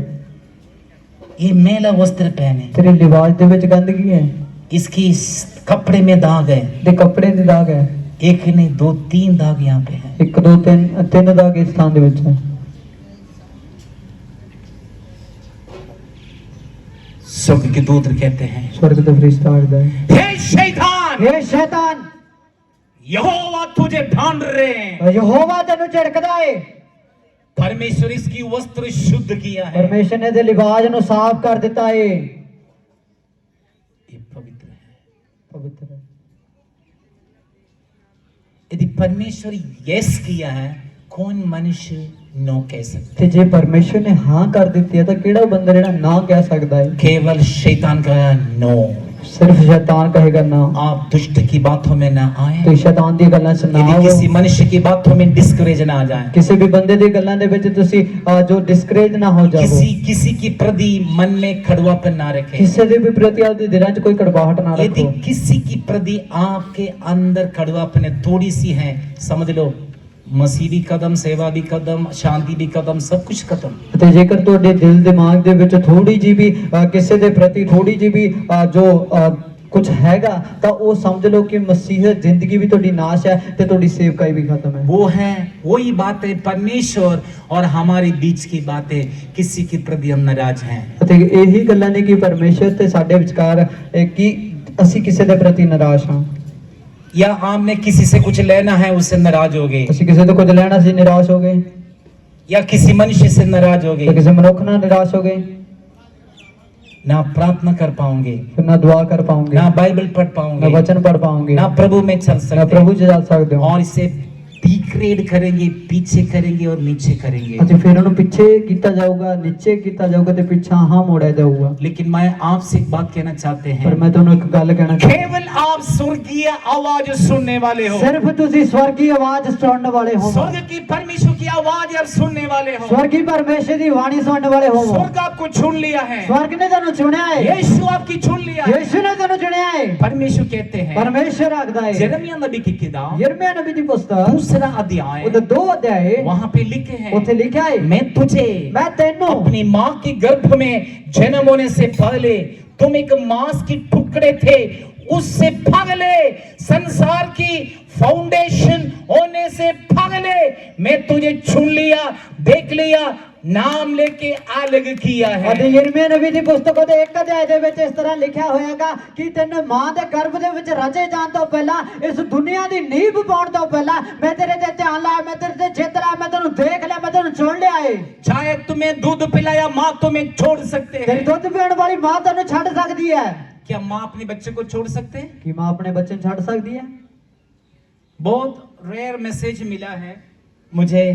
ये मैला वस्त्र पहने, ਤੇਰੇ ਲਿਬਾਸ ਦੇ ਵਿੱਚ ਗੰਦਗੀ ਹੈ, इसकी कपड़े में दाग है, ਤੇ ਕੱਪੜੇ ਦੇ ਦਾਗ ਹੈ। एक नहीं 2-3 दाग यहाँ पे है। 1 2 3 ਦਾਗ ਇਸ ਥਾਂ ਦੇ ਵਿੱਚ ਹੈ। स्वर्ग के दूत कहते हैं, ਸਵਰਗ ਦਾ ਫਰਿਸ਼ਤਾ ਆਖਦਾ ਹੈ, हे शैतान, ਇਹ ਸ਼ੈਤਾਨ, यहोवा तुझे ढांढ रहे हैं। ਯਹੋਵਾ ਤੈਨੂੰ ਝਿੜਕਦਾ ਏ। परमेश्वर इसकी वस्त्र शुद्ध किया है, ਪਰਮੇਸ਼ਰ ਨੇ ਇਹਦੇ ਲਿਬਾਸ ਨੂੰ ਸਾਫ਼ ਕਰ ਦਿੱਤਾ ਏ। ये पवित्र है। ਪਵਿੱਤਰ ਹੈ। यदि परमेश्वर यस किया है, कौन मनुष्य नो कह सकता? ਤੇ ਜੇ ਪਰਮੇਸ਼ਰ ਨੇ ਹਾਂ ਕਰ ਦਿੱਤੀ ਹੈ ਤਾਂ ਕਿਹੜਾ ਬੰਦਾ ਜਿਹੜਾ ਨਾ ਕਹਿ ਸਕਦਾ ਹੈ? केवल शैतान कहा नो। ਸਿਰਫ ਸ਼ੈਤਾਨ ਕਹੇਗਾ ਨਾ। आप दुष्ट की बातों में ना आए, ਤੇ ਸ਼ੈਤਾਨ ਦੀ ਗੱਲਾਂ 'ਚ ਨਾ यदि ਆਓ। किसी मनुष्य की बातों में डिस्करेज ना आ जाए, ਕਿਸੇ ਵੀ ਬੰਦੇ ਦੀ ਗੱਲਾਂ ਦੇ ਵਿੱਚ ਤੁਸੀਂ ਜੋ ਡਿਸਕਰੇਜ ਨਾ ਹੋ ਜਾਵੋ। किसी की प्रति मन में कड़वापन ना रखे। ਕਿਸੇ ਦੇ ਵੀ ਪ੍ਰਤੀ ਆਪਦੇ ਦਿਲਾਂ 'ਚ ਕੋਈ ਕੜਵਾਹਟ ਨਾ यदि ਰੱਖੋ। किसी की प्रति आपके अंदर कड़वापन है, थोड़ी सी है, समझ लो मसीह भी कदम, सेवा भी कदम, शांति भी कदम, सब कुछ खत्म। ਤੇ ਜੇਕਰ ਤੁਹਾਡੇ ਦਿਲ ਦਿਮਾਗ ਦੇ ਵਿੱਚ ਥੋੜੀ ਜੀ ਵੀ ਕਿਸੇ ਦੇ ਪ੍ਰਤੀ ਥੋੜੀ ਜੀ ਵੀ ਜੋ ਕੁਝ ਹੈਗਾ ਤਾਂ ਉਹ ਸਮਝ ਲਓ ਕਿ ਮਸੀਹਤ ਜ਼ਿੰਦਗੀ ਵੀ ਤੁਹਾਡੀ ਨਾਸ਼ ਹੈ ਤੇ ਤੁਹਾਡੀ ਸੇਵਕਾਈ ਵੀ ਖਤਮ ਹੈ। वो है वही बात है, परमेश्वर और हमारे बीच की बातें, किसी के प्रति हम नाराज हैं। ਅਤੇ ਇਹੀ ਗੱਲਾਂ ਨੇ ਕਿ ਪਰਮੇਸ਼ਰ ਤੇ ਸਾਡੇ ਵਿਚਕਾਰ ਕਿ ਅਸੀਂ ਕਿਸੇ ਦੇ ਪ੍ਰਤੀ ਨਾਰਾਜ਼ ਹਾਂ। या हमने किसी से कुछ लेना है, उससे नाराज हो गए, ਅਸੀਂ ਕਿਸੇ ਤੋਂ ਕੁਝ ਲੈਣਾ ਸੀ ਨਿਰਾਸ਼ ਹੋ ਗਏ, या किसी मनुष्य से नाराज हो ਤੇ गए, ਕਿਸੇ ਮਨੁੱਖ ਨਾਲ ਨਿਰਾਸ਼ ਹੋ ਗਏ, ना प्रार्थना कर पाओगे, ਫਿਰ ਨਾ ਦੁਆ ਕਰ ਪਾਉਂਗੇ, ना बाइबल पढ़ ਨਾ पाओगे, ਵਚਨ ਪੜ ਪਾਉਂਗੇ, ना प्रभु में चल ਨਾ सकते, ਪ੍ਰਭੂ ਚ ਚੱਲ ਸਕਦੇ ਹੋ। और इसे डिग्रेड करेंगे, पीछे करेंगे और नीचे करेंगे। ਅਤੇ ਫਿਰ ਉਹਨੂੰ ਪਿੱਛੇ ਕੀਤਾ ਜਾਊਗਾ, ਨੀਚੇ ਕੀਤਾ ਜਾਊਗਾ ਤੇ ਪਿੱਛਾ ਹਾਂ ਮੋੜਿਆ ਜਾਊਗਾ। लेकिन मैं आपसे एक बात कहना चाहते ਪਰ हैं, ਮੈਂ ਤੁਹਾਨੂੰ ਇੱਕ ਗੱਲ ਕਹਿਣਾ ਚਾਹੁੰਦਾ, केवल आप स्वर्गीय आवाज सुनने वाले हो, ਸਿਰਫ ਤੁਸੀਂ ਸਵਰਗੀ ਆਵਾਜ਼ ਸੁਣਨ ਵਾਲੇ ਹੋ। स्वर्ग की परमेश्वर की आवाज आप सुनने वाले हो। ਸਵਰਗੀ ਪਰਮੇਸ਼ਰ ਦੀ ਬਾਣੀ ਸੁਣਨ ਵਾਲੇ ਹੋ। स्वर्ग आपको चुन लिया है, ਸਵਰਗ ਨੇ ਤੁਹਾਨੂੰ ਚੁਣਿਆ ਹੈ, यीशु आपकी चुन लिया है। ਯਿਸੂ ਨੇ ਤੁਹਾਨੂੰ ਚੁਣਿਆ ਹੈ। परमेश्वर कहते हैं, ਪਰਮੇਸ਼ਰ ਆਖਦਾ ਹੈ यिर्मयाह नबी की किताब ਯਿਰਮੀਆ ਨਬੀ ਦੀ ਪੁਸਤਕ दूसरा अध्याय, ਉਹਦੇ 2 ਅਧਿਆਏ वहां पे लिखे हैं, ਉੱਥੇ ਲਿਖਿਆ ਹੈ मैं तुझे ਮੈਂ ਤੈਨੂੰ अपनी माँ के गर्भ में जन्म होने से पहले तुम एक मांस के टुकड़े थे, उससे पहले संसार की फाउंडेशन होने से पहले मैं तुझे चुन लिया, देख लिया, नाम लेके अलग किया है। ਅਤੇ ਯਿਰਮੀਆ ਨਬੀ ਦੀ ਪੁਸਤਕ ਉਹਦੇ 1 ਅਧਿਆਏ ਦੇ ਵਿੱਚ ਇਸ ਤਰ੍ਹਾਂ ਲਿਖਿਆ ਹੋਇਆਗਾ ਕਿ ਤੈਨੂੰ ਮਾਂ ਦੇ ਗਰਭ ਦੇ ਵਿੱਚ ਰਚੇ ਜਾਣ ਤੋਂ ਪਹਿਲਾਂ, ਇਸ ਦੁਨੀਆ ਦੀ ਨੀਂਹ ਪਾਉਣ ਤੋਂ ਪਹਿਲਾਂ ਮੈਂ ਤੇਰੇ ਤੇ ਧਿਆਨ ਲਾਇਆ, ਮੈਂ ਤੇਰੇ ਤੇ ਚਿੱਤ ਲਾਇਆ, ਮੈਂ ਤੈਨੂੰ ਦੇਖ ਲਿਆ, ਮੈਂ ਤੈਨੂੰ ਚੁਣ ਲਿਆ ਏ। चाहे तुम्हें दूध पिलाया, माँ तुम्हें छोड़ सकते ਤੇਰੀ हैं। ਦੁੱਧ ਪੀਣ ਵਾਲੀ ਮਾਂ ਤੈਨੂੰ ਛੱਡ ਸਕਦੀ ਹੈ। क्या माँ अपने बच्चे को छोड़ सकते हैं? ਕੀ ਮਾਂ ਆਪਣੇ ਬੱਚੇ ਨੂੰ ਛੱਡ ਸਕਦੀ ਹੈ? बहुत रेयर मैसेज मिला है मुझे,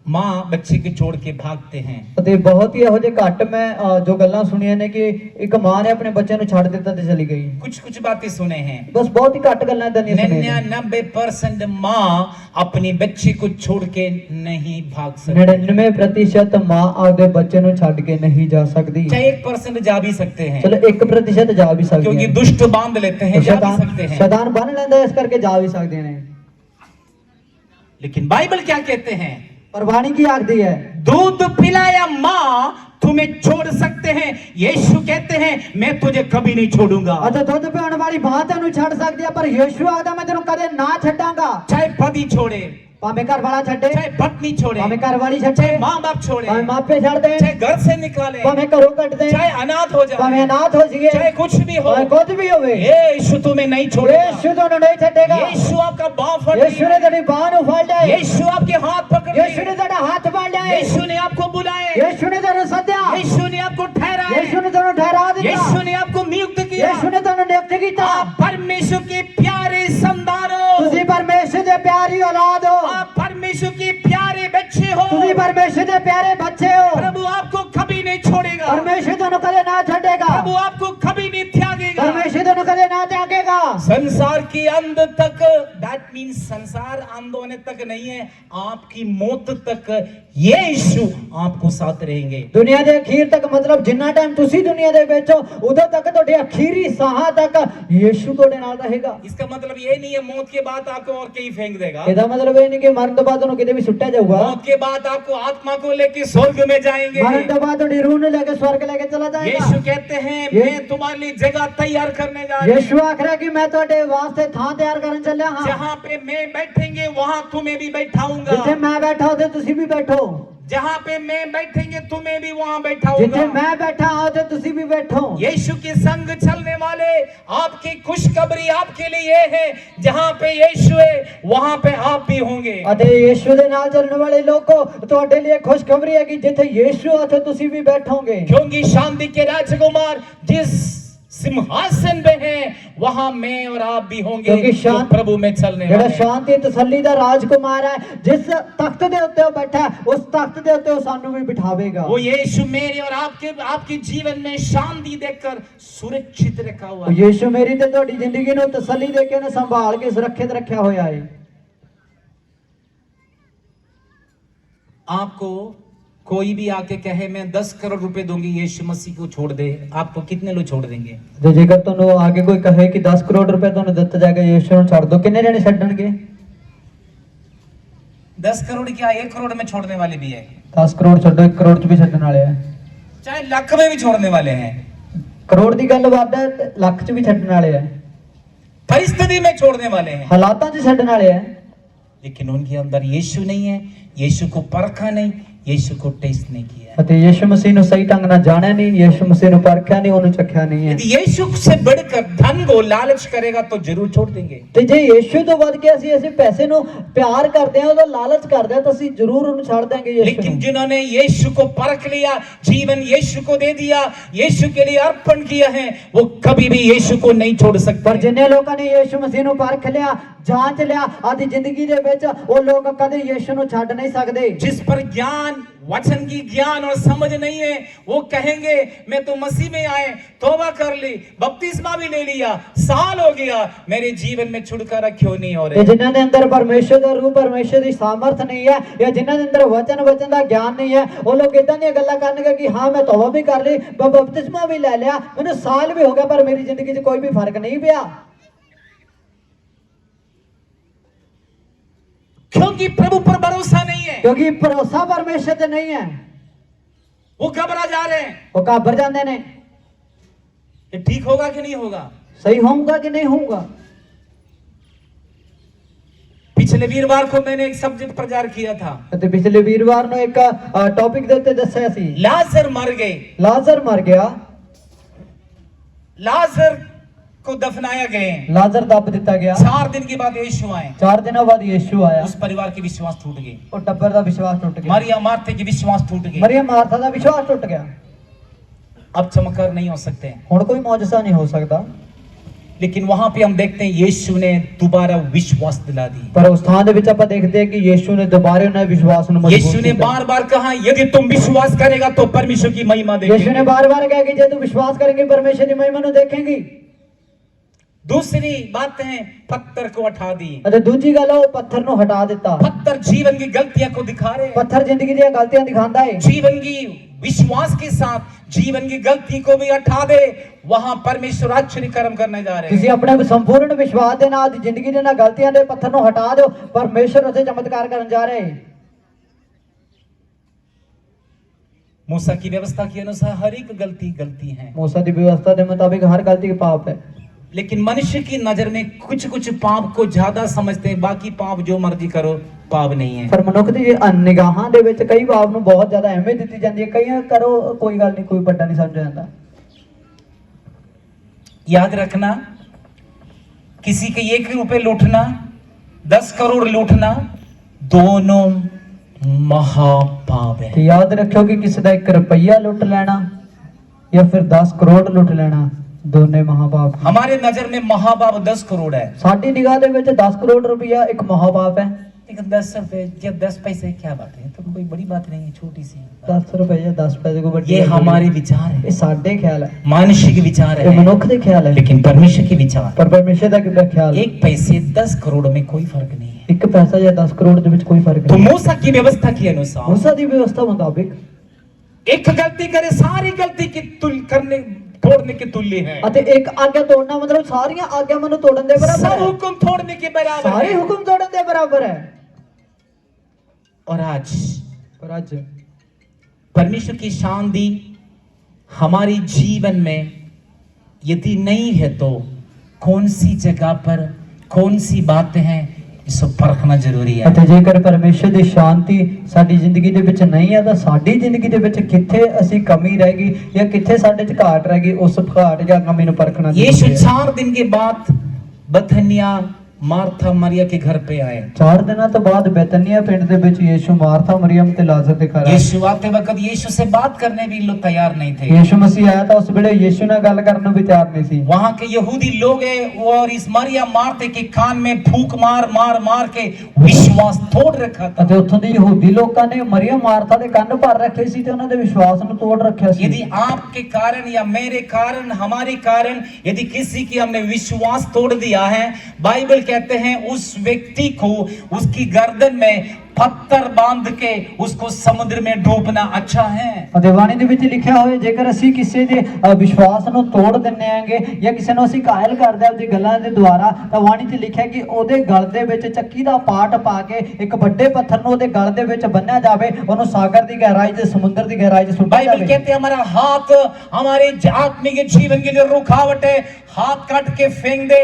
माँ बच्चे के छोड़ के भागते हैं। ਅਤੇ ਬਹੁਤ ਹੀ ਇਹੋ ਜਿਹੇ ਘੱਟ ਮੈਂ ਜੋ ਗੱਲਾਂ ਸੁਣੀਆਂ ਨੇ ਕਿ ਇੱਕ ਮਾਂ ਨੇ ਆਪਣੇ ਬੱਚੇ ਨੂੰ ਛੱਡ ਦਿੱਤਾ ਤੇ ਚਲੀ ਗਈ। कुछ कुछ बातें सुने हैं, ਬਸ ਬਹੁਤ ਹੀ ਘੱਟ ਗੱਲਾਂ ਇਦਾਂ ਦੀਆਂ ਸੁਣੀਆਂ ਨੇ। 99% माँ अपने बच्चे को छोड़ के नहीं भाग सकती। 99% ਮਾਂ ਆਪਦੇ ਬੱਚੇ ਨੂੰ ਛੱਡ ਕੇ ਨਹੀਂ ਜਾ ਸਕਦੀ। चाहे 1% जा भी सकते हैं, ਚਲੋ 1% ਜਾ ਵੀ ਸਕਦੀ क्योंकि ਹੈ। दुष्ट बांध लेते हैं, जा भी सकते हैं। ਸ਼ੈਤਾਨ ਬੰਨ ਲੈਂਦਾ ਇਸ ਕਰਕੇ ਜਾ ਵੀ ਸਕਦੇ ਨੇ। लेकिन बाइबल क्या कहते हैं? ਪਰ ਬਾਣੀ ਕੀ ਆਖਦੀ ਹੈ? दूध पिलाया माँ तुम्हें छोड़ सकते हैं, यीशु कहते हैं मैं तुझे कभी नहीं छोड़ूंगा। ਅਤੇ ਦੁੱਧ ਪੀਣ ਵਾਲੀ ਮਾਂ ਤੈਨੂੰ ਛੱਡ ਸਕਦੀ ਹੈ, ਪਰ ਯਿਸੂ ਆਖਦਾ ਮੈਂ ਤੈਨੂੰ ਕਦੇ ਨਾ ਛੱਡਾਂਗਾ। चाहे पति छोड़े, ਭਾਵੇਂ ਘਰ ਵਾਲਾ ਛੱਡੇ, चाहे पत्नी छोड़े, ਭਾਵੇਂ ਘਰ ਵਾਲੀ ਛੱਡੇ, चाहे माँ बाप छोड़े, ਭਾਵੇਂ ਮਾਪੇ ਛੱਡ ਦੇ, चाहे घर से निकाले, ਭਾਵੇਂ ਘਰੋਂ ਕੱਢ ਦੇ, चाहे अनाथ हो ਭਾਵੇਂ जाए, ਅਨਾਥ ਹੋ ਜਾਈਏ, चाहे कुछ भी हो, ਭਾਵੇਂ ਕੁਝ ਵੀ ਹੋਵੇ, यीशु तुम्हें नहीं छोड़ेगा। ਯਿਸੂ ਤੁਹਾਨੂੰ ਨਹੀਂ ਛੱਡੇਗਾ। यीशु आपका बाँह फड़ ਯਿਸੂ लिया, ਨੇ ਤੁਹਾਡੀ ਬਾਹ ਨੂੰ ਫੜ ਲਿਆ ਹੈ। यीशु आपके हाथ पकड़ ਯਿਸੂ लिए, ਨੇ ਤੁਹਾਡਾ ਹੱਥ ਫੜ ਲਿਆ ਹੈ। यीशु ने आपको बुलाए, ਯਿਸੂ ਨੇ ਤੁਹਾਨੂੰ ਸੱਦਿਆ, यीशु ने आपको ठहराया, ਯਿਸੂ ਨੇ ਤੁਹਾਨੂੰ ਠਹਿਰਾ ਦਿੱਤਾ, यीशु ने आपको नियुक्त किया। ਯਿਸੂ ਨੇ ਤੁਹਾਨੂੰ ਨਿਯੁਕਤ ਕੀਤਾ। आप परमेश्वर के प्यारे संतान हो, ਤੁਸੀਂ ਪਰਮੇਸ਼ਰ ਦੇ ਪਿਆਰੀ ਔਲਾਦ ਹੋ, आप परमेश्वर के प्यारे बच्चे हो। ਤੁਸੀਂ ਪਰਮੇਸ਼ਰ ਦੇ ਪਿਆਰੇ ਬੱਚੇ ਹੋ। प्रभु आपको कभी नहीं छोड़ेगा, ਪਰਮੇਸ਼ਰ ਤੁਹਾਨੂੰ ਕਦੇ ਨਾ ਛੱਡੇਗਾ, प्रभु आपको कभी नहीं त्यागेगा। ਪਰਮੇਸ਼ਰ ਤੁਹਾਨੂੰ ਕਦੇ ਨਾ त्यागेगा। संसार के अंत तक, दैट मीन्स संसार अंत होने तक नहीं है, आपकी मौत तक यीशु आपको साथ रहेंगे। ਦੁਨੀਆ ਦੇ ਅਖੀਰ ਤੱਕ ਮਤਲਬ ਜਿੰਨਾ ਟਾਈਮ ਤੁਸੀਂ ਦੁਨੀਆ ਦੇ ਵਿੱਚ ਹੋ ਉਦੋਂ ਤੱਕ ਤੁਹਾਡੇ ਅਖੀਰੀ ਸਾਹਾਂ ਤੱਕ ਯਿਸੂ ਤੁਹਾਡੇ ਨਾਲ ਰਹੇਗਾ। इसका मतलब ये नहीं है मौत के बाद आपको और कहीं फेंक देगा। ਇਹਦਾ ਮਤਲਬ ਇਹ ਨਹੀਂ ਕਿ ਮਰਨ ਤੋਂ ਬਾਅਦ ਉਹਨੂੰ ਕਿਤੇ ਵੀ ਸੁੱਟਿਆ ਜਾਊਗਾ। मौत के बाद आपको आत्मा को लेके स्वर्ग में जाएंगे। ਮਰਨ ਤੋਂ ਬਾਅਦ ਤੁਹਾਡੀ ਰੂਹ ਨੂੰ ਲੈ ਕੇ ਸਵਰਗ ਲੈ ਕੇ ਚਲਾ ਜਾਏਗਾ। यीशु कहते हैं मैं तुम्हारे लिए जगह तैयार करने जा रहा हूं। ਯਿਸੂ ਆਖਦਾ ਕਿ ਮੈਂ ਤੁਹਾਡੇ ਵਾਸਤੇ ਥਾਂ ਤਿਆਰ ਕਰਨ ਚੱਲਿਆ ਹਾਂ। जहाँ पे मैं बैठेंगे वहाँ तुम्हें भी बैठाऊंगा। ਜਿੱਥੇ ਮੈਂ ਬੈਠਾ ਉੱਥੇ ਤੁਸੀਂ ਵੀ ਬੈਠੋ। जहाँ पे मैं बैठेंगे तुम्हें भी वहाँ ਜਿੱਥੇ बैठाऊंगा। ਮੈਂ ਬੈਠਾ ਹਾਂ ਉੱਥੇ ਤੁਸੀਂ ਵੀ ਬੈਠੋ। यीशु के संग चलने वाले आपकी खुशखबरी आपके लिए ये है, जहाँ पे यीशु है वहाँ पे आप भी होंगे। ਅਤੇ ਯਿਸੂ ਦੇ ਨਾਲ ਚੱਲਣ ਵਾਲੇ ਲੋਕੋ ਤੁਹਾਡੇ ਲਈ ਖੁਸ਼ਖਬਰੀ ਹੈ ਕਿ ਜਿੱਥੇ ਯਿਸੂ ਹੈ ਉੱਥੇ ਤੁਸੀਂ ਵੀ ਬੈਠੋਗੇ। क्योंकि शांति के राजकुमार जिस सिंहासन पे है, वहां मैं और आप भी होंगे क्योंकि जो प्रभु में चलने ਜਿਹੜਾ वाले हैं। ਸ਼ਾਂਤੀ ਤਸੱਲੀ ਦਾ ਰਾਜਕੁਮਾਰ ਹੈ, ਜਿਸ ਤਖਤ ਦੇ ਉੱਤੇ ਉਹ ਬੈਠਾ ਹੈ, ਉਸ ਤਖਤ ਦੇ ਉੱਤੇ ਉਹ ਸਾਨੂੰ ਵੀ ਬਿਠਾਵੇਗਾ। वो यीशु मेरे और आपके जीवन में शांति देकर सुरक्षित रखा हुआ ਉਹ है। ਯੀਸ਼ु ਮੇਰੀ ਤੇ ਤੁਹਾਡੀ ਜ਼ਿੰਦਗੀ ਨੂੰ ਤਸੱਲੀ ਦੇ ਕੇ ਉਹਨੇ ਸੰਭਾਲ ਕੇ ਸੁਰੱਖਿਅਤ ਰੱਖਿਆ ਹੋਇਆ ਹੈ। आपको कोई भी आके कहे मैं 10 करोड़ रुपए दूंगी यीशु मसीह को छोड़ दे, आपको कितने लोग छोड़ देंगे? ਤੇ ਜੇਕਰ ਤੁਹਾਨੂੰ ਆਗੇ ਕੋਈ ਕਹੇ ਕਿ 10 ਕਰੋੜ ਰੁਪਏ ਤੁਹਾਨੂੰ ਦਿੱਤਾ ਜਾਏਗਾ ਯੀਸ਼ੂ ਨੂੰ ਛੱਡ ਦਿਓ, ਕਿੰਨੇ ਜਣੇ ਛੱਡਣਗੇ? 10 करोड़ क्या 1 करोड़ में छोड़ने वाले भी है, 10 ਕਰੋੜ ਛੱਡੋ, 1 ਕਰੋੜ ਚ ਵੀ ਛੱਡਣ ਵਾਲੇ ਆ। चाहे लाख में भी छोड़ने वाले हैं, ਕਰੋੜ ਦੀ ਗੱਲ ਵੱਧ ਹੈ ਤੇ ਲੱਖ ਚ ਵੀ ਛੱਡਣ ਵਾਲੇ ਆ, परिस्थिति में छोड़ने वाले हैं। ਹਾਲਾਤਾਂ ਚ ਛੱਡਣ ਵਾਲੇ ਆ। लेकिन उनके अंदर यीशु नहीं है, यीशु को परखा नहीं, यीशु को टेस्ट नहीं किया है। ਅਤੇ ਯीशु मसीह ਨੂੰ ਸਹੀ ਢੰਗ ਨਾਲ ਜਾਣਿਆ ਨਹੀਂ, ਯीशु मसीह ਨੂੰ ਪਰਖਿਆ ਨਹੀਂ, ਉਹਨੂੰ ਚੱਖਿਆ ਨਹੀਂ ਹੈ। यदि यीशु से बढ़कर धन को लालच करेगा तो जरूर छोड़ देंगे। ਤੇ ਜੇ ਯीशु ਤੋਂ ਵੱਧ ਕੇ ਅਸੀਂ ਪੈਸੇ ਨੂੰ ਪਿਆਰ ਕਰਦੇ ਹਾਂ, ਉਹਦਾ ਲਾਲਚ ਕਰਦੇ ਹਾਂ, ਤਾਂ ਅਸੀਂ ਜ਼ਰੂਰ ਉਹਨੂੰ ਛੱਡ ਦਾਂਗੇ ਯीशु लेकिन ਨੂੰ। जिन्होंने यीशु को परख लिया, जीवन यीशु को दे दिया, यीशु के लिए अर्पण किया है, वो कभी भी यीशु को नहीं छोड़ सकते। ਪਰ ਜਿੰਨੇ ਲੋਕਾਂ ਨੇ ਯीशु ਮਸੀਹ ਨੂੰ ਪਰਖ ਲਿਆ, ਜਾਂਚ ਲਿਆ ਆਦੀ ਜ਼ਿੰਦਗੀ ਦੇ ਵਿੱਚ, ਉਹ ਲੋਕ ਕਦੇ ਯीशु ਨੂੰ ਛੱਡ ਨਹੀਂ ਸਕਦੇ। जिस पर ज्ञान वचन की ज्ञान और समझ नहीं है, वो कहेंगे मैं तो मसीह में आए, तौबा कर ली, बपतिस्मा भी ले लिया, साल हो गया, मेरे जीवन में छुटकारा क्यों नहीं हो ਤੇ रहा? ਜਿਨ੍ਹਾਂ ਦੇ ਅੰਦਰ ਪਰਮੇਸ਼ਰ ਦਾ ਰੂਹ, ਪਰਮੇਸ਼ਰ ਦੀ ਸਾਮਰਥ ਨਹੀਂ ਹੈ, ਜਾਂ ਜਿਨ੍ਹਾਂ ਦੇ ਅੰਦਰ ਵਚਨ ਦਾ ਗਿਆਨ ਨਹੀਂ ਹੈ, ਉਹ ਲੋਕ ਇਦਾਂ ਦੀਆਂ ਗੱਲਾਂ ਕਰਨਗੇ ਕਿ ਹਾਂ ਮੈਂ ਤੌਬਾ ਵੀ ਕਰ ਲਈ, ਬਪਤਿਸਮਾ ਵੀ ਲੈ ਲਿਆ, ਮੈਨੂੰ ਸਾਲ ਵੀ ਹੋ ਗਿਆ, ਪਰ ਮੇਰੀ ਜ਼ਿੰਦਗੀ 'ਚ ਕੋਈ ਵੀ ਫਰਕ ਨਹੀਂ ਪਿਆ। क्योंकि प्रभु पर भरोसा नहीं है, ਕਿਉਂਕਿ ਭਰੋਸਾ ਪਰਮੇਸ਼ਰ ਤੇ ਨਹੀਂ ਹੈ। वो घबरा जा रहे हैं ਉਹ ਘਾਬਰ ਜਾਂਦੇ ਨੇ, कि ठीक होगा कि नहीं होगा। ਸਹੀ ਹੋਊਗਾ ਕਿ ਨਹੀਂ ਹੋਊਗਾ। पिछले वीरवार को मैंने एक सब्जेक्ट प्रचार किया था, ਅਤੇ ਪਿਛਲੇ ਵੀਰਵਾਰ ਨੂੰ ਇੱਕ ਟੌਪਿਕ ਦੇ ਉੱਤੇ ਦੱਸਿਆ ਸੀ, लाजर मर गए, ਲਾਜ਼ਰ ਮਰ ਗਿਆ, लाजर को दफनाया गए, ਲਾਜ਼ਰ ਦੱਬ ਦਿੱਤਾ ਗਿਆ। 4 दिन के बाद यीशु आए, 4 ਦਿਨਾਂ ਬਾਅਦ ਯीशु ਆਇਆ, उस परिवार के विश्वास टूट गए, ਉਹ ਟੱਬਰ ਦਾ ਵਿਸ਼ਵਾਸ ਟੁੱਟ ਗਿਆ, मारिया मार्थे के विश्वास टूट गए। ਮਰੀਮ ਮਾਰਥਾ ਦਾ ਵਿਸ਼ਵਾਸ ਟੁੱਟ ਗਿਆ। अब चमत्कार नहीं हो सकते, ਹੁਣ ਕੋਈ ਮੌਜਜ਼ਾ ਨਹੀਂ ਹੋ ਸਕਦਾ। लेकिन वहां पे हम देखते हैं यीशु ने दोबारा विश्वास दिला दी। ਪਰ ਉਸ ਥਾਂ ਦੇ ਵਿੱਚ ਆਪਾਂ ਦੇਖਦੇ ਹਾਂ ਕਿ ਯीशु ਨੇ ਦੁਬਾਰਾ ਉਹਨਾਂ ਦੇ ਵਿਸ਼ਵਾਸ ਨੂੰ ਮਜ਼ਬੂਤ यीशु ने ਕੀਤਾ। बार बार कहा यदि तुम विश्वास करेगा तो परमेश्वर की महिमा यीशु ने देखेंगे। बार-बार कहा कि जे तू विश्वास करेंगे परमेश्वर की महिमा ਨੂੰ ਦੇਖेंगी। दूसरी बात है पत्थर को हटा दी, ਅਤੇ ਦੂਜੀ ਗੱਲ ਉਹ ਪੱਥਰ ਨੂੰ ਹਟਾ ਦਿੱਤਾ। पत्थर जीवन की गलतियां को दिखा रहे हैं, ਪੱਥਰ ਜ਼ਿੰਦਗੀ ਦੀਆਂ ਗਲਤੀਆਂ ਦਿਖਾਉਂਦਾ ਹੈ। जीवन की विश्वास के साथ जीवन की गलती को भी हटा दे, वहां परमेश्वर आश्चर्य कर्म करने जा रहे ਤੁਸੀਂ हैं। ਆਪਣੇ ਸੰਪੂਰਨ ਵਿਸ਼ਵਾਸ ਦੇ ਨਾਲ ਜ਼ਿੰਦਗੀ ਦੇ ਨਾਲ ਗਲਤੀਆਂ ਦੇ ਪੱਥਰ ਨੂੰ ਹਟਾ ਦਿਓ, ਪਰਮੇਸ਼ਰ ਉਸੇ ਚਮਤਕਾਰ ਕਰਨ ਜਾ ਰਹੇ ਹੈ। मूसा की व्यवस्था के अनुसार हर एक गलती गलती है, मूसा ਦੀ ਵਿਵਸਥਾ ਦੇ ਮੁਤਾबिक हर गलती पाप है। लेकिन मनुष्य की नजर में कुछ कुछ पाप को ज्यादा समझते हैं, बाकी पाप जो मर्जी करो पाप नहीं है। ਪਰ ਮਨੁੱਖ ਦੀ ਨਿਗਾਹਾਂ ਦੇ ਵਿੱਚ ਕਈ ਪਾਪ ਨੂੰ ਬਹੁਤ ਜ਼ਿਆਦਾ ਅਹਿਮੀਅਤ ਦਿੱਤੀ ਜਾਂਦੀ ਹੈ, ਕਈ ਕਰੋ ਕੋਈ ਗੱਲ ਨਹੀਂ, ਕੋਈ ਵੱਡਾ ਨਹੀਂ ਸਮਝਿਆ ਜਾਂਦਾ। याद रखना, किसी के 1 रुपए लूटना, 10 करोड़ लूटना, दोनों महापाप ਤੇ है। ਯਾਦ ਰੱਖਿਓ ਕਿ ਕਿਸੇ ਦਾ 1 ਰੁਪਈਆ ਲੁੱਟ ਲੈਣਾ ਜਾਂ ਫਿਰ 10 ਕਰੋੜ ਲੁੱਟ ਲੈਣਾ, ਦੋਨੇ ਮਹਾਪਾਪ ਨੇ। हमारे नजर में महापाप 10 करोड़ है, ਸਾਡੀ ਨਿਗਾਹ ਦੇ ਵਿੱਚ 10 ਕਰੋੜ ਰੁਪਈਆ ਇੱਕ ਮਹਾਪਾਪ ਹੈ। लेकिन 10 रुपए या 10 पैसे क्या बात है, तो कोई बड़ी बात नहीं है, छोटी सी बात। 10 ਰੁਪਈਆ 10 ਪੈਸੇ ਕੋ ਵੱਡੀ ये ਗੱਲ ਨਹੀਂ। हमारे विचार ਇਹ है, ਸਾਡੇ ਖਿਆਲ ਹੈ, मानुष्य के विचार ਇਹ है, ਮਨੁੱਖ ਦੇ ਖਿਆਲ ਹੈ, लेकिन परमेश्वर के विचार, ਪਰ ਪਰਮੇਸ਼ਰ ਦਾ ਕਿਹੜਾ ਖਿਆਲ ਹੈ? 1 पैसे 10 करोड़ में कोई फर्क नहीं है। 1 ਪੈਸਾ ਜਾਂ 10 ਕਰੋੜ ਦੇ ਵਿੱਚ ਕੋਈ ਫਰਕ तो ਨਹੀਂ। मूसा की व्यवस्था के अनुसार मूसा ਦੀ ਵਿਵਸਥਾ ਮੁਤਾबिक एक गलती करे सारी गलती की करने तोड़ने के तुल्य है, ਅਤੇ ਇੱਕ ਆਗਿਆ ਤੋੜਨਾ ਮਤਲਬ ਸਾਰੀਆਂ ਆਗਿਆਵਾਂ ਨੂੰ ਤੋੜਨ ਦੇ ਬਰਾਬਰ सब ਹੈ, हुक्म तोड़ने के बराबर ਸਾਰੇ है। ਹੁਕਮ ਤੋੜਨ ਦੇ ਬਰਾਬਰ ਹੈ। और आज ਪਰ ਅੱਜ परमेश्वर की शांति हमारे जीवन में यदि नहीं है तो कौन सी जगह पर कौन सी बातें हैं, इसको परखना जरूरी है। ਅਤੇ ਜੇਕਰ ਪਰਮੇਸ਼ਰ ਦੀ ਸ਼ਾਂਤੀ ਸਾਡੀ ਜ਼ਿੰਦਗੀ ਦੇ ਵਿੱਚ ਨਹੀਂ ਹੈ ਤਾਂ ਸਾਡੀ ਜ਼ਿੰਦਗੀ ਦੇ ਵਿੱਚ ਕਿੱਥੇ ਅਸੀਂ ਕਮੀ ਰਹਿ ਗਈ ਜਾਂ ਕਿੱਥੇ ਸਾਡੇ 'ਚ ਘਾਟ ਰਹਿ ਗਈ, ਉਸ ਘਾਟ ਜਾਂ ਕਮੀ ਨੂੰ ਪਰਖਣਾ यीशु ਜ਼ਰੂਰੀ ਹੈ। 4 दिन के बाद बथनिया मार्था मरिया के घर पे आए। 4 ਦਿਨਾਂ ਤੋਂ ਬਾਅਦ ਬੈਤਨੀਆ ਪਿੰਡ ਦੇ ਵਿੱਚ ਯੀਸ਼ु ਮਾਰਥਾ ਮਰੀਮ ਤੇ ਲਾਜ਼ਰ ਦੇ ਘਰ ਆਇਆ। यीशु आते वक्त यीशु से बात करने भी लोग तैयार नहीं थे। ਯੀਸ਼ु ਮਸੀਹ ਆਇਆ ਤਾਂ ਉਸ ਵੇਲੇ ਯੀਸ਼ु ਨਾਲ ਗੱਲ ਕਰਨ ਨੂੰ ਵੀ ਤਿਆਰ ਨਹੀਂ ਸੀ। वहां के यहूदी लोग हैं और इस मरिया मार्थे के कान में फूंक मार मार मार के विश्वास तोड़ रखा था। ਅਤੇ ਉੱਥੋਂ ਦੇ ਯਹੂਦੀ ਲੋਕਾਂ ਨੇ ਮਰੀਮ ਮਾਰਥਾ ਦੇ ਕੰਨ ਭਰ ਰੱਖੇ ਸੀ ਤੇ ਉਹਨਾਂ ਦੇ ਵਿਸ਼ਵਾਸ ਨੂੰ ਤੋੜ ਰੱਖਿਆ ਸੀ। यदि आपके कारण या मेरे कारण हमारे कारण यदि किसी की हमने विश्वास तोड़ दिया है, बाइबल कहते हैं उस व्यक्ति को उसकी गर्दन में पत्थर बांध के उसको समुद्र में डूबना अच्छा है। ਅਤੇ ਬਾਣੀ ਦੇ ਵਿੱਚ ਲਿਖਿਆ ਹੋਇਆ ਜੇਕਰ ਅਸੀਂ ਕਿਸੇ ਦੇ ਵਿਸ਼ਵਾਸ ਨੂੰ ਤੋੜ ਦਿੰਨੇ ਆਂਗੇ ਜਾਂ ਕਿਸੇ ਨੂੰ ਅਸੀਂ ਕਾਇਲ ਕਰਦੇ ਆਂ ਉਹਦੀ ਗੱਲਾਂ ਦੇ ਦੁਆਰਾ, ਤਾਂ ਬਾਣੀ 'ਚ ਲਿਖਿਆ ਕਿ ਉਹਦੇ ਗਲ ਦੇ ਵਿੱਚ ਚੱਕੀ ਦਾ ਪਾਟ ਪਾ ਕੇ ਇੱਕ ਵੱਡੇ ਪੱਥਰ ਨੂੰ ਉਹਦੇ ਗਲ ਦੇ ਵਿੱਚ ਬੰਨਿਆ ਜਾਵੇ, ਉਹਨੂੰ ਸਾਗਰ ਦੀ ਗਹਿਰਾਈ 'ਚ ਸਮੁੰਦਰ ਦੀ गहराई 'ਚ सुट्टा बाइबल जावे। कहते हैं हमारा हाथ हमारे आत्मिक जीवन के लिए रुकावट है, हाथ काट के फेंक दे।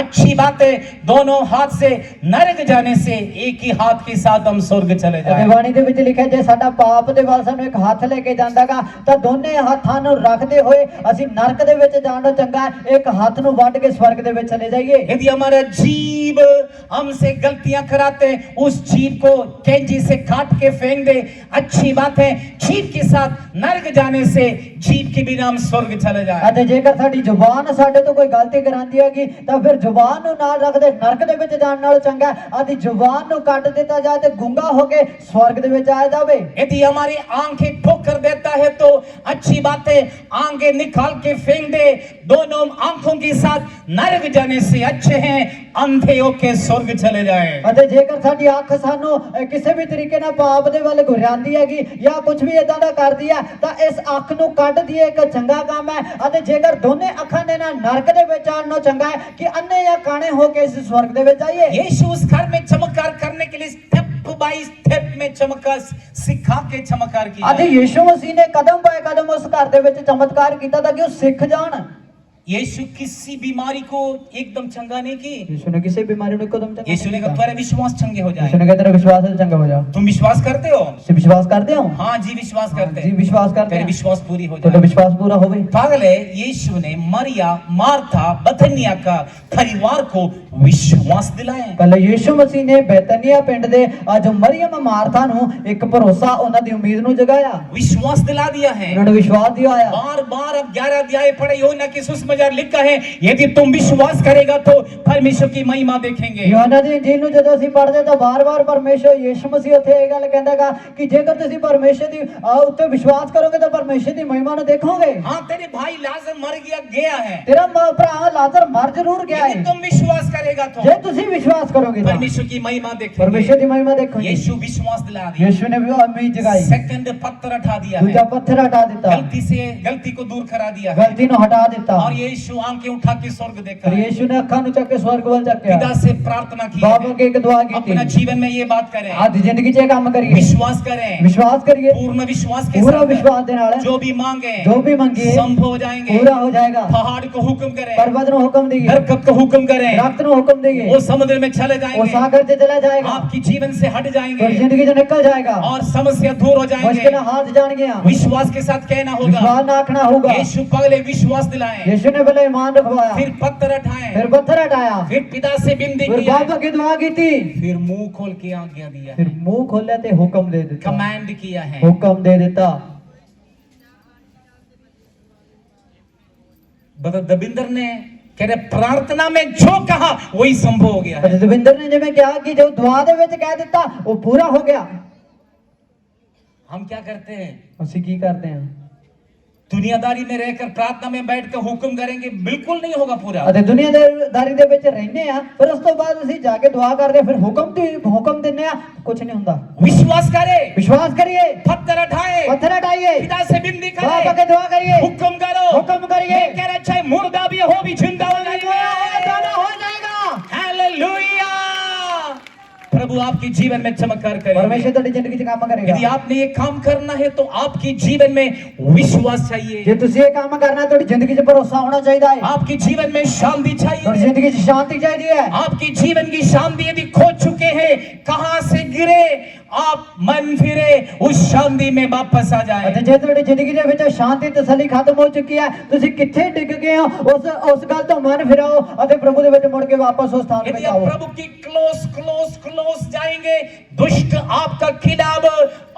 अच्छी बात है, दोनों हाथ से नरक जाने से एक ही हाथ के साथ हम स्वर्ग चले ਅਤੇ जाए। ਬਾਣੀ ਦੇ ਵਿੱਚ ਲਿਖਿਆ ਜੇ ਸਾਡਾ ਪਾਪ ਦੇ ਵੱਲ ਸਾਨੂੰ ਇੱਕ ਹੱਥ ਲੈ ਕੇ ਜਾਂਦਾਗਾ ਤਾਂ ਦੋਨੇ ਹੱਥਾਂ ਨੂੰ ਰੱਖਦੇ ਹੋਏ ਅਸੀਂ ਨਰਕ ਦੇ ਵਿੱਚ ਜਾਣ ਤੋਂ ਚੰਗਾ ਇੱਕ ਹੱਥ ਨੂੰ ਵੱਢ ਕੇ स्वर्ग ਦੇ ਵਿੱਚ ਚਲੇ ਜਾਈਏ। यदि हमारा जीव हमसे गलतियां कराते, उस जीव को कैंची से काट के फेंक दे। अच्छी बात है, जीव के साथ नरक जाने से जीव के बिना हम स्वर्ग चले जाए। ਅਤੇ ਜੇਕਰ ਸਾਡੀ ਜ਼ੁਬਾਨ ਸਾਡੇ ਤੋਂ ਕੋਈ ਗਲਤੀ ਕਰਾਂਦੀ ਹੈਗੀ ਤਾਂ ਫਿਰ ਜ਼ੁਬਾਨ ਨੂੰ ਨਾਲ ਰੱਖਦੇ ਨਰਕ ਦੇ ਵਿੱਚ ਜਾਣ ਨਾਲੋਂ ਚੰਗਾ ਆਦੀ ਜ਼ੁਬਾਨ ਨੂੰ ਕੱਟ ਦਿੱਤਾ ਜਾਏ ਤੇ ਗੁੰਗਾ ਹੋ ਕੇ स्वर्ग ਦੇ ਵਿੱਚ ਆ ਜਾਵੇ। यदि हमारी आंखें ठोकर देता है तो अच्छी बात है, आंखें निकाल के फेंक दे। दोनों आंखों के साथ नरक जाने से अच्छे हैं अंधे होके स्वर्ग चले जाए। ਅਤੇ ਜੇਕਰ ਸਾਡੀ ਅੱਖ ਸਾਨੂੰ ਕਿਸੇ ਵੀ ਤਰੀਕੇ ਨਾਲ ਪਾਪ ਦੇ ਵੱਲ ਘੁਰਿਆਉਂਦੀ ਹੈਗੀ ਜਾਂ ਕੁਝ ਵੀ ਇਦਾਂ ਦਾ ਕਰਦੀ ਹੈ ਤਾਂ ਇਸ ਅੱਖ ਨੂੰ ਕੱਢ ਦਈਏ, ਇੱਕ ਚੰਗਾ ਕੰਮ ਹੈ। ਅਤੇ ਜੇਕਰ ਦੋਨੇ ਅੱਖਾਂ ਦੇ ਨਾਲ ਨਰਕ ਦੇ ਵਿੱਚ ਆਉਣ ਨੂੰ ਚੰਗਾ ਹੈ ਕਿ ਅੰਨੇ ਜਾਂ ਕਾਣੇ ਹੋ ਕੇ ਇਸ स्वर्ग ਦੇ ਵਿੱਚ ਆਈਏ। यीशु उस घर में चमत्कार करने के लिए स्टेप बाय स्टेप में चमत्कार सिखा के चमत्कार किया। ਅਤੇ ਯੀਸ਼ੂ ਮਸੀਹ ਨੇ ਕਦਮ ਬਾਏ ਕਦਮ ਉਸ ਘਰ ਦੇ ਵਿੱਚ ਚਮਤਕਾਰ ਕੀਤਾ ਤਾਂ ਕਿ ਉਹ ਸਿੱਖ ਜਾਣ। यीशु किसी बीमारी को एकदम चंगा नहीं की। यीशु ने किसी बीमारी को कदम चंगा यीशु ने कहा तुम्हारे विश्वास चंगे हो यीशु ने जाए। कहा तेरा विश्वास है चंगा हो जा। तुम विश्वास करते हो? तुम विश्वास करते हो? हाँ जी विश्वास करते जी हैं। विश्वास करते तेरे हैं। विश्वास पूरी हो तेरा जाए। विश्वास पूरा हो गई। पागल है, यीशु ने मरिया मार्था बथनिया का परिवार को विश्वास दिलाया। ਪਹਿਲਾਂ ਯੀਸ਼ੂ ਮਸੀਹ ਨੇ ਬੈਤਨੀਆ ਪਿੰਡ ਦੇ ਜੋ ਮਰੀਮ ਮਾਰਥਾ ਨੂੰ ਇੱਕ ਭਰੋਸਾ ਉਹਨਾਂ ਦੀ ਉਮੀਦ ਨੂੰ ਜਗਾਇਆ, विश्वास दिला दिया है। ਉਹਨਾਂ ਨੂੰ ਵਿਸ਼ਵਾਸ ਦਿਵਾਇਆ। बार बार अब 11 अध्याय पढ़े यूहन्ना की सुसमाचार लिखा है, यदि तुम विश्वास करेगा तो परमेश्वर की महिमा देखेंगे। ਯੋਹਨਾ ਦੀ ਇੰਜੀਲ ਨੂੰ ਜਦੋਂ ਅਸੀਂ ਪੜ੍ਹਦੇ ਤਾਂ ਬਾਰ-ਬਾਰ ਪਰਮੇਸ਼ਰ ਯੀਸ਼ੂ ਮਸੀਹ ਉੱਥੇ ਇਹ ਗੱਲ ਕਹਿੰਦਾਗਾ ਕਿ ਜੇਕਰ ਤੁਸੀਂ ਪਰਮੇਸ਼ਰ ਦੀ ਉੱਤੇ ਵਿਸ਼ਵਾਸ ਕਰੋਗੇ ਤਾਂ ਪਰਮੇਸ਼ਰ ਦੀ ਮਹਿਮਾ ਨੂੰ ਦੇਖੋਗੇ। हाँ तेरे भाई लाजर मर गया है। ਤੇਰਾ ਭਰਾ ਲਾਜ਼ਰ ਮਰ ਜ਼ਰੂਰ ਗਿਆ यदि ਹੈ, तुम विश्वास करेगा तो ਜੇ ਤੁਸੀਂ ਵਿਸ਼ਵਾਸ ਕਰੋਗੇ ਤਾਂ परमेश्वर की महिमा देखेंगे। ਪਰਮੇਸ਼ਰ ਦੀ ਮਹਿਮਾ ਦੇਖੋਗੇ। यीशु विश्वास दिला दिया। ਯੀਸ਼ੂ ਨੇ ਵੀ ਉਮੀਦ ਜਗਾਈ, सेकंड पत्थर हटा दिया ਦੂਜਾ है, ਪੱਥਰ ਹਟਾ ਦਿੱਤਾ, गलती को दूर करा दिया है। ਗਲਤੀ ਨੂੰ ਹਟਾ ਦਿੱਤਾ। और यीशु आंखें उठा के स्वर्ग देखा और है। यीशु ने अखा नु चक के स्वर्ग वल चक्या, पिता से प्रार्थना की बाबा है। के एक दुआ की अपना जीवन में ये बात करें, आज जिंदगी च काम करिए, विश्वास करें, विश्वास करिए, पूर्ण विश्वास के पूरा साथ विश्वास दे नाल जो भी मांगे जो भी मंगिए संभव हो जाएंगे। पूरा हो जाएगा। पहाड़ को हुक्म करें, पर्वत नु हुक्म दिए, बरकत को हुक्म करें, दरख्त नु हुक्म दिए, वो समुद्र में चले वो जाएंगे, सागर से चला जाएगा, आपकी जीवन से हट और जाएंगे जिंदगी से निकल जाएगा, और समस्या दूर हो मुश्किल जाएंगे। हाथ जान गया। विश्वास के साथ कहना होगा। विश्वास ना रखना होगा। यीशु पहले विश्वास दिलाए, यीशु ने पहले ईमान रखवाया, फिर पत्थर उठाए, फिर पत्थर हटाया, फिर पिता से विनती फिर की, बाबा की दुआ की थी, फिर मुंह खोल के आज्ञा दिया, फिर मुंह खोले ते हुक्म दे देता, कमांड किया है। हुक्म दे देता। दविंदर ने कह रहे प्रार्थना में जो कहा वही संभव हो गया है। दविंदर ने जिवें कहा कि जो दुआ दे विच कह दिता वो पूरा हो गया। हम क्या करते हैं? ਅਸੀਂ ਕੀ ਕਰਦੇ ਹਾਂ? दुनियादारी में रहकर प्रार्थना में बैठकर हुक्म करेंगे, बिल्कुल नहीं होगा पूरा। ਅਤੇ ਦੁਨੀਆਦਾਰੀ ਦੇ ਵਿੱਚ ਰਹਿੰਦੇ ਆ, ਫਿਰ ਉਸ ਤੋਂ ਬਾਅਦ ਅਸੀਂ ਜਾ ਕੇ ਦੁਆ ਕਰਦੇ ਆ, ਫਿਰ ਹੁਕਮ ਦਿੰਨੇ ਆ, कुछ नहीं होता। विश्वास करे, विश्वास करिए, पत्थर उठाए, पत्थर हटाइए, पिता से विनती बाबा करे, के दुआ करिए, हुक्म करो, हुक्म करिए, कह रहे चाहे मुर्दा भी हो भी जिंदा हो जाएगा। हो जाएगा। हालेलुया। प्रभु आपके जीवन में चमत्कार करेगा। परमेश्वर तेरी जिंदगी च काम करेगा। यदि आपने ये काम करना है तो आपके जीवन में विश्वास चाहिए, जे तुसी ये काम करना है तेरी जिंदगी च भरोसा होना चाहिए है, आपके जीवन में शांति तेरी चाहिए। जिंदगी च शांति चाहिए है। आपकी जीवन की शांति यदि खो चुके हैं, कहां से गिरे आप मन फिरे उस शांति में वापस आ जाए। ਅਤੇ ਜੇ ਤੁਹਾਡੀ ਜ਼ਿੰਦਗੀ ਦੇ ਵਿੱਚ ਸ਼ਾਂਤੀ ਤਸੱਲੀ ਖਤਮ ਹੋ ਚੁੱਕੀ ਹੈ, ਤੁਸੀਂ ਕਿੱਥੇ ਡਿੱਗ ਗਏ ਹੋ, ਉਸ ਗੱਲ ਤੋਂ ਮਨ ਫਿਰਾਓ ਅਤੇ ਪ੍ਰਭੂ ਦੇ ਵਿੱਚ ਮੁੜ ਕੇ ਵਾਪਸ ਉਸ ਸਥਾਨ यदि ਤੇ आप ਆਓ। प्रभु की क्लोज जाएंगे, दुष्ट आपका खिलाफ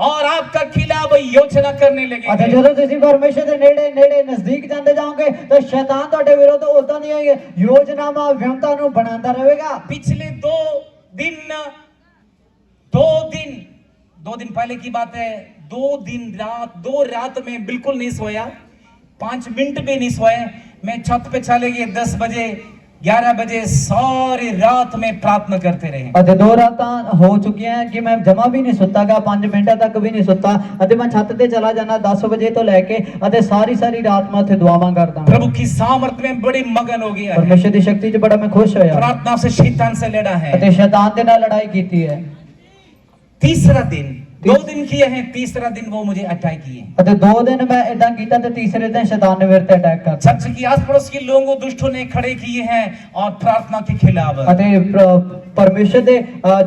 और आपका खिलाफ योजना करने ਅਤੇ लगेंगे। ਜਦੋਂ ਤੁਸੀਂ ਪਰਮੇਸ਼ਰ ਦੇ ਨੇੜੇ ਨਜ਼ਦੀਕ ਜਾਂਦੇ ਜਾਓਗੇ ਤਾਂ ਸ਼ੈਤਾਨ ਤੁਹਾਡੇ ਵਿਰੁੱਧ ਉਦਾਂ ਦੀਆਂ ਯੋਜਨਾਵਾਂ ਵਿਉਂਤਾਂ ਨੂੰ ਬਣਾਉਂਦਾ ਰਹੇਗਾ। पिछले दो दिन पहले की बात है, दो रात में बिल्कुल नहीं सोया, 5 मिनट भी नहीं सोए। मैं छत पे चले गए 10 बजे 11 बजे, सारी रात में प्रार्थना करते रहे। ਅਤੇ 2 ਰਾਤਾਂ ਹੋ ਚੁੱਕੀਆਂ ਕਿ ਮੈਂ ਜਮਾ ਵੀ ਨਹੀਂ ਸੁੱਤਾਗਾ, 5 ਮਿੰਟਾਂ ਤੱਕ ਵੀ ਨਹੀਂ ਸੁੱਤਾ ਅਤੇ ਮੈਂ ਛੱਤ ਤੇ ਚਲਾ ਜਾਣਾ 10 ਵਜੇ ਤੋਂ ਲੈ ਕੇ ਅਤੇ ਸਾਰੀ ਰਾਤ ਮੈਂ ਉੱਥੇ ਦੁਆਵਾਂ ਕਰਦਾ। प्रभु की सामर्थ में बड़ी मगन हो गया है। ਪਰਮੇਸ਼ਰ ਦੀ ਸ਼ਕਤੀ 'ਚ ਬੜਾ ਮੈਂ ਖੁਸ਼ ਹੋਇਆ प्रार्थना से शैतान से लड़ा है। ਅਤੇ ਸ਼ੈਤਾਨ ਦੇ ਨਾਲ ਲੜਾਈ ਕੀਤੀ ਹੈ। तीसरा दिन, 2 दिन किए हैं, तीसरा दिन वो मुझे अटैक किए। ਅਤੇ 2 ਦਿਨ ਮੈਂ ਇਦਾਂ ਕੀਤਾ ਤੇ ਤੀਸਰੇ ਦਿਨ शैतान ने मेरे पे अटैक कर चर्च की आस पड़ोस के लोगों को दुष्टों ने खड़े किए हैं और प्रार्थना के खिलाफ। ਅਤੇ ਪਰਮੇਸ਼ਰ ਦੇ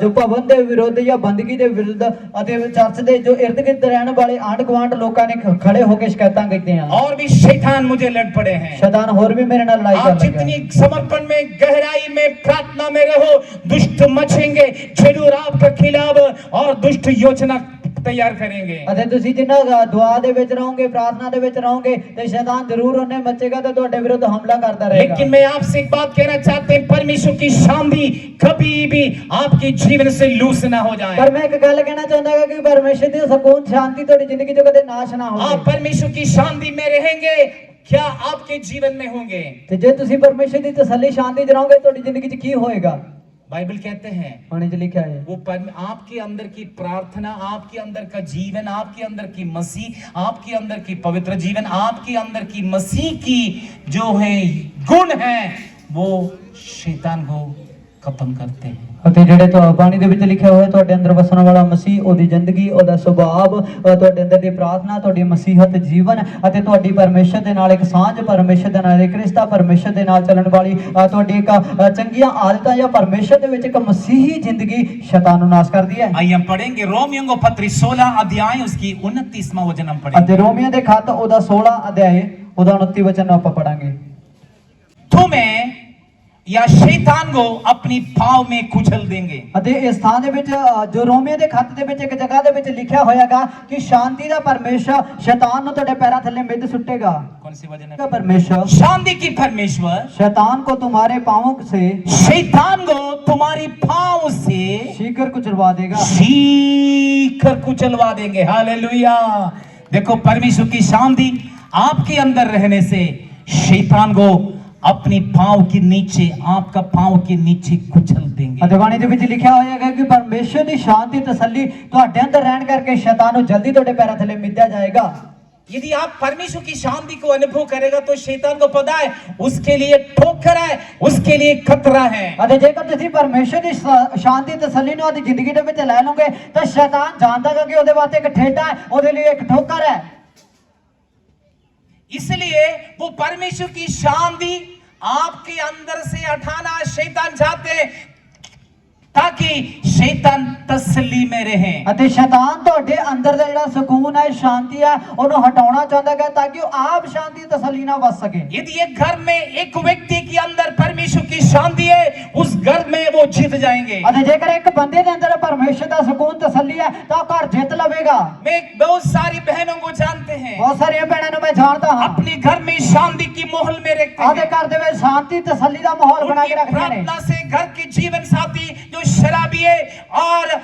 ਜੋ ਭਵਨ ਦੇ ਵਿਰੁੱਧ ਜਾਂ ਬੰਦਗੀ ਦੇ ਵਿਰੁੱਧ ਅਤੇ ਚਰਚ ਦੇ ਜੋ ਇਰਦ ਗਿਰਦ ਰਹਿਣ ਵਾਲੇ ਆਂਢ ਗੁਆਂਢ ਲੋਕਾਂ ਨੇ ਖੜੇ ਹੋ ਕੇ ਸ਼ਿਕਾਇਤਾਂ ਕੀਤੀਆਂ। और भी शैतान मुझे लड़ पड़े हैं। शैतान ਹੋਰ भी मेरे ਨਾਲ लड़ाई आप कर जितनी समर्पण में, गहराई में, प्रार्थना में रहो, दुष्ट मचेंगे जरूर आपके खिलाफ और दुष्ट योजना तैयार करेंगे। ਅਤੇ ਤੁਸੀਂ ਜਿੰਨਾ ਦੁਆ ਦੇ ਵਿੱਚ ਰਹੋਗੇ, प्रार्थना ਦੇ ਵਿੱਚ ਰਹੋਗੇ ਤੇ शैतान ਜ਼ਰੂਰ ਉਹਨੇ ਮਚੇਗਾ ਤੇ ਤੁਹਾਡੇ ਵਿਰੁੱਧ ਹਮਲਾ ਕਰਦਾ ਰਹੇਗਾ। लेकिन मैं आपसे एक बात कहना चाहते हैं, परमेश्वर की शांति कभी भी आपके जीवन से लूस ना हो जाए। ਪਰ ਮੈਂ ਇੱਕ ਗੱਲ ਕਹਿਣਾ ਚਾਹੁੰਦਾ ਹਾਂ ਕਿ ਪਰਮੇਸ਼ਰ ਦੀ ਸਕੂਨ ਸ਼ਾਂਤੀ ਤੁਹਾਡੀ ਜ਼ਿੰਦਗੀ 'ਚ ਕਦੇ ਨਾਸ਼ ਨਾ ਹੋਵੇ। आप परमेश्वर की शांति में रहेंगे, क्या आपके जीवन में होंगे? ਤੇ ਜੇ ਤੁਸੀਂ ਪਰਮੇਸ਼ਰ ਦੀ ਤਸੱਲੀ ਸ਼ਾਂਤੀ 'ਚ ਰਹੋਗੇ ਤੁਹਾਡੀ ਜ਼ਿੰਦਗੀ 'ਚ ਕੀ ਹੋਏਗਾ? बाइबल कहते हैं पानी च लिखा है वो आपके अंदर की प्रार्थना, आपके अंदर का जीवन, आपके अंदर की मसीह, आपके अंदर की पवित्र जीवन, आपके अंदर की मसीह की जो है गुण है, वो शैतान को खत्म करते हैं। ਅਤੇ ਜਿਹੜੇ ਬਾਣੀ ਦੇ ਵਿੱਚ ਲਿਖਿਆ ਹੋਇਆ ਤੁਹਾਡੇ ਅੰਦਰ ਵਸਣ ਵਾਲਾ ਮਸੀਹ, ਉਹਦੀ ਜ਼ਿੰਦਗੀ, ਉਹਦਾ ਸੁਭਾਅ, ਤੁਹਾਡੇ ਅੰਦਰ ਦੀ ਪ੍ਰਾਰਥਨਾ, ਤੁਹਾਡੀ ਮਸੀਹਤ ਜੀਵਨ ਅਤੇ ਤੁਹਾਡੀ ਪਰਮੇਸ਼ਰ ਦੇ ਨਾਲ ਇੱਕ ਸਾਂਝ, ਪਰਮੇਸ਼ਰ ਦੇ ਨਾਲ ਇੱਕ ਰਿਸ਼ਤਾ, ਪਰਮੇਸ਼ਰ ਦੇ ਨਾਲ ਚੱਲਣ ਵਾਲੀ ਤੁਹਾਡੀ ਇੱਕ ਚੰਗੀਆਂ ਆਦਤਾਂ ਜਾਂ ਪਰਮੇਸ਼ਰ ਦੇ ਵਿੱਚ ਇੱਕ ਮਸੀਹੀ ਜ਼ਿੰਦਗੀ ਸ਼ੈਤਾਨ ਨੂੰ ਨਾਸ਼ ਕਰਦੀ ਹੈ। आइए हम पढ़ेंगे रोमियों को पत्री 16 अध्याय उसकी 29वां वचन हम पढ़ेंगे। ਅਤੇ ਰੋਮੀਆਂ ਦੇ ਖੱਤ ਉਹਦਾ 16 ਅਧਿਆਇ ਉਹਦਾ 29 ਵਚਨ ਆਪਾਂ ਪੜਾਂਗੇ। तुम्हें या शैतान को अपनी पाँव में कुचल देंगे। ਅਤੇ ਇਸ ਥਾਂ ਦੇ ਵਿੱਚ ਜੋ ਰੋਮੀਆਂ ਦੇ ਖੱਤ ਦੇ ਵਿੱਚ ਇੱਕ ਜਗ੍ਹਾ ਦੇ ਵਿੱਚ ਲਿਖਿਆ ਹੋਇਆਗਾ ਕਿ ਸ਼ਾਂਤੀ ਦਾ ਪਰਮੇਸ਼ਰ ਸ਼ੈਤਾਨ ਨੂੰ ਤੁਹਾਡੇ ਪੈਰਾਂ ਥੱਲੇ ਮਿੱਧ ਸੁੱਟੇਗਾ। कौन सी वचन है? परमेश्वर शांति की परमेश्वर शैतान को तुम्हारे पांवों से, शैतान को तुम्हारी पाँव से शीघ्र कुचलवा देगा। शीघ्र कुचलवा देंगे। हालेलुया। देखो, परमेश्वर की शांति आपके अंदर रहने से शैतान को अपनी पाँव के नीचे, आपका पाँव के नीचे कुचल देंगे। ਅਤੇ ਬਾਣੀ ਦੇ ਵਿੱਚ ਲਿਖਿਆ ਹੋਇਆਗਾ ਕਿ ਪਰਮੇਸ਼ਰ ਦੀ ਸ਼ਾਂਤੀ ਤਸੱਲੀ ਤੁਹਾਡੇ ਅੰਦਰ ਰਹਿਣ ਕਰਕੇ ਸ਼ੈਤਾਨ ਨੂੰ ਜਲਦੀ ਤੁਹਾਡੇ ਪੈਰਾਂ ਥੱਲੇ ਮਿੱਧਿਆ ਜਾਏਗਾ। यदि आप परमेश्वर की शांति को अनुभव करेगा तो शैतान को पता है उसके लिए ठोकर है, उसके लिए खतरा है। ਅਤੇ ਜੇਕਰ ਤੁਸੀਂ ਪਰਮੇਸ਼ਰ ਦੀ ਸ਼ਾਂਤੀ ਤਸੱਲੀ ਨੂੰ ਆਪਣੀ ਜ਼ਿੰਦਗੀ ਦੇ ਵਿੱਚ ਲੈ ਲਓਗੇ ਤਾਂ ਸ਼ੈਤਾਨ ਜਾਣਦਾ ਹੈ ਕਿ ਉਹਦੇ ਵਾਸਤੇ ਇੱਕ ਠੇਡਾ ਹੈ, ਉਹਦੇ ਲਈ ਇੱਕ ਠੋਕਰ ਹੈ। इसलिए वो परमेश्वर की शांति आपके अंदर से हटाना शैतान चाहते हैं ताकि शैतान तसल्ली में रहे। ਅਤੇ ਸ਼ੈਤਾਨ ਤੁਹਾਡੇ ਅੰਦਰ ਦਾ ਜਿਹੜਾ ਸਕੂਨ ਹੈ, ਸ਼ਾਂਤੀ ਹੈ, ਉਹਨੂੰ ਹਟਾਉਣਾ ਚਾਹੁੰਦਾ ਹੈ ਤਾਂ ਕਿ ਉਹ ਆਪ ਸ਼ਾਂਤੀ ਤਸੱਲੀ ਨਾਲ ਵਸ ਸਕੇ। यदि एक घर में एक व्यक्ति के अंदर परमेश्वर की शांति है, उस घर में वो जीत जाएंगे। ਅਤੇ ਜੇਕਰ ਇੱਕ ਬੰਦੇ ਦੇ ਅੰਦਰ ਪਰਮੇਸ਼ਰ ਦਾ ਸਕੂਨ ਤਸੱਲੀ ਹੈ ਤਾਂ ਉਹ ਘਰ ਜਿੱਤ ਲਵੇਗਾ। मैं बहुत सारी बहनों को जानते हैं, ਬਹੁਤ ਸਾਰੀਆਂ ਭੈਣਾਂ ਨੂੰ ਮੈਂ ਜਾਣਦਾ ਹਾਂ, अपने घर में शांति की माहौल में रखते ਆਪਦੇ हैं। ਘਰ ਦੇ ਵਿੱਚ ਸ਼ਾਂਤੀ ਤਸੱਲੀ ਦਾ ਮਾਹੌਲ ਬਣਾ उनकी ਕੇ ਰੱਖਦੇ ਨੇ। प्रार्थना से घर के जीवन साथी जो शराबी है और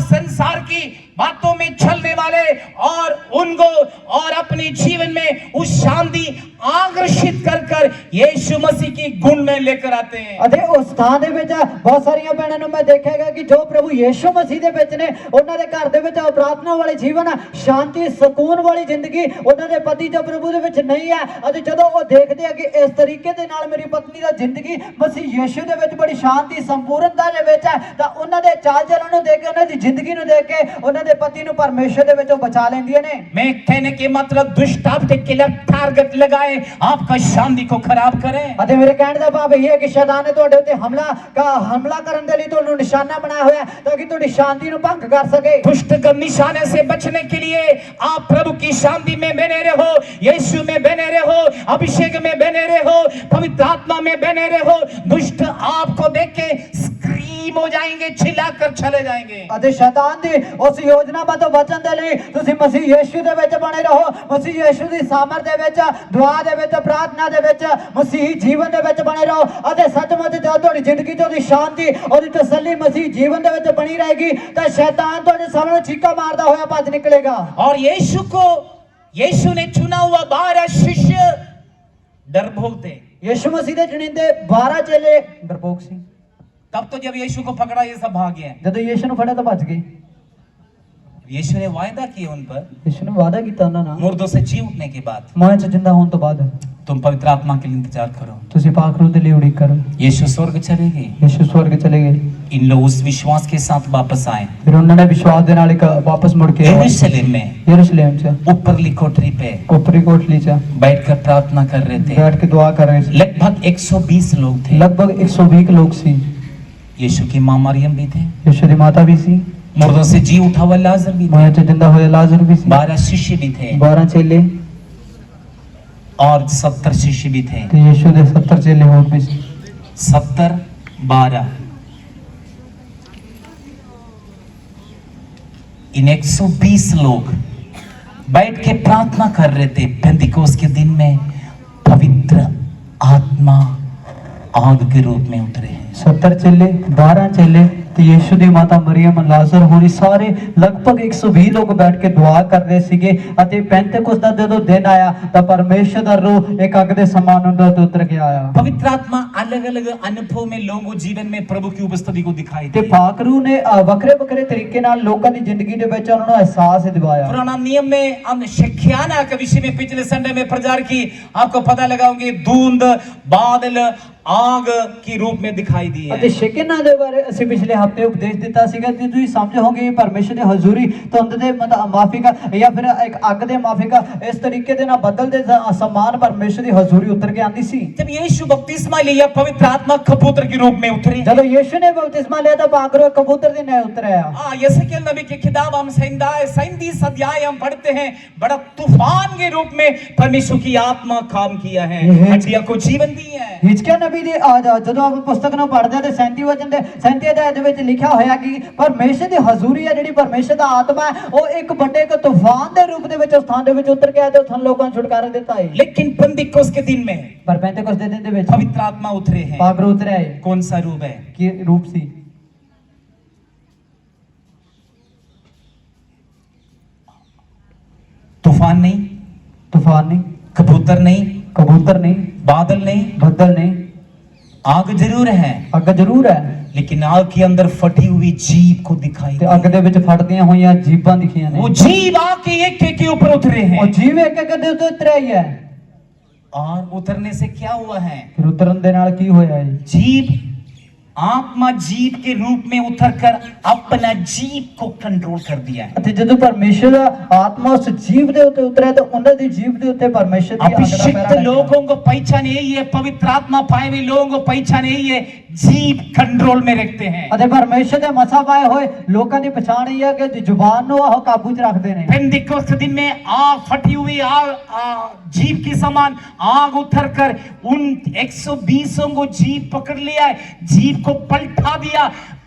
संसार की बातों में चलने वाले और उनको और अपने जीवन में उस शांति आकर्षित कर यीशु मसीह की गुण में लेकर आते हैं। ਅਤੇ ਉਸ ਥਾਂ ਦੇ ਵਿੱਚ ਬਹੁਤ ਸਾਰੀਆਂ ਭੈਣਾਂ ਨੂੰ ਮੈਂ ਦੇਖਿਆਗਾ ਕਿ ਜੋ ਪ੍ਰਭੂ ਯੀਸ਼ੂ ਮਸੀਹ ਦੇ ਵਿੱਚ ਨੇ, ਉਹਨਾਂ ਦੇ ਘਰ ਦੇ ਵਿੱਚ ਪ੍ਰਾਰਥਨਾ ਵਾਲੀ ਜੀਵਨ, ਸ਼ਾਂਤੀ ਸਕੂਨ ਵਾਲੀ ਜ਼ਿੰਦਗੀ, ਉਹਨਾਂ ਦੇ ਪਤੀ ਜੋ ਪ੍ਰਭੂ ਦੇ ਵਿੱਚ ਨਹੀਂ ਹੈ, ਅਤੇ ਜਦੋਂ ਉਹ ਦੇਖਦੇ ਆ ਕਿ ਇਸ ਤਰੀਕੇ ਦੇ ਨਾਲ ਮੇਰੀ ਪਤਨੀ ਦਾ ਜ਼ਿੰਦਗੀ ਮਸੀਹ ਯੀਸ਼ੂ ਦੇ ਵਿੱਚ ਬੜੀ ਸ਼ਾਂਤੀ ਸੰਪੂਰਨਤਾ ਦੇ ਵਿੱਚ ਹੈ, ਤਾਂ ਉਹਨਾਂ ਦੇ ਚਾਲ ਚੱਲਣ ਨੂੰ ਦੇਖ ਕੇ, ਉਹਨਾਂ ਦੀ ਜ਼ਿੰਦਗੀ ਨੂੰ ਦੇਖ ਕੇ, ਉਹਨਾਂ ਦੇ ਪਤੀ ਨੂੰ ਪਰਮੇਸ਼ਰ ਦੇ ਵਿੱਚੋਂ ਬਚਾ ਲੈਂਦੀਆਂ ਨੇ। मैं कहने के मतलब दुष्ट आपके लिए टारगेट लगाए आपका शांति को खराब करे। ਅਤੇ ਮੇਰੇ ਕਹਿਣ ਦਾ ਭਾਵ ਇਹ ਹੈ ਕਿ ਸ਼ੈਤਾਨ ਨੇ ਤੁਹਾਡੇ ਉੱਤੇ ਹਮਲਾ ਕਰਨ ਦੇ ਲਈ ਤੁਹਾਨੂੰ ਨਿਸ਼ਾਨਾ ਬਣਾਇਆ ਹੋਇਆ ਹੈ ਤਾਂ ਕਿ ਤੁਹਾਡੀ ਸ਼ਾਂਤੀ ਨੂੰ ਭੰਗ ਕਰ ਸਕੇ। दुष्ट के निशाने से बचने के लिए आप प्रभु की शांति में बने रहो, यीशु में बने रहो, अभिषेक में बने रहो, पवित्र आत्मा में बने रहो। दुष्ट आपको देख के स्क्रीम हो जाएंगे, चिल्लाकर चले जाएंगे। ਅਤੇ ਸ਼ੈਤਾਨ ਦੀ ਉਸ ਯੋਜਨਾਵਾਂ ਤੋਂ ਬਚਣ ਦੇ ਲਈ ਤੁਸੀਂ ਮਸੀਹ ਯੀਸ਼ੂ ਦੇ ਵਿੱਚ ਬਣੇ ਰਹੋ, ਮਸੀਹ ਯੀਸ਼ੂ ਦੀ ਸਾਮਰਥ ਦੇ ਵਿੱਚ, ਦੁਆ ਦੇ ਵਿੱਚ, ਪ੍ਰਾਰਥਨਾ ਦੇ ਵਿੱਚ, ਮਸੀਹੀ ਜੀਵਨ ਦੇ ਵਿੱਚ ਬਣੇ ਰਹੋ ਅਤੇ ਸੱਚਮੁੱਚ ਜਦੋਂ ਤੁਹਾਡੀ ਜ਼ਿੰਦਗੀ 'ਚ ਉਹਦੀ ਸ਼ਾਂਤੀ, ਉਹਦੀ ਤਸੱਲੀ ਮਸੀਹ ਜੀਵਨ ਦੇ ਵਿੱਚ ਬਣੀ ਰਹੇਗੀ ਤਾਂ ਸ਼ੈਤਾਨ ਤੁਹਾਡੇ ਸਾਹਮਣੇ ਚੀਕਾ ਮਾਰਦਾ ਹੋਇਆ ਭੱਜ ਨਿਕਲੇਗਾ। और यीशु ने चुना हुआ 12 शिष्य डरपोक थे। ਯੀਸ਼ੂ ਮਸੀਹ ਦੇ ਚੁਣਿੰਦੇ 12 ਚੇਲੇ ਡਰਪੋਕ ਸੀ। तब तो जब यीशु को पकड़ा ये सब भाग गए। ਜਦੋਂ ਯੀਸ਼ੂ ਨੂੰ ਫੜਿਆ ਤਾਂ ਭੱਜ ਗਏ। यीशु ने वायदा किया उन पर, ਯੀਸ਼ੂ ਨੇ ਵਾਅਦਾ ਕੀਤਾ ਉਹਨਾਂ ਨਾਲ, मुर्दों से जी उठने के बाद ਮੌਤ 'ਚ ਜਿੰਦਾ ਹੋਣ ਤੋਂ ਬਾਅਦ तुम पवित्र आत्मा के लिए इंतजार करो। ਤੁਸੀਂ ਪਾਕ ਰੂਹ ਦੇ ਲਈ ਉਡੀਕ ਕਰੋ। यीशु स्वर्ग चले गए। ਯੀਸ਼ੂ स्वर्ग ਚਲੇ ਗਏ। इन लोग उस विश्वास के साथ वापस आए। ਫਿਰ ਉਹਨਾਂ ਨੇ ਵਿਸ਼ਵਾਸ ਦੇ ਨਾਲ ਇੱਕ ਵਾਪਸ ਮੁੜ ਕੇ यरूशलेम में ਯਰੂਸ਼ਲਮ 'ਚ ऊपरली कोठरी पे ਉੱਪਰੀ ਕੋਠਲੀ 'ਚ बैठकर प्रार्थना कर रहे थे। ਬੈਠ ਕੇ ਦੁਆ ਕਰ ਰਹੇ ਸੀ। लगभग 120 लोग थे। ਲਗਭਗ 120 ਲੋਕ ਸੀ। यीशु की मां मरियम भी थे, ਯੀਸ਼ੂ ਦੀ ਮਾਤਾ ਵੀ ਸੀ, मुर्दों से जी उठा हुआ लाजर भी थे, ਮੌਤ 'ਚ ਜਿੰਦਾ ਹੋਇਆ ਲਾਜ਼ਰ ਵੀ ਸੀ, 12 शिष्य भी थे 12 ਚੇਲੇ और 70 शिष्य भी थे। ਤੇ ਯੀਸ਼ੂ ਦੇ 70 ਚੇਲੇ ਹੋਰ ਵੀ ਸੀ। 70 12 इन 120 लोग बैठ के प्रार्थना कर रहे थे। पेंतिकोस्त के दिन में पवित्र आत्मा आग के रूप में उतरे हैं। 70 ਚੇਲੇ 12 ਚੇਲੇ ਤੇ ਯੀਸ਼ੂ ਦੀ ਮਾਤਾ ਮਰੀਮ ਲਾਜ਼ਰ ਹੋਰੀ ਸਾਰੇ ਲਗਭਗ 120 ਲੋਕ ਬੈਠ ਕੇ ਦੁਆ ਕਰ ਰਹੇ ਸੀਗੇ ਅਤੇ ਪੈਂਤੇਕੋਸਤ ਦਾ ਜਦੋਂ ਦਿਨ ਆਇਆ ਤਾਂ ਪਰਮੇਸ਼ਰ ਦਾ ਰੂਹ ਇੱਕ ਅੱਗ ਦੇ ਸਮਾਨ ਉਹਨਾਂ ਤੇ ਉਤਰ ਕੇ ਆਇਆ। पवित्र आत्मा अलग अलग अनुभव में लोगों को जीवन में प्रभु की उपस्थिति को दिखाई ਤੇ दी। ਪਾਕ ਰੂਹ ਨੇ ਵੱਖਰੇ ਵੱਖਰੇ ਤਰੀਕੇ ਨਾਲ ਲੋਕਾਂ ਦੀ ਜ਼ਿੰਦਗੀ ਦੇ ਵਿੱਚ ਉਹਨਾਂ ਨੂੰ ਅਹਿਸਾਸ ਦਿਵਾਇਆ। पुराना नियम में हम शेख्याना के विषय में पिछले संडे में प्रचार की, आपको पता लगा होंगे धुंध बादल आग की रूप में दिखाई दी ਅਤੇ है। ਸ਼ੇਕਿਨਾ ਦੇ ਬਾਰੇ ਅਸੀਂ ਪਿਛਲੇ ਹਫਤੇ ਉਪਦੇਸ਼ ਦਿੱਤਾ ਸੀਗਾ ਕਿ ਤੁਸੀਂ ਸਮਝ ਹੋਗੇ ਪਰਮੇਸ਼ਰ ਦੀ ਹਜ਼ੂਰੀ ਧੁੰਦ ਦੇ ਮਾਫੀ का या फिर एक ਅੱਗ ਦੇ ਮਾਫੀ का ਇਸ ਤਰੀਕੇ ਦੇ ਨਾਲ ਬਦਲ ਦੇ ਸਮਾਨ ਪਰਮੇਸ਼ਰ ਦੀ ਹਜ਼ੂਰੀ ਉਤਰ ਕੇ ਆਂਦੀ ਸੀ। जब यीशु बपतिस्मा लिया पवित्र आत्मा कबूतर के रूप में उतरे। ਜਦੋਂ ਯੀਸ਼ੂ ਨੇ ਬਪਤਿਸਮਾ ਲਿਆ ਤਾਂ ਪਾਕ ਰੂਹ ਕਬੂतर ਦੇ ਨਾਲ ਉਤਰਿਆ। यहेजकेल नबी की किताब हम 37 अध्याय हम पढ़ते हैं, बड़ा तूफान के रूप में परमेश्वर की आत्मा काम किया है, हड्डियों को जीवन दी है। हिजकिय्याह नबी ਦੀ ਜਦੋਂ ਆਪਾਂ ਪੁਸਤਕ ਨੂੰ ਪੜ੍ਹਦੇ ਹਾਂ ਤੇ 37 ਵਚਨ ਦੇ 37 ਅਧਿਆਇ ਦੇ ਵਿੱਚ ਲਿਖਿਆ ਹੋਇਆ ਕਿ ਪਰਮੇਸ਼ਰ ਦੀ ਹਜ਼ੂਰੀ ਹੈ ਜਿਹੜੀ ਪਰਮੇਸ਼ਰ ਦਾ ਆਤਮਾ ਹੈ ਉਹ ਇੱਕ ਵੱਡੇ ਇੱਕ ਤੂਫਾਨ ਦੇ ਰੂਪ ਦੇ ਵਿੱਚ ਉਸ ਥਾਂ ਦੇ ਵਿੱਚ ਉਤਰ ਕੇ ਆਇਆ ਤੇ ਉਥੋਂ ਲੋਕਾਂ ਨੂੰ ਛੁਟਕਾਰਾ ਦਿੱਤਾ ਹੈ। लेकिन पेंतिकोस्त के दिन में ਪਰ ਪੈਂਤੇਕੋਸਤ ਦੇ ਦਿਨ ਦੇ ਵਿੱਚ पवित्र आत्मा उतरे हैं। ਪਾਕ ਰੂਹ ਉਤਰਿਆ ਹੈ। कौन सा रूप है? ਕੀ ਰੂਪ ਸੀ? तूफान नहीं, ਤੂਫਾਨ ਨਹੀਂ, कबूतर नहीं, ਕਬੂਤਰ ਨਹੀਂ, बादल नहीं, ਬੱਦਲ ਨਹੀਂ, आग जरूर है ਅੱਗ ਜ਼ਰੂਰ ਹੈ लेकिन आग के अंदर फटी हुई जीभ को दिखाई ਤੇ दी। ਅੱਗ ਦੇ ਵਿੱਚ ਫਟਦੀਆਂ ਹੋਈਆਂ ਜੀਭਾਂ ਦਿਖੀਆਂ ਨੇ। वो जीभ आग के एक के ऊपर उतरे ਉਹ हैं ਜੀਭ ਇੱਕ ਇੱਕ ਦੇ ਉੱਤੇ ਉਤਰਿਆ ਹੀ ਹੈ। और उतरने से क्या हुआ है? ਫਿਰ ਉਤਰਨ ਦੇ ਨਾਲ ਕੀ ਹੋਇਆ ਹੈ? जीभ आत्मा जीभ के रूप में उतरकर अपना जीभ को कंट्रोल कर दिया है। ਅਤੇ ਜਦੋਂ ਪਰਮੇਸ਼ਰ ਦਾ ਆਤਮਾ ਉਸ ਜੀਵ ਦੇ ਉੱਤੇ ਉਤਰਿਆ ਤਾਂ ਉਹਨਾਂ ਦੀ ਜੀਵ ਦੇ ਉੱਤੇ ਪਰਮੇਸ਼ਰ ਦੀ ਅੱਗ ਦਾ अभिषिक्त ਪਹਿਰਾ ਲੱਗਿਆ। लोगों को पहचान यही है, पवित्र आत्मा पाए हुए लोगों को पहचान यही है, जीभ कंट्रोल में रखते हैं। ਅਤੇ ਪਰਮੇਸ਼ਰ ਦੇ ਮਸਾ ਪਾਏ ਹੋਏ ਲੋਕਾਂ ਦੀ ਪਛਾਣ ਇਹ ਹੈ ਕਿ ਜ਼ੁਬਾਨ ਨੂੰ ਉਹ ਕਾਬੂ 'ਚ ਰੱਖਦੇ ਨੇ। पेंतिकोस्त के दिन में आग फटी हुई जीभ के समान आग उतरकर उन 120 को जीभ पकड़ लिया है, जीभ को पलटा दिया,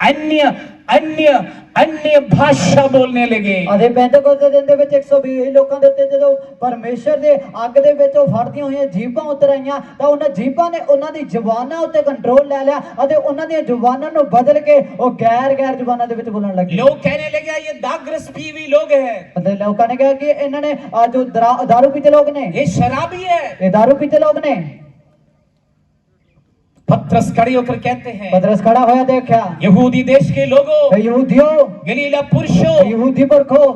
अन्य अन्य अन्य भाषा बोलने लगे। ਅਤੇ ਪੈਂਤੇਕੋਸਤ ਦੇ ਦਿਨ ਦੇ ਵਿੱਚ 120 ਲੋਕਾਂ ਦੇ ਉੱਤੇ ਜਦੋਂ ਪਰਮੇਸ਼ਰ ਦੇ ਅੱਗ ਦੇ ਵਿੱਚ ਉਹ ਫੜਦੀਆਂ ਹੋਈਆਂ ਜੀਭਾਂ ਉਤਰ ਆਈਆਂ ਤਾਂ ਉਹਨਾਂ ਜੀਭਾਂ ਨੇ ਉਹਨਾਂ ਦੀ ਜ਼ੁਬਾਨਾਂ ਉੱਤੇ ਕੰਟਰੋਲ ਲੈ ਲਿਆ ਅਤੇ ਉਹਨਾਂ ਦੀਆਂ ਜ਼ੁਬਾਨਾਂ ਨੂੰ ਬਦਲ ਕੇ ਉਹ ਗੈਰ ਜ਼ੁਬਾਨਾਂ ਦੇ ਵਿੱਚ ਬੋਲਣ ਲੱਗੇ। लोग कहने लगे ये दागरस पी हुई लोग हैं, ਅਤੇ ਲੋਕਾਂ ਨੇ ਕਿਹਾ ਕਿ ਇਹਨਾਂ ਨੇ ਜੋ दारू पीते लोग ने, ये शराबी है। ये दारू पीते लोग ने। पतरस खड़े होकर कहते हैं, पतरस खड़ा होया देखा, यहूदी देश के लोगों, यहूदियों, गलीला पुरुषों, यहूदी पुरखो,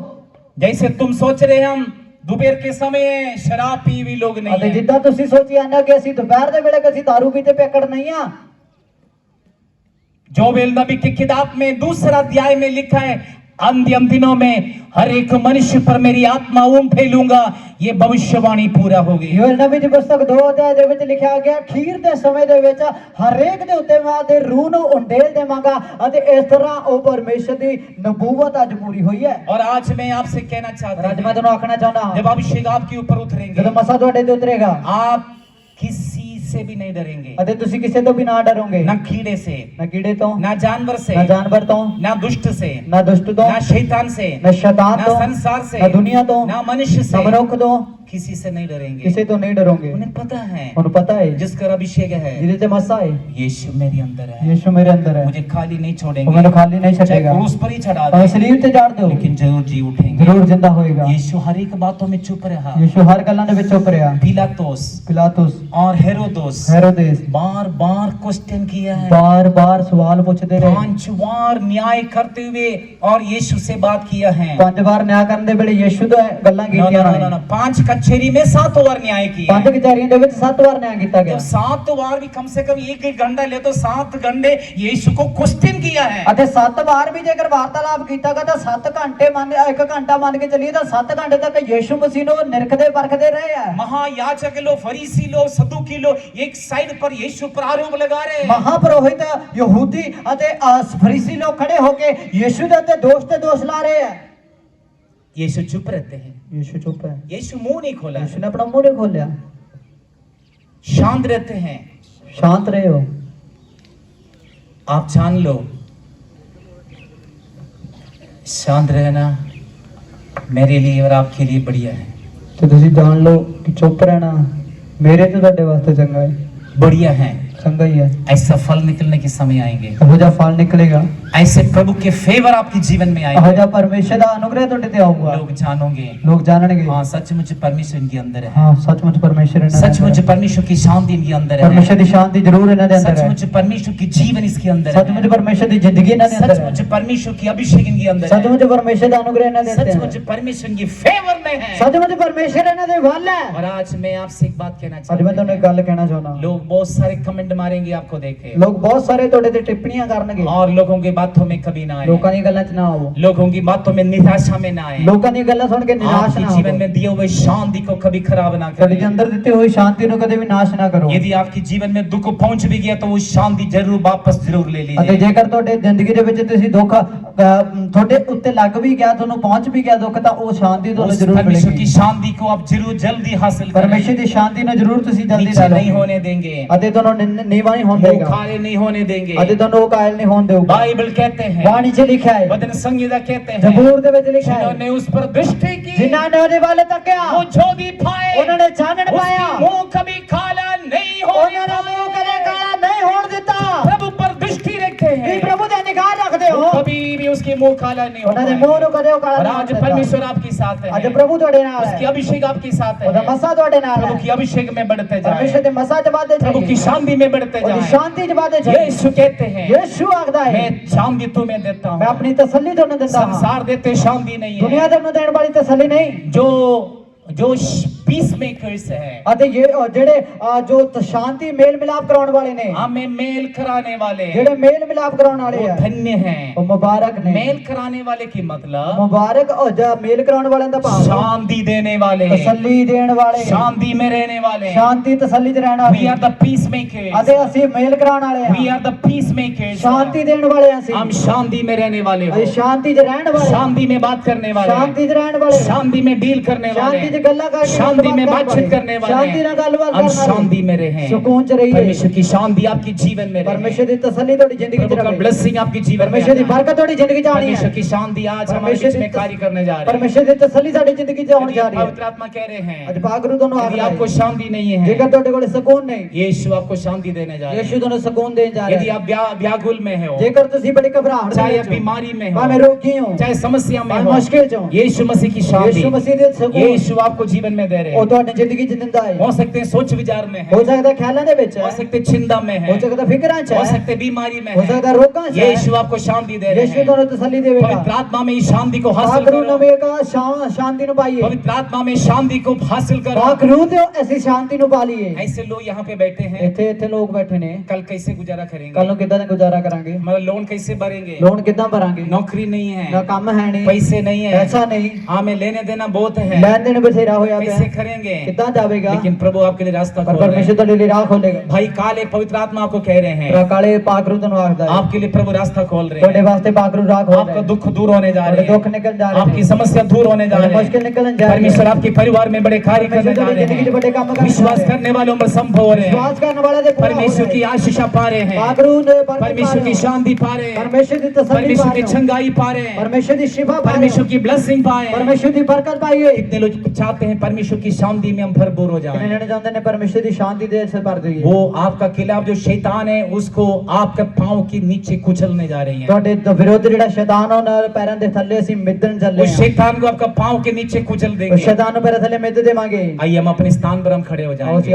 जैसे तुम सोच रहे हम दोपहर के समय शराब पी हुई लोग नहीं ਅਤੇ है। ਜਿੱਦਾਂ ਤੁਸੀਂ ਸੋਚੀ ਆਨਾ ਕਿ ਅਸੀਂ ਦੁਪਹਿਰ ਦੇ ਵੇਲੇ ਅਸੀਂ दारू ਪੀਤੇ ਪੈਕੜ ਨਹੀਂ ਆ। जोवेल नबी की किताब में 2 अध्याय में लिखा है, अंतिम दिनों में हर एक मनुष्य पर मेरी आत्मा ऊम फैलूंगा, ये भविष्यवाणी पूरा हो गई। ਯੋਏਲ ਨਬੀ ਦੀ ਪੁਸਤਕ 2 ਅਧਿਆਇ ਦੇ ਵਿੱਚ ਲਿਖਿਆ ਗਿਆ ਅਖੀਰ ਦੇ ਸਮੇਂ ਦੇ ਵਿੱਚ ਹਰੇਕ ਦੇ ਉੱਤੇ ਮੈਂ ਦੇ ਰੂਹ ਨੂੰ ਉੰਡੇਲ ਦੇਵਾਂਗਾ ਅਤੇ ਇਸ ਤਰ੍ਹਾਂ ਉਹ ਪਰਮੇਸ਼ਰ ਦੀ ਨਬੂਵਤ ਅੱਜ ਪੂਰੀ ਹੋਈ ਹੈ। और आज मैं आपसे कहना चाहता ਅੱਜ हूं, ਮੈਂ ਤੁਹਾਨੂੰ ਆਖਣਾ ਚਾਹੁੰਦਾ ਹਾਂ जब अभिषेक आपके ऊपर उतरेंगे, ਜਦੋਂ ਮਸਾ ਤੁਹਾਡੇ ਤੇ ਉਤਰੇਗਾ आप किसी से भी नहीं डरेंगे, ਅਤੇ ਤੁਸੀਂ ਕਿਸੇ ਤੋਂ ਵੀ ਨਾ ਡਰੋਗੇ, ना कीड़े से, ਨਾ ਕੀੜੇ ਤੋਂ, ना जानवर से, ਨਾ ਜਾਨਵਰ ਤੋਂ, ना दुष्ट से, ਨਾ ਦੁਸ਼ਟ ਤੋਂ, ना शैतान से, ਨਾ ਸ਼ੈਤਾਨ ना ਤੋਂ, संसार से, ਨਾ ਦੁਨੀਆ ਤੋਂ, ना मनुष्य ਨਾ से, ਮਨੁੱਖ ਤੋਂ, किसी से नहीं डरेंगे। ਕਿਸੇ ਤੋਂ ਨਹੀਂ ਡਰੋਗੇ। उन्हें पता है ਉਹਨੂੰ ਪਤਾ ਹੈ जिसका अभिषेक है, ਜਿਹਦੇ ਤੇ ਮਸਾ ਹੈ यीशु मेरे अंदर है, ਯीशु ਮੇਰੇ ਅੰਦਰ ਹੈ, मुझे खाली नहीं ਉਹ छोड़ेंगे, ਮੈਨੂੰ ਖਾਲੀ ਨਹੀਂ चाहे ਛੱਡੇਗਾ, क्रूस पर ही चढ़ा ਭਾਵੇਂ दे, ਸਲੀਬ ਤੇ ਚੜ ਦਿਓ लेकिन जरूर जी उठेंगे। ਜ਼ਰੂਰ ਜਿੰਦਾ ਹੋਏਗਾ। यीशु हर एक बातों में चुप रहा। ਯੀशु ਹਰ ਗੱਲਾਂ ਦੇ ਵਿੱਚ ਚੁੱਪ ਰਿਹਾ। पिलातुस ਪਿਲਾਤੁਸ, और हेरोदोस ਹੈਰੋਦੇਸ बार बार क्वेश्चन किया है, ਬਾਰ-ਬਾਰ ਸਵਾਲ ਪੁੱਛਦੇ ਰਹੇ, 5 बार न्याय करते हुए और यीशु से बात किया है। 5 ਵਾਰ ਨਿਆਂ ਕਰਨ ਦੇ ਵੇਲੇ ਯੀशु ਤੋਂ ਗੱਲਾਂ नो, ਕੀਤੀਆਂ नो, नो, ਨੇ। नो, 5 कचहरी में 7 बार न्याय किया 5 है। ਕਚਹਿਰੀਆਂ ਦੇ ਵਿੱਚ 7 ਵਾਰ ਨਿਆਂ ਕੀਤਾ ਗਿਆ जब 7 बार भी कम से कम एक घंटा ले तो 7 घंटे यीशु को क्वेश्चन किया है। ਅਤੇ 7 ਵਾਰ ਵੀ ਜੇਕਰ ਵਾਰਤਾਲਾਪ ਕੀਤਾ ਗਿਆ ਤਾਂ 7 ਘੰਟੇ ਮੰਨ 1 ਘੰਟਾ ਮੰਨ ਕੇ ਚੱਲੀਏ ਤਾਂ 7 ਘੰਟੇ ਤੱਕ ਯੀशु ਮਸੀਹ ਨੂੰ ਨਿਰਖਦੇ ਪਰਖਦੇ ਰਹੇ ਆ। महायाजक लोग, फरीसी लोग, सदूकी लोग एक साइड पर यीशु पर आरोप लगा रहे हैं। ਮਹਾਪੁਰੋਹਿਤ ਯਹੂਦੀ ਅਤੇ ਫਰੀਸੀ ਲੋਕ ਖੜੇ ਹੋ ਕੇ ਯੀशु ਦੇ ਉੱਤੇ ਦੋਸ਼ ਤੇ ਦੋਸ਼ ਲਾ ਰਹੇ ਆ। यीशु चुप रहते हैं, ਯੀशु ਚੁੱਪ ਹੈ, यीशु मुंह नहीं खोला, ਯੀशु ਨੇ ਆਪਣਾ ਮੂੰਹ ਨਹੀਂ ਖੋਲਿਆ। शांत रहते हैं। ਸ਼ਾਂਤ ਰਹੇ ਹੋ। आप जान लो, शांत रहना मेरे लिए और आपके लिए बढ़िया है, ਤੇ ਤੁਸੀਂ ਜਾਣ ਲਓ ਕਿ ਚੁੱਪ ਰਹਿਣਾ ਮੇਰੇ ਤੇ ਤੁਹਾਡੇ ਵਾਸਤੇ ਚੰਗਾ ਹੈ, बढ़िया है। ਚੰਗਾ ਹੀ ਹੈ। ऐसा फल निकलने के समय आएंगे, ਇਹੋ ਜਿਹਾ ਫਲ ਨਿਕਲੇਗਾ, ऐसे प्रभु के फेवर आपके जीवन में ਇਹੋ आएंगे, ਜਿਹਾ ਪਰਮੇਸ਼ਰ ਦਾ ਅਨੁਗ੍ਰਹਿ ਤੁਹਾਡੇ ਤੇ ਆਊਗਾ। लोग जानोगे ਲੋਕ ਜਾਣਨਗੇ हाँ सचमुच परमेश्वर इनके अंदर है, ਹਾਂ ਸੱਚਮੁੱਚ ਪਰਮੇਸ਼ਰ ਇਹਨਾਂ ਦੇ ਅੰਦਰ सचमुच ਹੈ। परमेश्वर की शांति इनके अंदर है, ਪਰਮੇਸ਼ਰ ਦੀ ਸ਼ਾਂਤੀ ਜ਼ਰੂਰ ਇਹਨਾਂ ਦੇ ਅੰਦਰ ਹੈ। सचमुच परमेश्वर की जीवन इसके अंदर ਸੱਚਮੁੱਚ है, ਪਰਮੇਸ਼ਰ ਦੀ ਜ਼ਿੰਦਗੀ ਇਹਨਾਂ ਦੇ ਅੰਦਰ ਹੈ। सचमुच परमेश्वर की अभिषेक इनके अंदर है, ਸੱਚਮੁੱਚ ਪਰਮੇਸ਼ਰ ਦਾ ਅਨੁਗ੍ਰਹਿ ਇਹਨਾਂ ਦੇ ਅੰਦਰ सचमुच ਹੈ। परमेश्वर की फेवर में है। ਸੱਚਮੁੱਚ ਪਰਮੇਸ਼ਰ ਇਹਨਾਂ ਦੇ ਵੱਲ ਹੈ। और आज मैं आपसे एक बात कहना ਅੱਜ ਮੈਂ ਤੁਹਾਨੂੰ चाहता ਇੱਕ ਗੱਲ ਕਹਿਣਾ ਚਾਹੁੰਦਾ। हूँ, लोग बहुत सारे कमेंट मारेंगे आपको देखे, ਲੋਕ ਬਹੁਤ ਸਾਰੇ ਤੁਹਾਡੇ ਤੇ ਟਿੱਪਣੀਆਂ ਕਰਨਗੇ। और लोगों की बातों में कभी ना ਲੋਕਾਂ आए, ਦੀਆਂ ਗੱਲਾਂ 'ਚ ਨਾ ਆਓ, लोगों की बातों में निराशा में ना आए, ਲੋਕਾਂ ਦੀਆਂ ਗੱਲਾਂ ਸੁਣ ਕੇ ਨਿਰਾਸ਼ आपके ਨਾ जीवन ਹੋਵੋ। में दिए हुए शांति को कभी खराब ना ਤੁਹਾਡੇ करें। ਅੰਦਰ ਦਿੱਤੀ ਹੋਈ ਸ਼ਾਂਤੀ ਨੂੰ ਕਦੇ ਵੀ ਨਾਸ਼ ਨਾ ਕਰੋ। यदि आपके जीवन में दुख पहुंच भी गया तो वो शांति जरूर वापस जरूर ले ਅਤੇ लीजिए। ਜੇਕਰ ਤੁਹਾਡੇ ਜ਼ਿੰਦਗੀ ਦੇ ਵਿੱਚ ਤੁਸੀਂ ਦੁੱਖ ਤੁਹਾਡੇ ਉੱਤੇ ਲੱਗ ਵੀ ਗਿਆ, ਤੁਹਾਨੂੰ ਪਹੁੰਚ ਵੀ ਗਿਆ ਦੁੱਖ, ਤਾਂ ਉਹ ਸ਼ਾਂਤੀ ਤੁਹਾਨੂੰ उस ਜ਼ਰੂਰ परमेश्वर की ਮਿਲੇਗੀ। शांति को आप जरूर जल्दी हासिल ਪਰਮੇਸ਼ਰ करें, ਦੀ ਸ਼ਾਂਤੀ ਨੂੰ ਜ਼ਰੂਰ ਤੁਸੀਂ ਜਲਦੀ नीचे ਲੈ नहीं ਲਓ होने देंगे, ਅਤੇ ਤੁਹਾਨੂੰ ਨੀਵਾਂ ਨਹੀਂ ਹੋਣ मुंह ਦੇਗਾ खाली नहीं होने देंगे। ਅਤੇ ਤੁਹਾਨੂੰ ਉਹ ਕਾਇਲ ਨਹੀਂ ਹੋਣ ਦੇਊਗਾ। बाइबल कहते हैं, ਬਾਣੀ 'ਚ ਲਿਖਿਆ ਹੈ, वचन संहिता कहते हैं, ਜ਼ਬੂਰ ਦੇ ਵਿੱਚ ਲਿਖਿਆ ਹੈ, जिन्होंने उस पर दृष्टि की ਜਿਨ੍ਹਾਂ ਨੇ ਉਹਦੇ ਵੱਲ ਤੱਕਿਆ वो ज्योति पाए, ਉਹਨਾਂ ਨੇ ਚਾਨਣ ਪਾਇਆ, उसकी मुंह कभी काला नहीं होने ਉਹਨਾਂ ਦਾ ਮੂੰਹ पाए। ਕਦੇ ਕਾਲਾ ਨਹੀਂ ਹੋਣ ਦਿੱਤਾ। प्रभु पर दृष्टि रखते ਵੀ हैं, ਪ੍ਰਭੂ ਦੇ ਨਿਗਾਹ ਰੱਖਦੇ ਹੋ, कभी भी उसके मुंह काला नहीं ਉਹਨਾਂ ਦੇ होता ਮੂੰਹ है। ਨੂੰ ਕਦੇ ਉਹ ਕਾਲਾ और ਨਹੀਂ ਹੋਣ आज ਦਿੱਤਾ। परमेश्वर आपके साथ ਅੱਜ है, ਪ੍ਰਭੂ ਤੁਹਾਡੇ ਨਾਲ उसकी ਹੈ, अभिषेक आपके साथ ਉਹਦਾ है, ਮਸਾ ਤੁਹਾਡੇ ਨਾਲ प्रभु ਹੈ। की अभिषेक में बढ़ते ਪਰਮੇਸ਼ਰ जाए, ਦੇ ਮਸਾ 'ਚ ਵਾਧੇ प्रभु की ਜਾਈਏ, शांति में बढ़ते ਉਹਦੀ जाए। ਸ਼ਾਂਤੀ 'ਚ ਵਾਧੇ ਜਾਈਏ। यीशु कहते हैं, ਯੀਸ਼ੂ ਆਖਦਾ ਹੈ, मैं शांति तुम्हें देता ਮੈਂ हूँ, ਆਪਣੀ ਤਸੱਲੀ ਤੁਹਾਨੂੰ ਦਿੰਦਾ ਹਾਂ। संसार देते शांति नहीं ਦੁਨੀਆ है। ਤੁਹਾਨੂੰ ਦੇਣ ਵਾਲੀ ਤਸੱਲੀ ਨਹੀਂ। जो पीस मेकर्स है, ਅਤੇ ਜਿਹੜੇ ਜੋ ਸ਼ਾਂਤੀ ਮੇਲ ਮਿਲਾਪ ਕਰਾਉਣ ਵਾਲੇ ਨੇ, हमें मेल कराने वाले, ਜਿਹੜੇ ਮੇਲ ਮਿਲਾਪ ਕਰਾਉਣ ਵਾਲੇ वो ਆ, धन्य हैं। ਉਹ ਮੁਬਾਰਕ ਨੇ। मेल कराने वाले की मतलब ਮੁਬਾਰਕ ਉਹ ਜਾਂ ਮੇਲ ਕਰਾਉਣ ਵਾਲਿਆਂ ਦਾ ਭਾਵ शांति देने वाले, ਤਸੱਲੀ ਦੇਣ ਵਾਲੇ, शांति में रहने वाले। ਸ਼ਾਂਤੀ ਤਸੱਲੀ 'ਚ ਰਹਿਣ We ਵਾਲੇ। are the peacemakers, ਅਤੇ ਅਸੀਂ ਮੇਲ ਕਰਾਉਣ ਵਾਲੇ we ਹਾਂ, are the peacemakers। ਸ਼ਾਂਤੀ ਦੇਣ ਵਾਲੇ ਹਾਂ ਅਸੀਂ। हम शांति में रहने वाले ਅਸੀਂ हो, ਸ਼ਾਂਤੀ 'ਚ ਰਹਿਣ ਵਾਲੇ ਹਾਂ, शांति में बात करने वाले, ਸ਼ਾਂਤੀ 'ਚ ਰਹਿਣ ਵਾਲੇ, शांति में डील करने ਸ਼ਾਂਤੀ 'ਚ वाले, ਗੱਲਾਂ ਕਰਕੇ शांति में ਗੱਲਬਾਤ बातचीत करने वाले, ਸ਼ਾਂਤੀ ਨਾਲ ਗੱਲਬਾਤ हम ਕਰਨ ਵਾਲੇ। शांति में रहें। सुकून च रहिए। परमेश्वर की शांति आपके जीवन में रहे, ਪਰਮੇਸ਼ਰ ਦੀ ਤਸੱਲੀ ਤੁਹਾਡੀ ਜ਼ਿੰਦਗੀ 'ਚ प्रभु का ਰਹੇ। ब्लेसिंग आपके जीवन में ਪਰਮੇਸ਼ਰ ਦੀ आना है। ਬਰਕਤ ਤੁਹਾਡੀ ਜ਼ਿੰਦਗੀ 'ਚ ਆਣੀ परमेश्वर ਹੈ। की शांति आज हमारे परमेश्वर बीच में की- कार्य करने जा रही है। ਪਰਮੇਸ਼ਰ ਦੀ ਤਸੱਲੀ ਸਾਡੀ ਜ਼ਿੰਦਗੀ 'ਚ ਆਉਣ ਜਾ ਰਹੀ ਹੈ। पवित्र आत्मा कह रहे हैं, ਅੱਜ ਭਾਗਰੂ ਤੁਹਾਨੂੰ यदि ਆਖਦਾ आपको ਹੈ, शांति नहीं ਜੇਕਰ है, ਤੁਹਾਡੇ ਕੋਲ ਸਕੂਨ ਨਹੀਂ, यीशु आपको शांति देने जा रहे ਯੀਸ਼ੂ हैं। ਤੁਹਾਨੂੰ ਸਕੂਨ ਦੇਣ ਜਾ यदि ਰਿਹਾ आप व्याकुल में हो, ਹੈ। ਜੇਕਰ ਤੁਸੀਂ ਬੜੀ ਘਬਰਾਹਟ चाहे ਦੇ आप ਵਿੱਚ ਹੋ, बीमारी में ਭਾਵੇਂ हो, ਰੋਗੀ ਹੋ, चाहे समस्या में ਭਾਵੇਂ हो, ਮੁਸ਼ਕਿਲ 'ਚ ਹੋ, यीशु मसीह की ਯੀਸ਼ੂ शांति, ਮਸੀਹ ਦੇ ਸਕੂਨ यीशु आपको जीवन में दे रहे ਉਹ ਤੁਹਾਡੀ ਜ਼ਿੰਦਗੀ ਚ ਦਿੰਦਾ ਹੈ हो सकते हैं सोच विचार में ਹੋ है, ਸਕਦਾ ਖਿਆਲਾਂ ਦੇ ਵਿੱਚ हो ਹੈ सकते चिंता में है, ਹੋ ਸਕਦਾ ਫਿਕਰਾਂ ਚ हो ਹੈ सकते बीमारी में ਹੋ है। ਸਕਦਾ ਰੋਗਾਂ ਚ ये ਹੈ यीशु आपको शांति दे रहे ਯਿਸੂ हैं। ਤੁਹਾਨੂੰ ਤਸੱਲੀ ਦੇਵੇਗਾ पवित्र आत्मा में इस शांति को हासिल ਪਾਕ रूह करो, ਨਵੇਂ ਕਾ ਸ਼ਾਂਤੀ ਨੂੰ ਪਾਈਏ पवित्र आत्मा में शांति को हासिल करो। ਪਾਕ रूह ਤੇ ਅਸੀਂ ਸ਼ਾਂਤੀ ਨੂੰ ਪਾ ਲਈਏ ऐसे लोग यहाँ पे बैठे हैं, ਇੱਥੇ ਲੋਕ ਬੈਠੇ ਨੇ कल कैसे गुजारा करेंगे, ਕੱਲ ਨੂੰ ਕਿੱਦਾਂ ਦਾ ਗੁਜ਼ਾਰਾ ਕਰਾਂਗੇ मतलब लोन कैसे भरेंगे, ਲੋਨ ਕਿੱਦਾਂ ਭਰਾਂਗੇ नौकरी नहीं ਨਾ है, ਕੰਮ ਹੈ ਨਹੀਂ पैसे नहीं है, ਪੈਸਾ ਨਹੀਂ हाँ में लेने देना बहुत है, ਲੈਣ ਦੇਣ ਬਥੇਰਾ ਹੋਇਆ ਪਿਆ कैसे करेंगे। ਕਿੱਦਾਂ ਜਾਵੇਗਾ लेकिन प्रभु आपके लिए रास्ता ਪਰ खोल रहे ਪਰਮੇਸ਼ਰ हैं। ਤੁਹਾਡੇ ਲਈ ਰਾਹ ਖੋਲੇਗਾ भाई काले पवित्र आत्मा आपको कह रहे हैं, ਕਾਲੇ ਪਾਕ रूह ਤੁਹਾਨੂੰ ਆਖਦਾ ਹੈ आपके लिए प्रभु रास्ता खोल रहे ਤੁਹਾਡੇ हैं। ਵਾਸਤੇ ਪਾਕ रूह ਰਾਹ ਖੋਲਦਾ आपका ਹੈ दुख दूर होने जा ਤੁਹਾਡੇ रहे ਦੁੱਖ हैं, ਨਿਕਲ ਜਾ ਰਹੇ आपकी ਨੇ समस्या दूर होने जा ਤੁਹਾਡੇ रहे ਮੁਸ਼ਕਿਲ हैं। ਨਿਕਲਣ जा ਰਹੇ परमेश्वर ਨੇ आपके परिवार में बड़े कार्य करने जा रहे ਜ਼ਿੰਦਗੀ 'ਚ ਵੱਡੇ ਕੰਮ हैं। ਕਰਨ विश्वास ਜਾ ਰਹੇ करने वालों पर संभव हो रहे हैं, ਵਿਸ਼ਵਾਸ ਕਰਨ ਵਾਲੇ ਦੇ ਪੂਰਾ ਹੋ परमेश्वर की ਰਿਹਾ ਹੈ। आशीष पा रहे हैं, ਪਾਕ रूह ਦੇ ਬਰਕਤ परमेश्वर ਪਾ की ਰਹੇ ਹੋ। शांति पा रहे हैं, ਪਰਮੇਸ਼ਰ ਦੀ ਤਸੱਲੀ ਪਾ परमेश्वर की ਰਹੇ ਹੋ। चंगाई पा रहे हैं, ਪਰਮੇਸ਼ਰ ਦੀ ਸ਼ਿਫਾ ਪਾ ਰਹੇ परमेश्वर ਹੋ। की ब्लेसिंग पाए हैं। ਪਰਮੇਸ਼ਰ ਦੀ ਬਰਕਤ ਪਾਈਏ कितने लोग चाहते हैं परमेश्वर की शांति में हम भरपूर हो ਕਿੰਨੇ जाएं। ਜਣੇ ਚਾਹੁੰਦੇ ਨੇ ਪਰਮੇਸ਼ਰ ਦੀ ਸ਼ਾਂਤੀ ਦੇ ਸੇ ਭਰ ਦਈਏ वो आपका खिलाफ जो शैतान है उसको आपके पांव के नीचे कुचलने जा रही है। ਤੁਹਾਡੇ ਵਿਰੁੱਧ ਜਿਹੜਾ ਸ਼ੈਤਾਨ ਉਹਨਾਂ ਦੇ ਪੈਰਾਂ ਦੇ ਥੱਲੇ ਅਸੀਂ ਮਿੱਧਣ ਚੱਲੇ उस ਹਾਂ शैतान को आपका पांव के नीचे कुचल ਉਸ देंगे। ਸ਼ੈਤਾਨ ਨੂੰ ਪੈਰਾਂ ਥੱਲੇ ਮਿੱਧ ਦੇਵਾਂਗੇ आइए हम अपने स्थान पर हम खड़े हो ਆਓ जाएंगे। ਅਸੀਂ